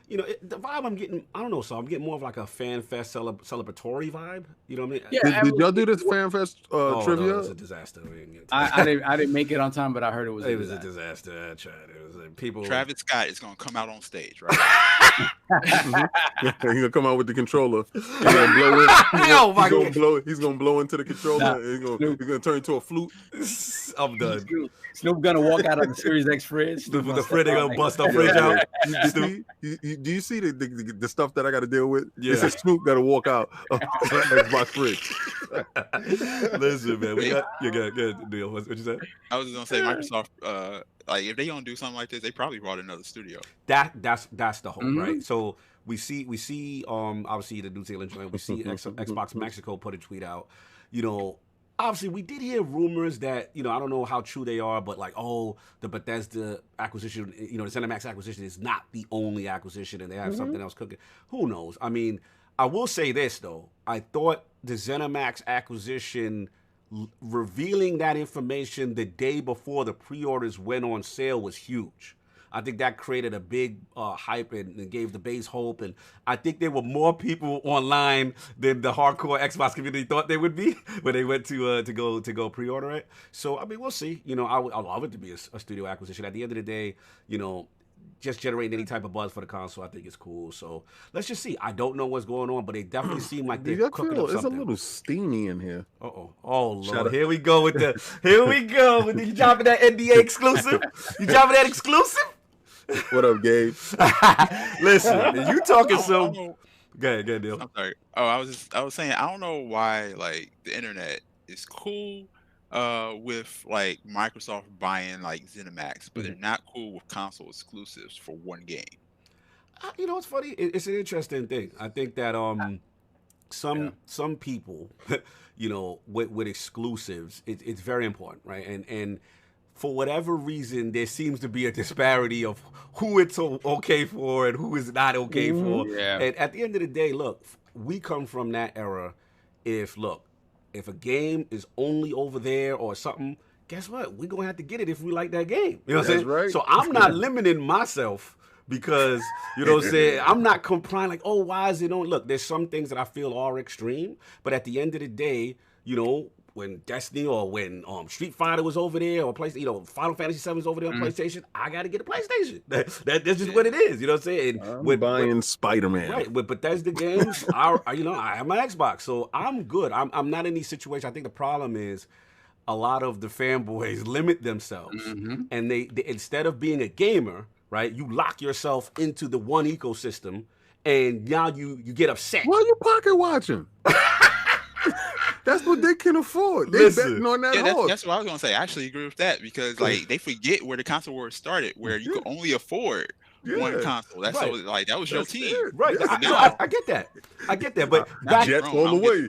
You know, the vibe I'm getting, I don't know, so I'm getting more of like a fan fest celebratory vibe. You know what I mean? Yeah, did y'all do this fan fest trivia? No, it was a disaster. I didn't make it on time, but I heard it was a disaster. I tried. It was people. Travis Scott is gonna come out on stage, right? He's gonna come out with the controller. He's gonna blow it. He's gonna blow into the controller. He's gonna turn into a flute. I'm done. Snoop gonna walk out of the Series X fridge. The fridge, they gonna bust our fridge out. Do you see the stuff that I got to deal with? Yeah. It says Snoop got to walk out of Xbox fridge. Listen, man, we got good deal. What you say? I was just gonna say Microsoft. Like if they gonna do something like this, they probably brought another studio. That's the hope, right? So we see obviously the New Zealand joint. We see Xbox Mexico put a tweet out. You know, obviously we did hear rumors that, you know, I don't know how true they are, but like, oh, the Bethesda acquisition, you know, the ZeniMax acquisition is not the only acquisition, and they have something else cooking. Who knows? I mean, I will say this though. I thought the ZeniMax acquisition, revealing that information the day before the pre-orders went on sale, was huge. I think that created a big hype and gave the base hope. And I think there were more people online than the hardcore Xbox community thought they would be when they went to go pre-order it. So, I mean, we'll see. You know, I love it to be a studio acquisition. At the end of the day, you know, just generating any type of buzz for the console, I think is cool. So let's just see. I don't know what's going on, but they definitely seem like they're cooking up something. It's a little steamy in here. Oh Lord! Here we go with the. You dropping that NDA exclusive? You dropping that exclusive? What up, Gabe? Listen, you talking some. Go ahead, Neil. I'm sorry. Oh, I was saying, I don't know why like the internet is cool with like Microsoft buying like ZeniMax, but they're not cool with console exclusives for one game. You know, it's funny. It's an interesting thing. I think that some people, you know, with exclusives, it's very important, right? And for whatever reason, there seems to be a disparity of who it's okay for and who is not okay for. Yeah. And at the end of the day, look, we come from that era. If a game is only over there or something, guess what? We're going to have to get it if we like that game. You know what I'm saying? Right. So I'm not limiting myself because, you know what I'm saying, I'm not complying like, oh, why is it on? Look, there's some things that I feel are extreme, but at the end of the day, you know, when Destiny or when Street Fighter was over there or PlayStation, you know, Final Fantasy 7 was over there on PlayStation, I got to get a PlayStation. That's just what it is. You know what I'm saying? I'm buying Spider-Man. Right. With Bethesda games, I have my Xbox, so I'm good. I'm not in these situations. I think the problem is a lot of the fanboys limit themselves, and they instead of being a gamer, right, you lock yourself into the one ecosystem, and now you get upset. Why are you pocket watching? That's what they can afford. They're betting on that horse. That's what I was gonna say. I actually agree with that because like they forget where the console wars started, where you could only afford one console. That's so, like that was your team, right? I get that, but back Jets all the way.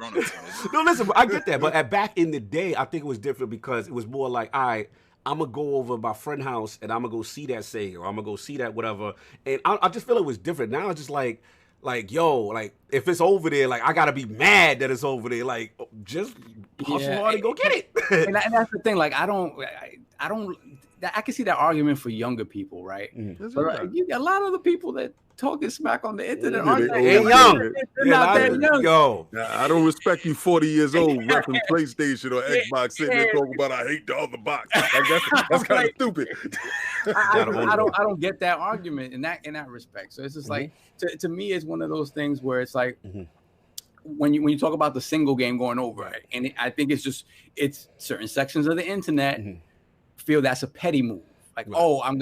No, listen, I get that, but back in the day, I think it was different because it was more like, all right, I'm gonna go over to my friend's house and I'm gonna go see that Sega or I'm gonna go see that whatever, and I just feel it was different. Now it's just like, if it's over there, like, I gotta be mad that it's over there. Like, just hustle hard and go get it. and that's the thing. Like, I can see that argument for younger people, right? But you got a lot of the people that talking smack on the internet aren't young. They're not that young. Yo, I don't respect you 40 years old repping PlayStation or Xbox sitting there talking about I hate the other box. Like, that's kind of stupid. I don't get that argument in that respect. So it's just like to me, it's one of those things where it's like when you talk about the single game going over, right? And I think it's certain sections of the internet feel that's a petty move. Like, oh, I'm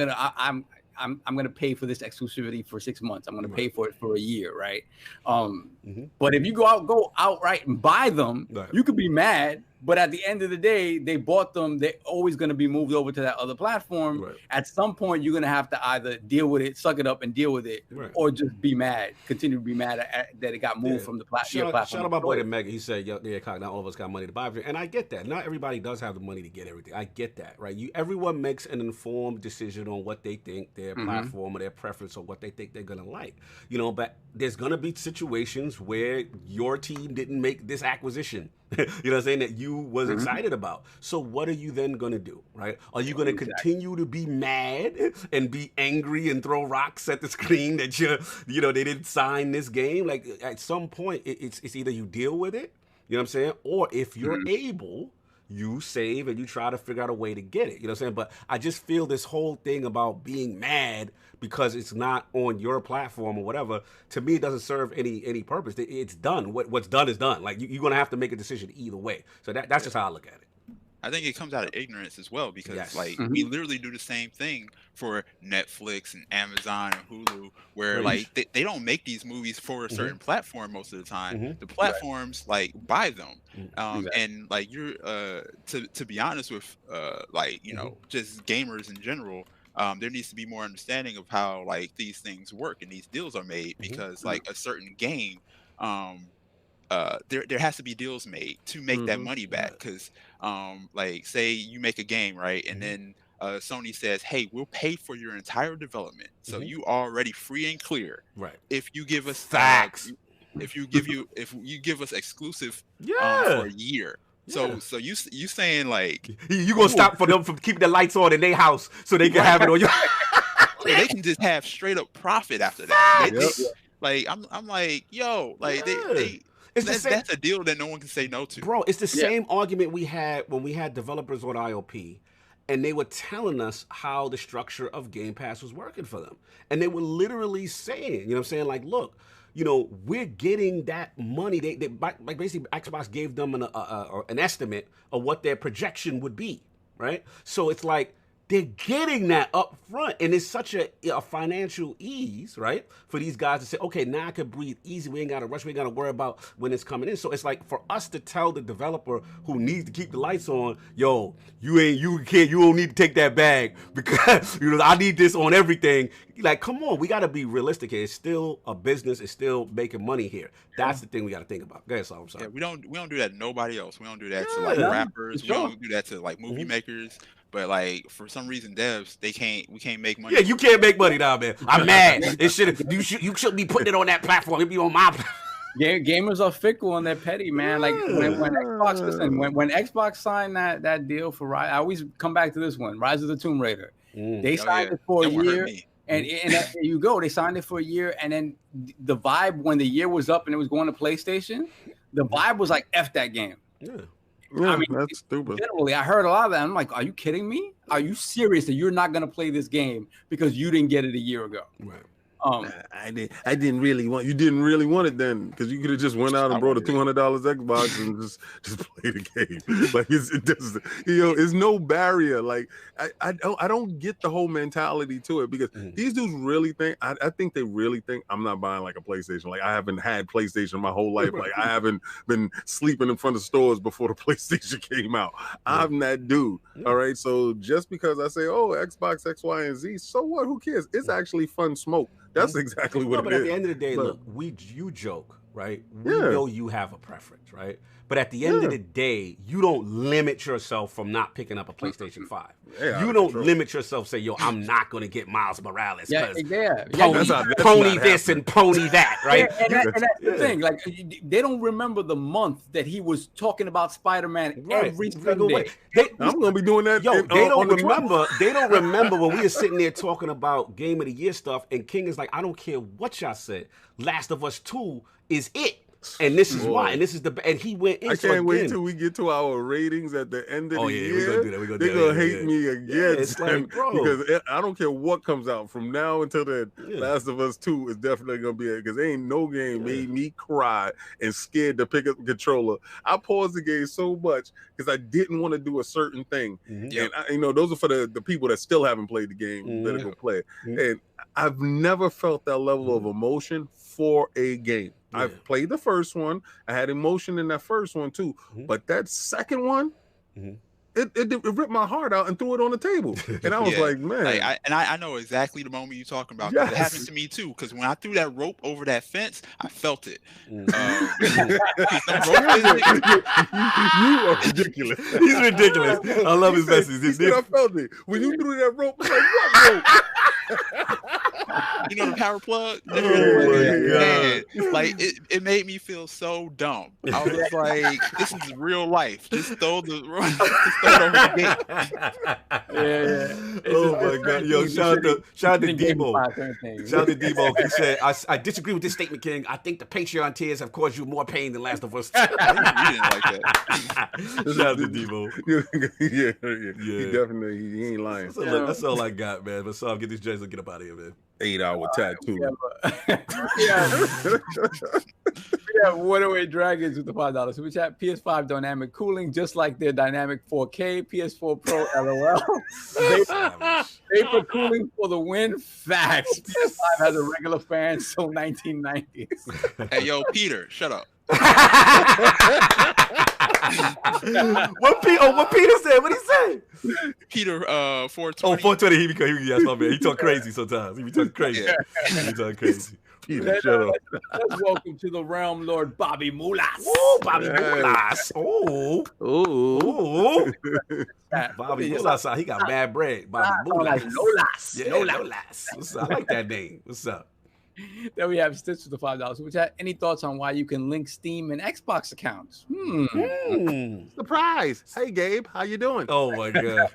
I'm going to pay for this exclusivity for 6 months. I'm going to pay for it for a year, right? But if you go outright and buy them, you could be mad. But at the end of the day, they bought them. They're always going to be moved over to that other platform. At some point, you're going to have to either deal with it, suck it up and deal with it, or just be mad, continue to be mad that it got moved from the platform. Shout out my boy to Mega. He said, yeah, not all of us got money to buy everything. And I get that. Not everybody does have the money to get everything. I get that, right? Everyone makes an informed decision on what they think their platform or their preference or what they think they're going to like. But there's going to be situations where your team didn't make this acquisition. You know what I'm saying, that you was excited about. So what are you then going to do, right? Are you going to continue to be mad and be angry and throw rocks at the screen that they didn't sign this game? Like, at some point, it's either you deal with it, you know what I'm saying, or if you're able, you save and you try to figure out a way to get it. You know what I'm saying? But I just feel this whole thing about being mad because it's not on your platform or whatever, to me, it doesn't serve any purpose. It's done. What's done is done. Like, you're going to have to make a decision either way. So that's just how I look at it. I think it comes out of ignorance as well, because we literally do the same thing for Netflix and Amazon and Hulu, where they don't make these movies for a certain platform most of the time. The platforms buy them, and you're to be honest with just gamers in general. There needs to be more understanding of how these things work and these deals are made, because a certain game, there has to be deals made to make that money back. Because say you make a game, right, and then Sony says, hey, we'll pay for your entire development, so you already free and clear, right, if you give us facts, if you give us exclusive for a year. So you saying you gonna stop for them from keeping the lights on in their house so they can have it on your so they can just have straight up profit after that. I'm like, yo, that's a deal that no one can say no to. Bro, it's the same argument we had when we had developers on IOP, and they were telling us how the structure of Game Pass was working for them. And they were literally saying, you know what I'm saying, look, we're getting that money. They basically Xbox gave them an estimate of what their projection would be, right? So it's like they're getting that up front, and it's such a financial ease, right, for these guys to say, okay, now I can breathe easy. We ain't got to rush. We ain't got to worry about when it's coming in. So it's like for us to tell the developer who needs to keep the lights on, yo, you don't need to take that bag because I need this on everything. Like, come on, we got to be realistic here. It's still a business. It's still making money here. That's the thing we got to think about. Go ahead, Saul, I'm sorry. Yeah, we don't do that to nobody else. We don't do that to rappers. We don't do that to movie makers. But for some reason, devs, we can't make money. Yeah, you can't make money now, man. I'm mad. You shouldn't be putting it on that platform. It'd be on my platform. Gamers are fickle and they're petty, man. When Xbox signed that deal for Rise, I always come back to this one, Rise of the Tomb Raider. They signed it for a year. And there you go. They signed it for a year, and then the vibe when the year was up and it was going to PlayStation, the vibe was like, F that game. Yeah. Yeah, I mean, that's stupid. Generally, I heard a lot of that. I'm like, are you kidding me? Are you serious that you're not going to play this game because you didn't get it a year ago? Right. I didn't really want. You didn't really want it then, because you could have just went out and brought a $200 Xbox and just play the game. It does, it's no barrier. I don't get the whole mentality to it, because these dudes really think. I think they really think I'm not buying a PlayStation. I haven't had PlayStation my whole life. I haven't been sleeping in front of stores before the PlayStation came out. I'm that dude. All right. So just because I say, oh, Xbox X, Y, and Z, so what? Who cares? It's actually fun smoke. That's exactly what it is. But at the end of the day, look, you joke, right? We know you have a preference, right? But at the end of the day, you don't limit yourself from not picking up a PlayStation 5. Yeah, you don't limit yourself, say, yo, I'm not going to get Miles Morales because pony this and pony that, right? And that's the thing. They don't remember the month that he was talking about Spider-Man every Sunday. I'm going to be doing that. Yo, they don't remember. They don't remember when we were sitting there talking about Game of the Year stuff, and King is like, I don't care what y'all said. Last of Us 2 is it. And this is why. And this is and he went in. I can't wait till we get to our ratings at the end of the year. We're gonna do that. They're gonna hate me again. Yeah, it's like, bro, because I don't care what comes out from now until then. Last of Us 2 is definitely gonna be it, because ain't no game made me cry and scared to pick up the controller. I paused the game so much because I didn't want to do a certain thing. And those are for the people that still haven't played the game. Better go play it. And I've never felt that level of emotion for a game. I've played the first one. I had emotion in that first one too. But that second one, it ripped my heart out and threw it on the table. And I was like, man. I know exactly the moment you're talking about. It happened to me too. Because when I threw that rope over that fence, I felt it. You are ridiculous. He's ridiculous. I love his message. I felt it. When you threw that rope, I was like, what rope? You know the power plug? Oh my God. Like it made me feel so dumb. I was just like, this is real life. Just throw it over the gate. Oh my God. Yo, shout out to Debo. Shout out to Debo. He said, I disagree with this statement, King. I think the Patreon tiers have caused you more pain than Last of Us. You didn't like that. Shout out to Debo. He definitely he ain't lying. That's all I got, man. But so I'll get these Jays and get up out of here, man. 8-hour tattoo. Yeah, Waterway Dragons with the $5 super chat. PS5 dynamic cooling, just like their dynamic 4K. PS4 Pro, LOL. Vapor cooling for the win. Facts. PS5 has a regular fan, so 1990s. Hey, yo, Peter, shut up. What Peter said? What he say? Peter, 420. Oh, 420. Yes, my man. He talk crazy sometimes. He be talking crazy. He talking crazy. Peter, shut up. Let's welcome to the realm, Lord Bobby Mulas. Oh, Bobby Mulas. Oh. Bobby Mulas. He got bad bread. Bobby Mulas. Lolas. Yeah, Lolas. What's up? I like that name. What's up? Then we have Stitch with the $5 super chat. Any thoughts on why you can link Steam and Xbox accounts? Surprise. Hey, Gabe. How you doing? Oh, my God.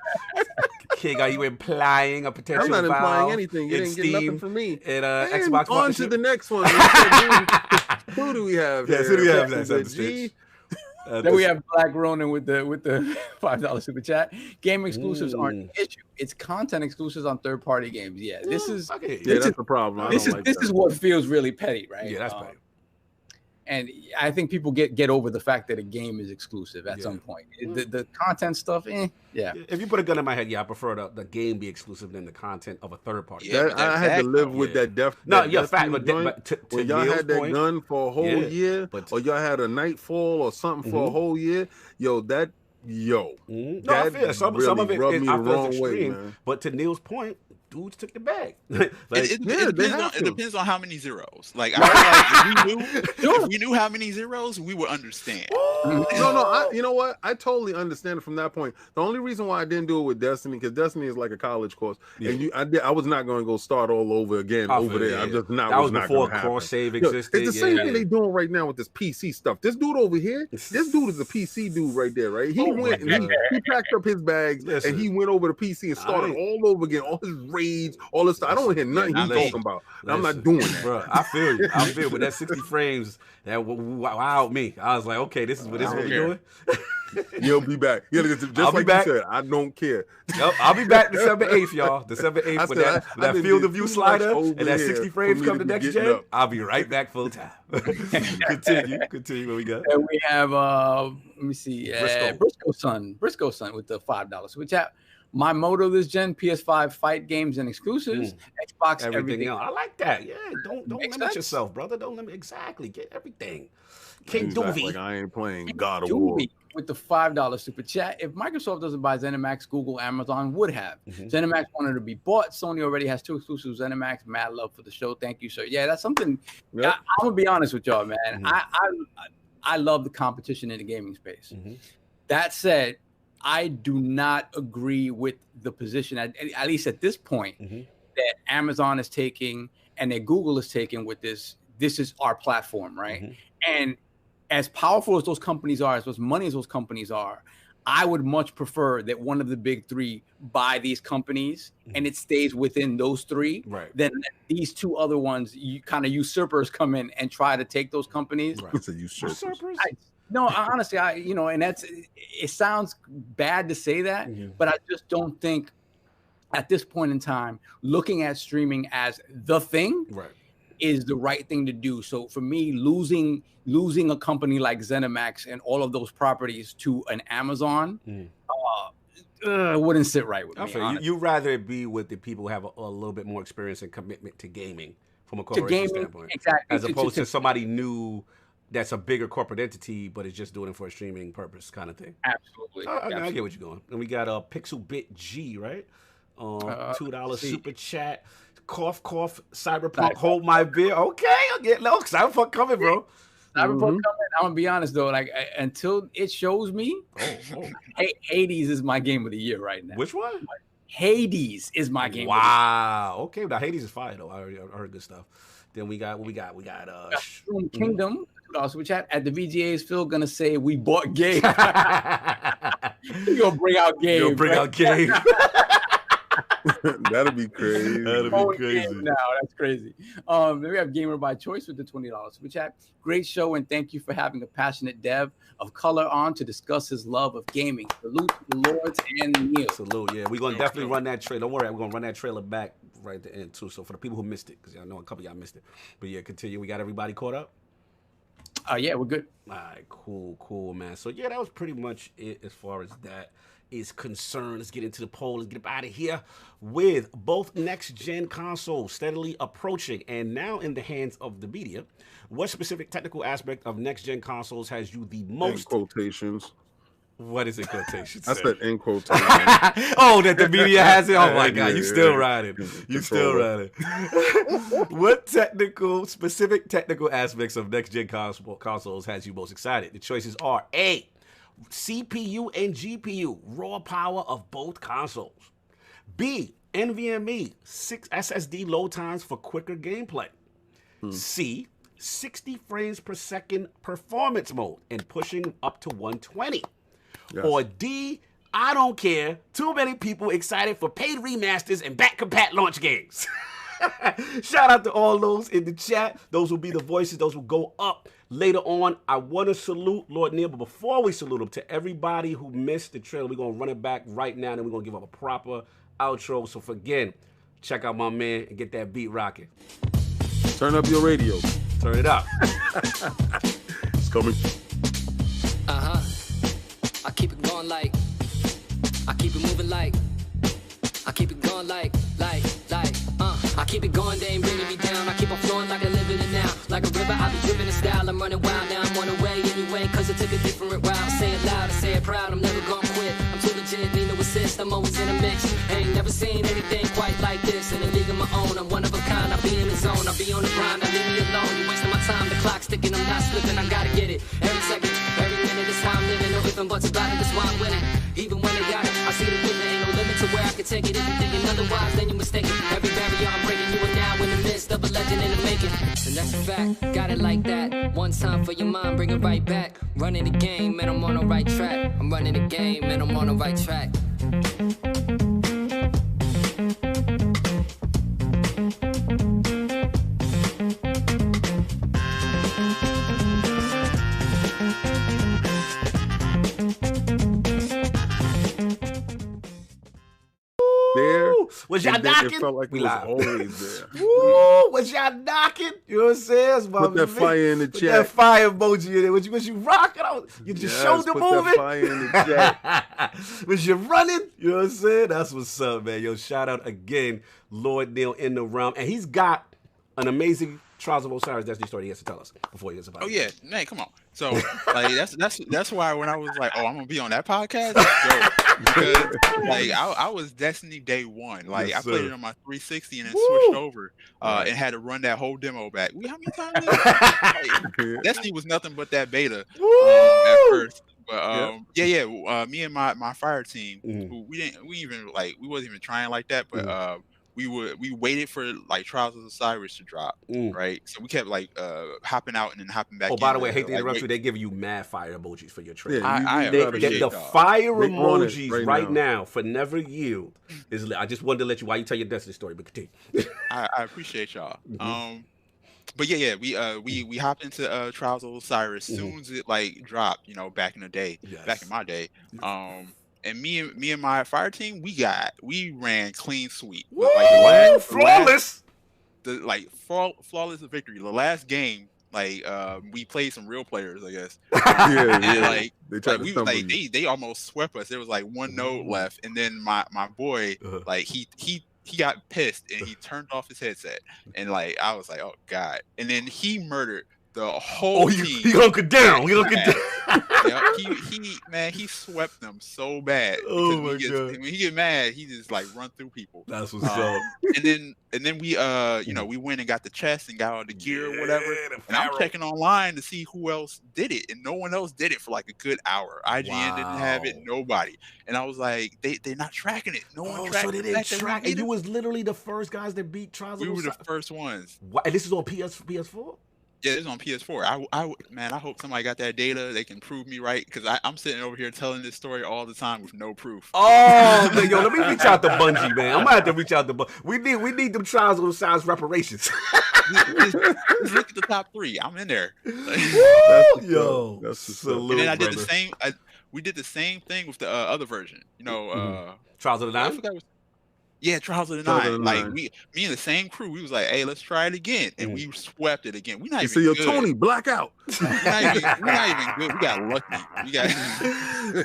King, are you implying a potential I'm not implying foul anything. You didn't get nothing from me. And Xbox on to the next one. Who do we have? Yes, who do we have? That's Then we have Black Ronin with the $5 super chat. Game exclusives aren't an issue. It's content exclusives on third-party games. Yeah, this is that's the problem. This is what feels really petty, right? Yeah, that's petty. And I think people get over the fact that a game is exclusive at some point. The content stuff, yeah. If you put a gun in my head, I prefer the game be exclusive than the content of a third party. Yeah, I had to live with that death. No, you're fact, but when y'all had that gun for a whole year, or y'all had a Nightfall or something for a whole year, no, I feel some of it rubbed me the wrong extreme, way, man. But to Neil's point, dudes took the bag. It depends on how many zeros. Like, I feel like if we knew how many zeros, we would understand. No, you know what? I totally understand it from that point. The only reason why I didn't do it with Destiny, because Destiny is like a college course, and I was not going to go start all over again over there. I'm just not. That was not before cross save existed. It's the same thing they doing right now with this PC stuff. This dude over here, this dude is a PC dude right there, right? He went and he packed up his bags and he went over to PC and started all over again. All his raids, all this stuff. I don't want to hear nothing he's talking about. I'm not doing that, bro. I feel you. With that 60 frames, that wowed me. I was like, okay, this is what we're doing. You'll be back. Just I'll like be back. You said, I don't care. Yep, I'll be back December 8th, y'all. December 8th with that field of view slider and that 60 frames come to next gen. I'll be right back full time. Continue. What we got? And we have let me see, Briscoe Son with the $5. So we chat. My motto this gen: PS5 fight games and exclusives. Xbox everything else. I like that. Yeah, don't limit yourself, brother. Don't limit Get everything. King Doovy. Like I ain't playing God of War. With the $5 super chat. If Microsoft doesn't buy ZeniMax, Google, Amazon would have. ZeniMax wanted to be bought. Sony already has 2 exclusives. ZeniMax, mad love for the show. Thank you, sir. Yeah, that's something. Yep. I'm gonna be honest with y'all, man. I love the competition in the gaming space. That said, I do not agree with the position, at least at this point, that Amazon is taking and that Google is taking with this. This is our platform, right? And as powerful as those companies are, as much money as those companies are, I would much prefer that one of the big three buy these companies and it stays within those three, than these two other ones, you kind of usurpers come in and try to take those companies. It's a usurpers. No, honestly, and it sounds bad to say that, but I just don't think at this point in time, looking at streaming as the thing is the right thing to do. So for me, losing a company like ZeniMax and all of those properties to an Amazon wouldn't sit right with me. You'd rather it be with the people who have a little bit more experience and commitment to gaming from a corporation standpoint, exactly, as opposed to somebody new that's a bigger corporate entity, but is just doing it for a streaming purpose kind of thing. Absolutely. I get what you're going. And we got a Pixel Bit G, right? $2 super chat. Cough, Cyberpunk, hold my beer. Okay, I'll get low. Cyberpunk coming, bro. Cyberpunk coming. I'm gonna be honest though, like until it shows me, Hades is my game of the year right now. Which one? Hades is my game. Wow. Okay, now Hades is fire though. I heard good stuff. Then we got Kingdom. Super chat at the VGA is Phil gonna say we bought Gabe. You gonna bring out Gabe? That'll be crazy. Now that's crazy. Then we have Gamer by Choice with the $20 super chat. Great show and thank you for having a passionate dev of color on to discuss his love of gaming. Salute to the Lords and Neil. Salute. Yeah, we're gonna definitely run that trailer. Don't worry, we're gonna run that trailer back right at the end too. So for the people who missed it, because I know a couple of y'all missed it. But yeah, continue. We got everybody caught up. Yeah, we're good. All right, cool, man. So yeah, that was pretty much it as far as that is concerned. Let's get into the poll. Let's get up out of here with both next-gen consoles steadily approaching and now in the hands of the media. What specific technical aspect of next-gen consoles has you the most? In quotations. What is it, quotations? I said in quotations. Oh, that the media has it? Oh, my God. You still riding. You still riding. What specific technical aspects of next-gen consoles has you most excited? The choices are A, CPU and GPU, raw power of both consoles. B, NVMe, 6 SSD load times for quicker gameplay. C, 60 frames per second performance mode and pushing up to 120. Yes. Or D, I don't care, too many people excited for paid remasters and back-compat launch games. Shout out to all those in the chat. Those will be the voices. Those will go up later on. I want to salute Lord Neil, but before we salute him, to everybody who missed the trailer, we're going to run it back right now, and we're going to give up a proper outro. So, again, check out my man and get that beat rocking. Turn up your radio. Turn it up. It's coming. I keep it going like, I keep it moving like, I keep it going like, I keep it going, they ain't bringing me down. I keep on flowing like I live in it now. Like a river, I've been driven in style. I'm running wild, now I'm on the way anyway, cause I took a different route. Say it loud, I say it proud, I'm never gonna quit. I'm too legit, need no assist, I'm always in a mix. Ain't never seen anything quite like this. In a league of my own, I'm one of a kind. I'll be in the zone, I'll be on the grind, now leave me alone. You wasting my time, the clock's ticking, I'm not slipping, I gotta get it. Every second, every minute, it's how I'm living. No ifs and buts about it, that's why I'm winning. Even when they got it, I see the river, ain't no limit to where I can take it. If you're thinking otherwise, then you're mistaken. Every barrier I'm breaking, you are now in the midst of a legend in the making. And that's a fact, got it like that. One time for your mind, bring it right back. Running the game, and I'm on the right track. I'm running the game, and I'm on the right track. Was y'all knocking? It felt like we was always there. Woo! Was y'all knocking? You know what I'm saying? Put that fire in the chat. Put that fire emoji in there. Was you rocking? You just shoulder moving? Put that fire in the chat. Was you running? You know what I'm saying? That's what's up, man. Yo, shout out again, Lord Neil in the realm. And he's got an amazing Trials of Osiris Destiny story he has to tell us before he gets about it. Oh, yeah. Man, come on. So, like, that's why when I was like, oh, I'm going to be on that podcast, because, like, I was Destiny day one. Like, yes, I played it on my 360 and then switched over and had to run that whole demo back. How many times? Like, Destiny was nothing but that beta at first. But me and my fire team, who we wasn't even trying like that, but we waited for like Trials of Osiris to drop, right? So we kept like hopping out and then hopping back. Oh, by the way, I hate to like, interrupt you. They give you mad fire emojis for your trailer. Yeah, I appreciate the y'all. fire They on it emojis right now for Never Yield is. I just wanted to let you while you tell your Destiny story, but continue. I appreciate y'all. But yeah, we hopped into Trials of Osiris soon as it like dropped, you know, back in the day, back in my day. And me and my fire team, we ran clean sweep. Woo! Like Flawless. Flawless victory. The last game, like we played some real players, I guess. Yeah. Like They tried to stumble you. they almost swept us. There was like one node left, and then my boy, like he got pissed and he turned off his headset, and like I was like, oh god, and then he murdered the whole team. He hunkered down. He hunkered down. Yeah, he swept them so bad. Oh my god! When he get mad, he just like run through people. That's what's up. And then we we went and got the chest and got all the gear or whatever. And I'm checking online to see who else did it, and no one else did it for like a good hour. IGN didn't have it, nobody. And I was like, they're not tracking it. No one tracked it. So they didn't track it. You was literally the first guys that beat Trials of Osiris. We were the first ones. What? And this is on PS4. Yeah, it's on PS4. I hope somebody got that data. They can prove me right, because I'm sitting over here telling this story all the time with no proof. Oh, man, yo, let me reach out to Bungie, man. I'm gonna have to reach out to Bungie. We need them Trials of Osiris reparations. just look at the top 3. I'm in there. Yo, that's salute, and then I did brother. the same. We did the same thing with the other version. You know, Trials of the I Nine. forgot. Yeah, Trials of the Nine. Like me and the same crew, we was like, hey, let's try it again, and we swept it again. We not even good. Tony, black out. We're not even good. We got lucky. We got.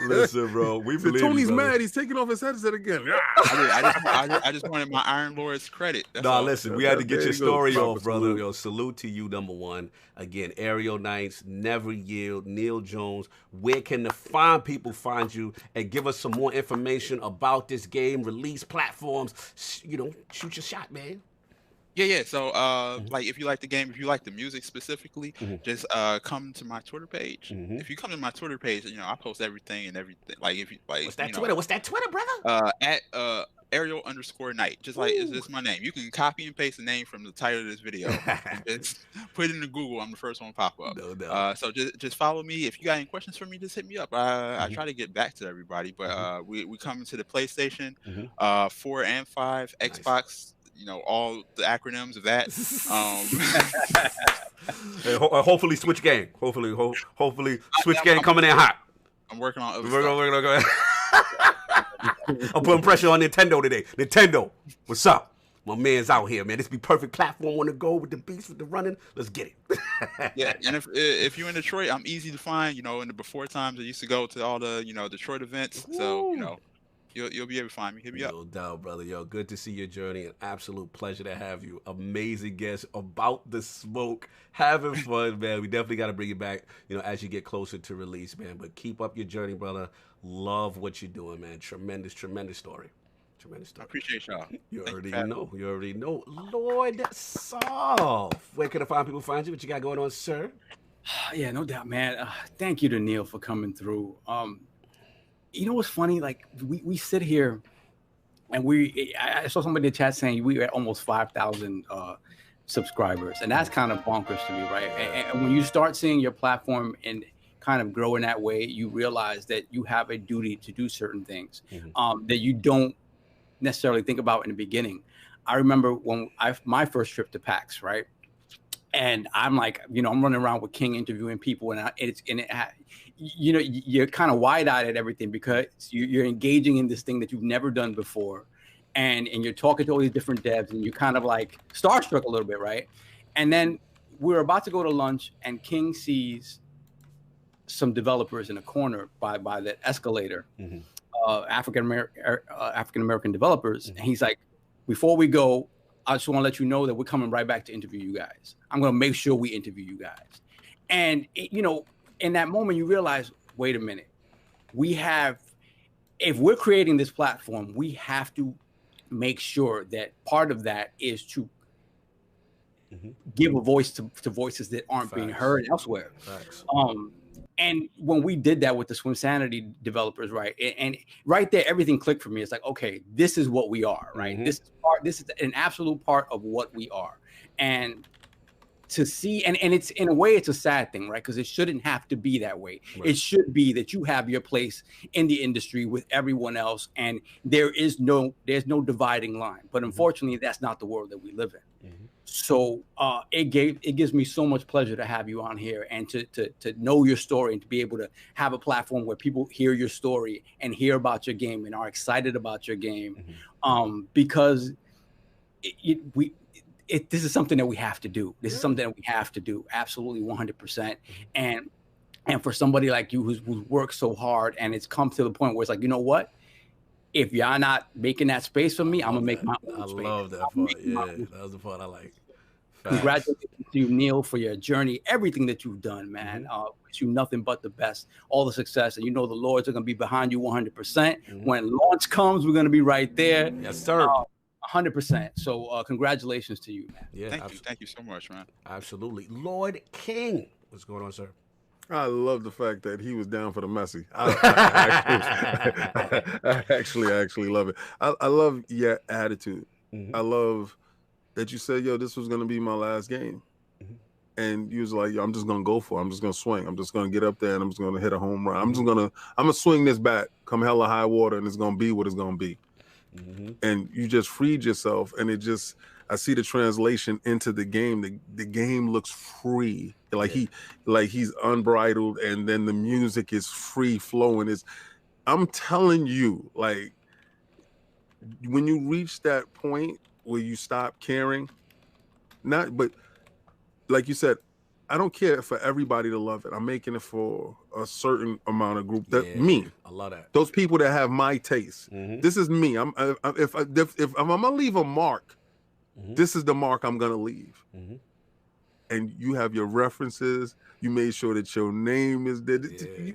Listen, bro, we believe Tony's you, mad. He's taking off his headset again. I just wanted my Iron Lord's credit. That's all. Listen, we had to get your story off, brother. Salute. Yo, salute to you, number one. Again, Aerial Knights, Never Yield, Neil Jones. Where can the fine people find you? And give us some more information about this game, release platforms. You know, shoot your shot, man. Yeah. So, like, if you like the game, if you like the music specifically, just come to my Twitter page. If you come to my Twitter page, you know, I post everything and everything. Like, if you like, What's that Twitter? What's that Twitter, brother? At Ariel_Knight, just like it's just my name. You can copy and paste the name from the title of this video and just put it into Google. I'm the first one to pop up. No. So just follow me. If you got any questions for me, just hit me up. I try to get back to everybody, but we come into the PlayStation 4 and 5, Xbox. You know, all the acronyms of that. Hopefully Switch Gang. Hopefully Switch Gang coming in hot. I'm working on other stuff. I'm putting pressure on Nintendo today. Nintendo, what's up? My man's out here, man. This be perfect platform on the go with the beats, with the running. Let's get it. Yeah, and if you're in Detroit, I'm easy to find. You know, in the before times, I used to go to all the Detroit events. So, you know, you'll be able to find me. Hit me up. No doubt, brother. Yo, good to see your journey. An absolute pleasure to have you. Amazing guest about the smoke. Having fun, man. We definitely got to bring it back, you know, as you get closer to release, man. But keep up your journey, brother. Love what you're doing, man. Tremendous story. Tremendous story. I appreciate y'all. You already know. Lord Soft. Where can the fine people find you? What you got going on, sir? Yeah, no doubt, man. Thank you to Neil for coming through. You know what's funny? Like we sit here and I saw somebody in the chat saying we were at almost 5,000 subscribers, and that's kind of bonkers to me, right? And when you start seeing your platform and kind of grow in that way, you realize that you have a duty to do certain things that you don't necessarily think about in the beginning. I remember when my first trip to PAX, right? And I'm like, you know, I'm running around with King interviewing people, and you know, you're kind of wide-eyed at everything because you're engaging in this thing that you've never done before, and you're talking to all these different devs, and you're kind of like starstruck a little bit, right? And then we're about to go to lunch, and King sees some developers in a corner by that escalator, African American developers, and he's like, before we go, I just want to let you know that we're coming right back to interview you guys. I'm going to make sure we interview you guys. And, you know, in that moment, you realize, wait a minute, if we're creating this platform, we have to make sure that part of that is to give a voice to voices that aren't being heard elsewhere. And when we did that with the Swim Sanity developers, right, and right there, everything clicked for me. It's like, okay, this is what we are, right? This is an absolute part of what we are. And to see, and it's in a way, it's a sad thing, right? Because it shouldn't have to be that way. Right. It should be that you have your place in the industry with everyone else, and there's no dividing line. But unfortunately, that's not the world that we live in. So it gives me so much pleasure to have you on here and to know your story and to be able to have a platform where people hear your story and hear about your game and are excited about your game, because this is something that we have to do. This is something that we have to do, absolutely 100%. And for somebody like you who's worked so hard and it's come to the point where it's like, you know what? If y'all not making that space for me, I'm gonna make my own space. I love that part. Yeah, that was the part I like. Congratulations to you, Neil, for your journey, everything that you've done, man. Wish you nothing but the best, all the success, and you know the Lords are gonna be behind you 100%. When launch comes, we're gonna be right there. Yes, sir. 100%. So congratulations to you, man. Yeah, thank you so much, man. Absolutely. Lord King, what's going on, sir? I love the fact that he was down for the messy. I actually love it. I love your attitude. I love that you said, yo, this was going to be my last game. And you was like, yo, I'm just going to go for it. I'm just going to swing. I'm just going to get up there and I'm just going to hit a home run. I'm going to swing this bat come hella high water and it's going to be what it's going to be. And you just freed yourself. And it just, I see the translation into the game. The game looks free. Like he's unbridled, and then the music is free flowing. I'm telling you, like, when you reach that point where you stop caring, but like you said, I don't care for everybody to love it. I'm making it for a certain amount of group. Me. I love that. Those people that have my taste. This is me. If I'm gonna leave a mark, this is the mark I'm gonna leave. And you have your references. You made sure that your name is there.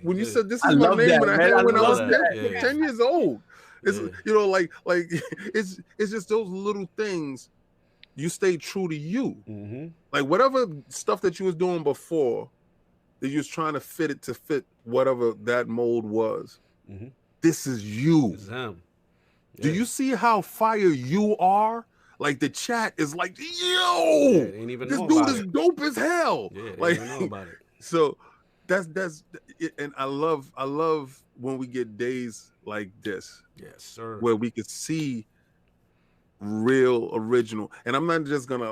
When you said this is my name, when I was 10 years old, it's like it's just those little things. You stay true to you. Like whatever stuff that you was doing before, that you was trying to fit whatever that mold was. This is you. Do you see how fire you are? Like the chat is like, yo, this dude is dope as hell. Like, know about it. So that's it. And I love when we get days like this. Yes, sir. Where we could see real original. And I'm not just gonna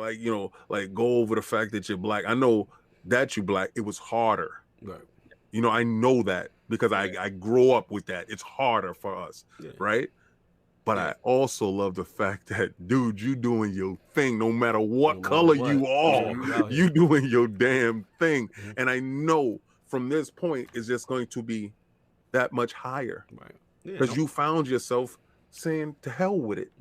go over the fact that you're black. I know that you're black. It was harder. Right. I know that because I grew up with that. It's harder for us, right? But I also love the fact that, dude, you doing your thing no matter what color you are. You doing your damn thing. And I know from this point it's just going to be that much higher. Right. Because you found yourself saying to hell with it.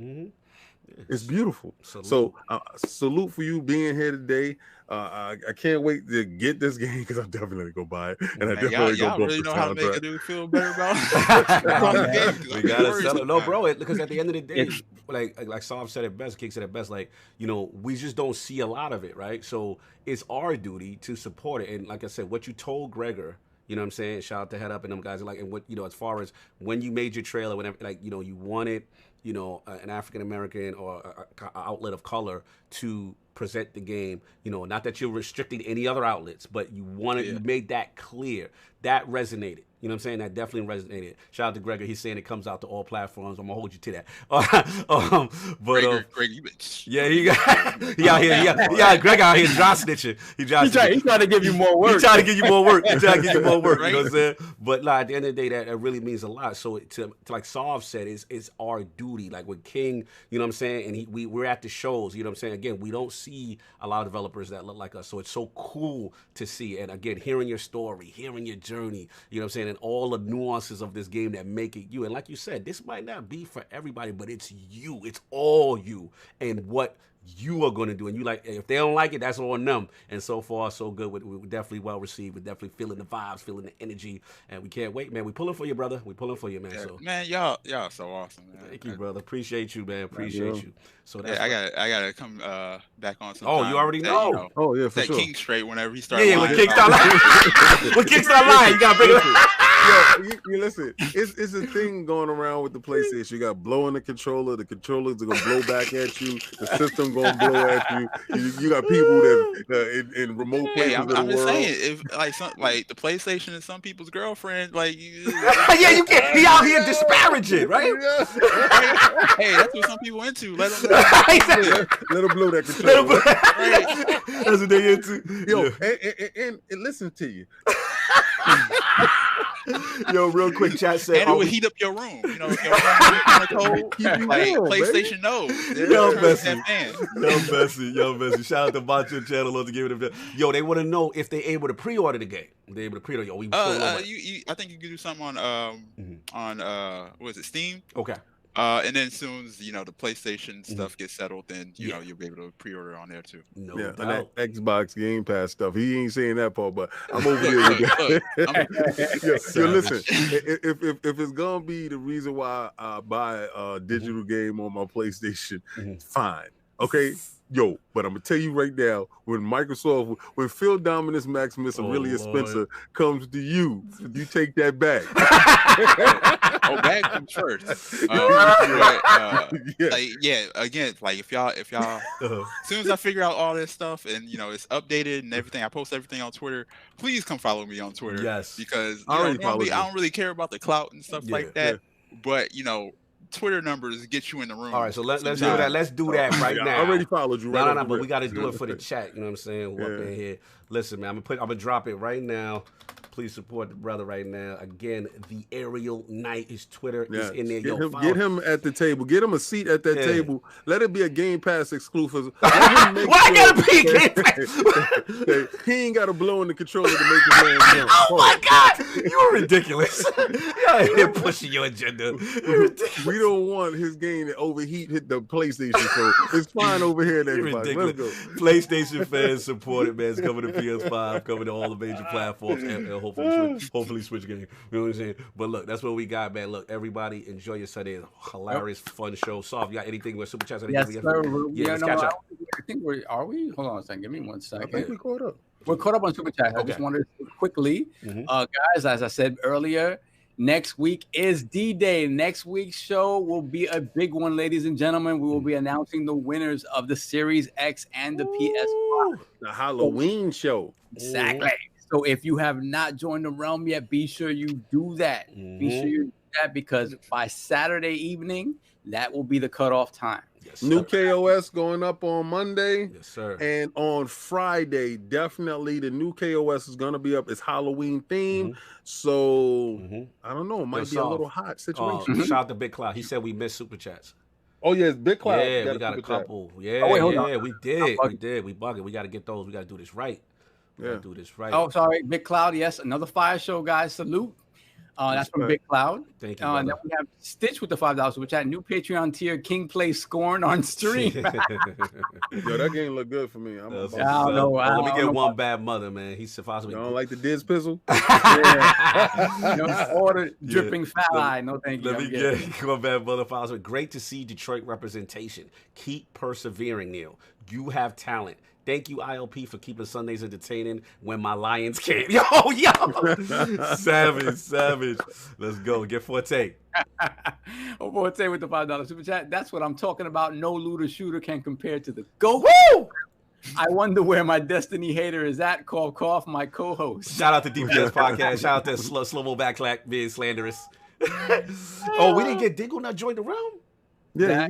It's beautiful. So salute for you being here today. I can't wait to get this game because I'm definitely gonna buy it, and I definitely y'all really know how to make a dude feel better about it. We gotta sell it. No, bro, because at the end of the day, like Sav said it best, King said it best. Like, we just don't see a lot of it, right? So it's our duty to support it. And like I said, what you told Gregor. You know what I'm saying? Shout out to Head Up and them guys. And what, as far as when you made your trailer, whenever, you wanted, an African-American or an outlet of color to present the game, not that you're restricting any other outlets, but you wanted, you made that clear. That resonated. You know what I'm saying? That definitely resonated. Shout out to Gregor. He's saying it comes out to all platforms. I'm gonna hold you to that. Greg, you bitch. Yeah, he out here. Greg out here dry snitching. He trying to give you more work. He trying to give you more work. You know what I'm saying? But at the end of the day, that really means a lot. So to like Sav said, it's our duty. Like with King, you know what I'm saying? And we're at the shows. You know what I'm saying? Again, we don't see a lot of developers that look like us. So it's so cool to see. And again, hearing your story, hearing your journey. You know what I'm saying? And all the nuances of this game that make it you. And like you said, this might not be for everybody, but it's you. It's all you. And what you are going to do. And you like, if they don't like it, that's on them. And so far, so good. We're definitely well received. We're definitely feeling the vibes, feeling the energy, and we can't wait, man. We pulling for you, brother. We pulling for you, man. Yeah, So man, y'all so awesome, man. thank you, brother. Appreciate you, man. Appreciate you. So that's I gotta come back on some. Oh, you already know. You know, Oh yeah, for set sure. King straight whenever he started. Yeah, when King start lying. When King start lying, you got big. You listen, it's a thing going around with the PlayStation. You got blowing the controllers are gonna blow back at you. The system gonna blow at you. You got people that in remote places of the I'm just world. saying, if like the PlayStation is some people's girlfriend, like Yeah, you can't be out here disparaging, right? hey, that's what some people into. Let them blow that controller. That's what they into. Yo, Yeah. and listen to you. Yo, real quick, chat said. and it would heat up your room. You know, if your room is kind of cold, like warm, PlayStation knows. Yo, Messi. Shout out to Macho Channel on to give it a. Yo, they want to know if they're able to pre-order the game. They're able to pre-order. Yo, we I think you can do something on what is it, Steam? Okay. And then as soon as the PlayStation stuff gets settled, then you know you'll be able to pre-order on there too. No Yeah, doubt. and that Xbox Game Pass stuff. He ain't saying that part, but I'm over there with that. Yo, listen, if it's gonna be the reason why I buy a digital game on my PlayStation, fine. Okay. Yo, but I'm gonna tell you right now, when Phil Dominus Maximus Aurelius Spencer comes to you, you take that back. Bag comes first. Again, like if y'all, as soon as I figure out all this stuff and it's updated and everything, I post everything on Twitter. Please come follow me on Twitter. Yes, because normally I don't really care about the clout and stuff like that. But Twitter numbers get you in the room. All right, so let's do that. Let's do that right now. I already followed you. Right No, but we got to do it for the chat. You know what I'm saying? Who up in here? Listen, man, I'm gonna drop it right now. Please support the brother right now. Again, the Aerial Knight, his Twitter is in there. Get him at the table. Get him a seat at that table. Let it be a Game Pass exclusive. I gotta be Game Pass? He ain't got to blow in the controller to make his man jump. Oh my God, you are ridiculous. You're here pushing your agenda. We don't want his game to overheat, hit the PlayStation, so it's fine over here. Let's go. PlayStation fans support it, man. It's coming to PS5, coming to all the major platforms, and hopefully Switch game. You know what I'm saying? But look, that's what we got, man. Look, everybody, enjoy your Sunday. Hilarious, fun show. Soft, you got anything with Super Chats? Yes, sir. Let's catch up. I think are we? Hold on a second. Give me 1 second. I think we caught up. We're caught up on Super Chat. I just wanted to say quickly, guys, as I said earlier, next week is D-Day. Next week's show will be a big one, ladies and gentlemen. We will be announcing the winners of the Series X and the PS5. The Halloween show. Exactly. So if you have not joined the realm yet, be sure you do that. Be sure you do that because by Saturday evening, that will be the cutoff time. Yes, New KOS going up on Monday. Yes, sir. And on Friday, definitely the new KOS is going to be up. It's Halloween themed. So I don't know. It might be a little hot situation. Shout out to Big Cloud. He said we missed Super Chats. Oh, yes. Big Cloud. Yeah, we got a couple. Yeah, we did. We bugging. We got to get those. We got to do this right. Do this right. Oh, sorry, Big Cloud. Yes, another fire show, guys. Salute. That's from Big Cloud. Thank you. And then we have Stitch with the $5 super chat. New Patreon tier. King plays Scorn on stream. Yo, that game look good for me. I don't know. Let me get one bad mother, man. He survives me. You don't like the Diz Pizzle? Order dripping fat eye. No, thank you. Let me get one bad mother. Files. Great to see Detroit representation. Keep persevering, Neil. You have talent. Thank you, ILP, for keeping Sundays entertaining when my Lions came. Yo. Savage. Let's go. Get Forte. Forte with the $5 super chat. That's what I'm talking about. No looter shooter can compare to the GOAT. Woo! I wonder where my Destiny hater is at. Cough, my co-host. Shout out to DPS Podcast. Shout out to Slow-Mo Backlack being slanderous. Oh, we didn't get Dingle not join the realm? Yeah.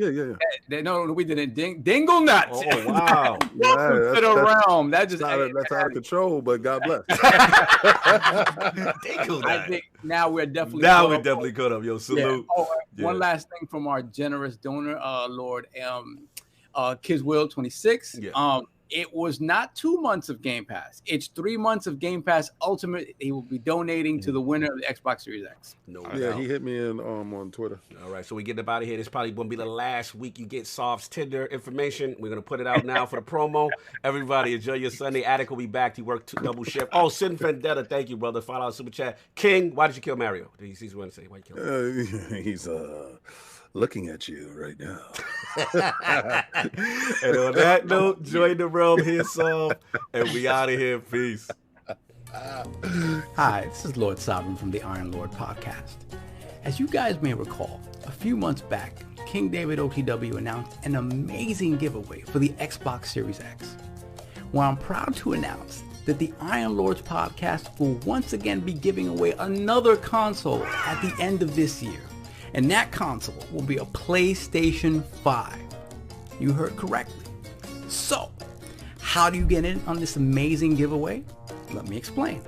No, we didn't. Dingle nuts. Oh, wow. Welcome to the realm. That's out of control, but God bless. Dingle I think now we're definitely caught up. Yo, salute. Yeah. One last thing from our generous donor, Lord Kiswill 26. It was not 2 months of Game Pass. It's 3 months of Game Pass Ultimate. He will be donating to the winner of the Xbox Series X. No Yeah, doubt. he hit me in on Twitter. All right, so we get up out of here. This probably going to be the last week you get Soft's Tinder information. We're going to put it out now for the promo. Everybody, enjoy your Sunday. Attic will be back. He worked double shift. Oh, Sin Vendetta, thank you, brother. $5 super chat. King, why did you kill Mario? Did he see what to say? Why you kill him? He's looking at you right now. And on that note, join the realm here, Soft, and we out of here. Peace. Hi, this is Lord Sovereign from the Iron Lord Podcast. As you guys may recall, a few months back, King David OTW announced an amazing giveaway for the Xbox Series X. Well, I'm proud to announce that the Iron Lords Podcast will once again be giving away another console at the end of this year. And that console will be a PlayStation 5. You heard correctly. So, how do you get in on this amazing giveaway? Let me explain.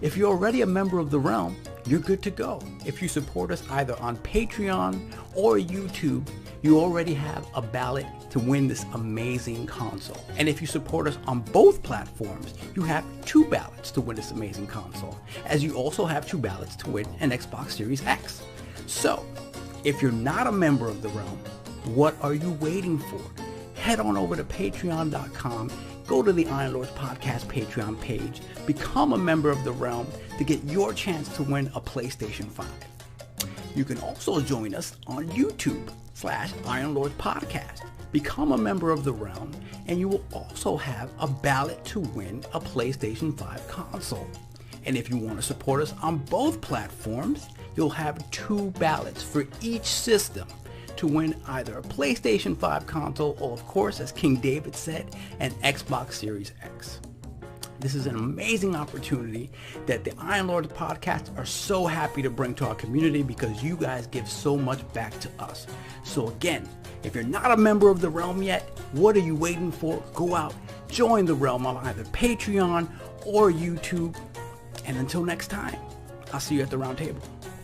If you're already a member of the realm, you're good to go. If you support us either on Patreon or YouTube, you already have a ballot to win this amazing console. And if you support us on both platforms, you have 2 ballots to win this amazing console, as you also have 2 ballots to win an Xbox Series X. So, if you're not a member of the realm, what are you waiting for? Head on over to patreon.com, go to the Iron Lords Podcast Patreon page, become a member of the realm to get your chance to win a PlayStation 5. You can also join us on YouTube/Iron Lords Podcast. Become a member of the realm, and you will also have a ballot to win a PlayStation 5 console. And if you want to support us on both platforms, you'll have 2 ballots for each system to win either a PlayStation 5 console or, of course, as King David said, an Xbox Series X. This is an amazing opportunity that the Iron Lords Podcast are so happy to bring to our community because you guys give so much back to us. So again, if you're not a member of the realm yet, what are you waiting for? Go out, join the realm on either Patreon or YouTube. And until next time, I'll see you at the round table.